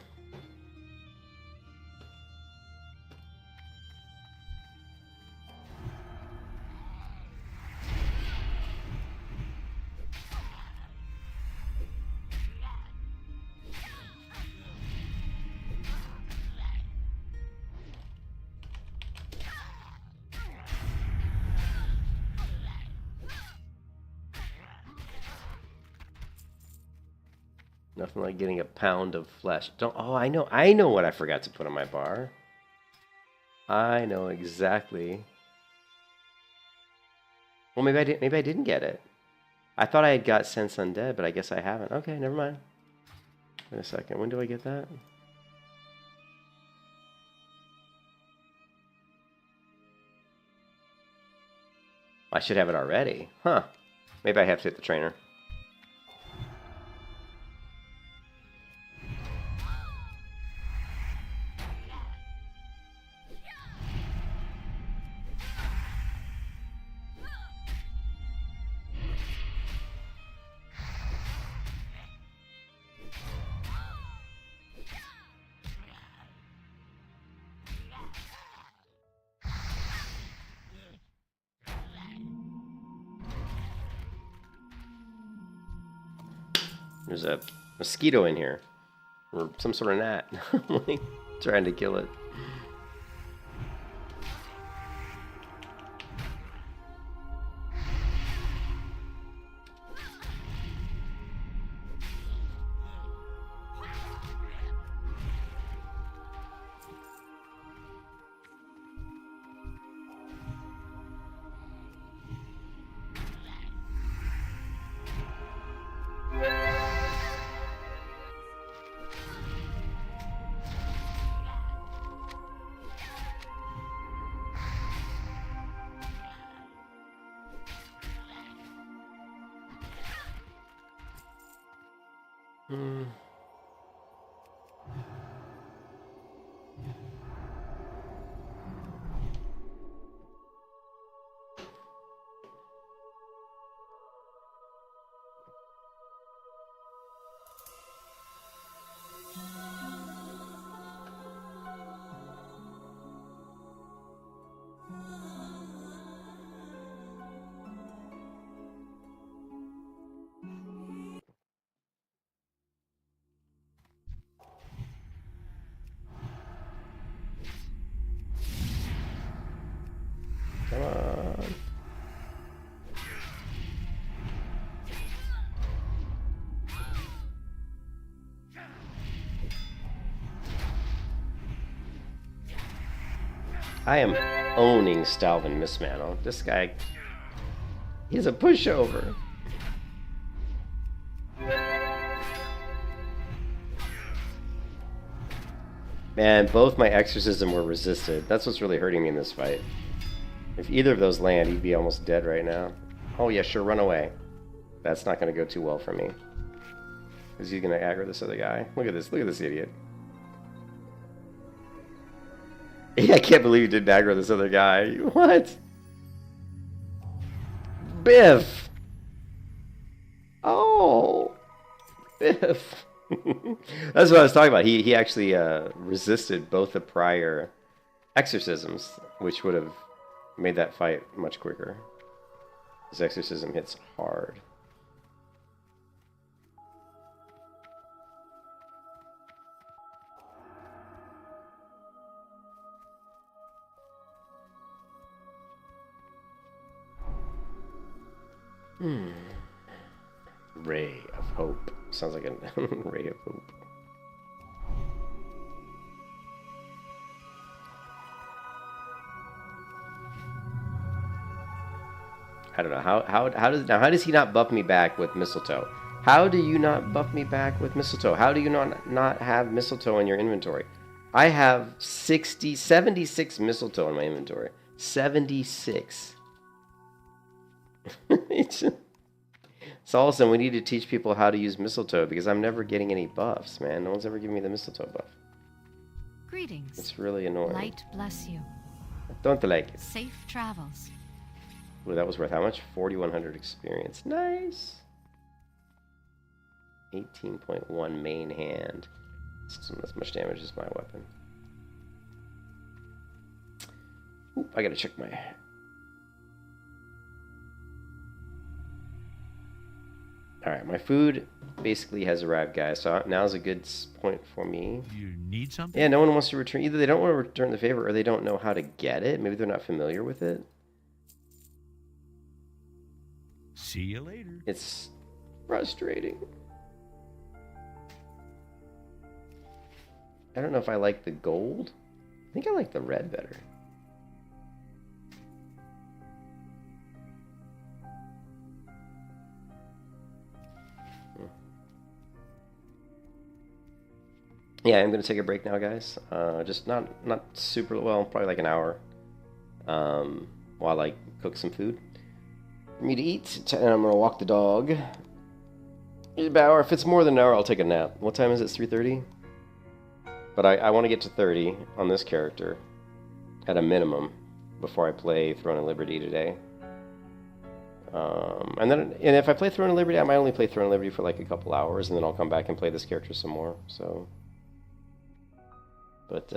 Nothing like getting a pound of flesh. Oh, I know what I forgot to put on my bar. I know exactly. Well, maybe I didn't get it. I thought I had got Sense Undead, but I guess I haven't. Okay, never mind. Wait a second. When do I get that? I should have it already. Huh. Maybe I have to hit the trainer. There's a mosquito in here. Or some sort of gnat. Like, trying to kill it. Come on. I am owning Stalvin Mismantle. This guy, he's a pushover. Man, both my exorcism were resisted. That's what's really hurting me in this fight. If either of those land, he'd be almost dead right now. Oh yeah, sure, run away. That's not going to go too well for me. Is he going to aggro this other guy? Look at this idiot. Yeah, I can't believe he didn't aggro this other guy. What? Biff! Oh! Biff! That's what I was talking about. He actually resisted both the prior exorcisms, which would have made that fight much quicker. His exorcism hits hard. Ray of Hope. Sounds like a ray of hope. I don't know how does he not buff me back with mistletoe? How do you not buff me back with mistletoe? How do you not have mistletoe in your inventory? I have 76 mistletoe in my inventory. 76. Solison, we need to teach people how to use mistletoe because I'm never getting any buffs, man. No one's ever giving me the mistletoe buff. Greetings. It's really annoying. Light bless you. I don't like it. Safe travels. Ooh, that was worth how much? 4,100 experience. Nice. 18.1 main hand. It's as much damage as my weapon. Oop, I gotta check my... Alright, my food basically has arrived, guys, so now's a good point for me. You need something? Yeah, no one wants to return... Either they don't want to return the favor or they don't know how to get it. Maybe they're not familiar with it. See you later. It's frustrating. I don't know if I like the gold. I think I like the red better. Yeah, I'm gonna take a break now, guys. Just not super well, probably like an hour. While I cook some food for me to eat, and I'm gonna walk the dog. In about an hour. If it's more than an hour, I'll take a nap. What time is it? 3:30. But I want to get to 30 on this character at a minimum before I play Throne of Liberty today. And if I play Throne of Liberty, I might only play Throne of Liberty for like a couple hours, and then I'll come back and play this character some more. So, but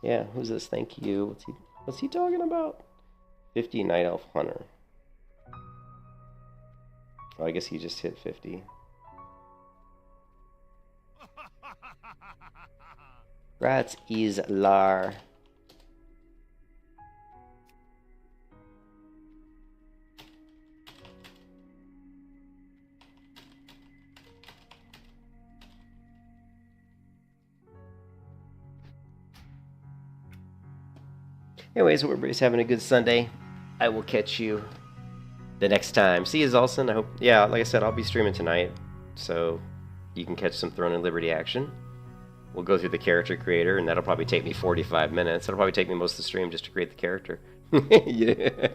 yeah, who's this? Thank you. What's he talking about? 50 Night Elf Hunter. Oh, I guess he just hit 50. Rats is lar. Anyways, hope everybody's having a good Sunday. I will catch you the next time. See you, Zolson. I hope, yeah, like I said, I'll be streaming tonight, so you can catch some Throne of Liberty action. We'll go through the character creator, and that'll probably take me 45 minutes. It'll probably take me most of the stream just to create the character. Yeah.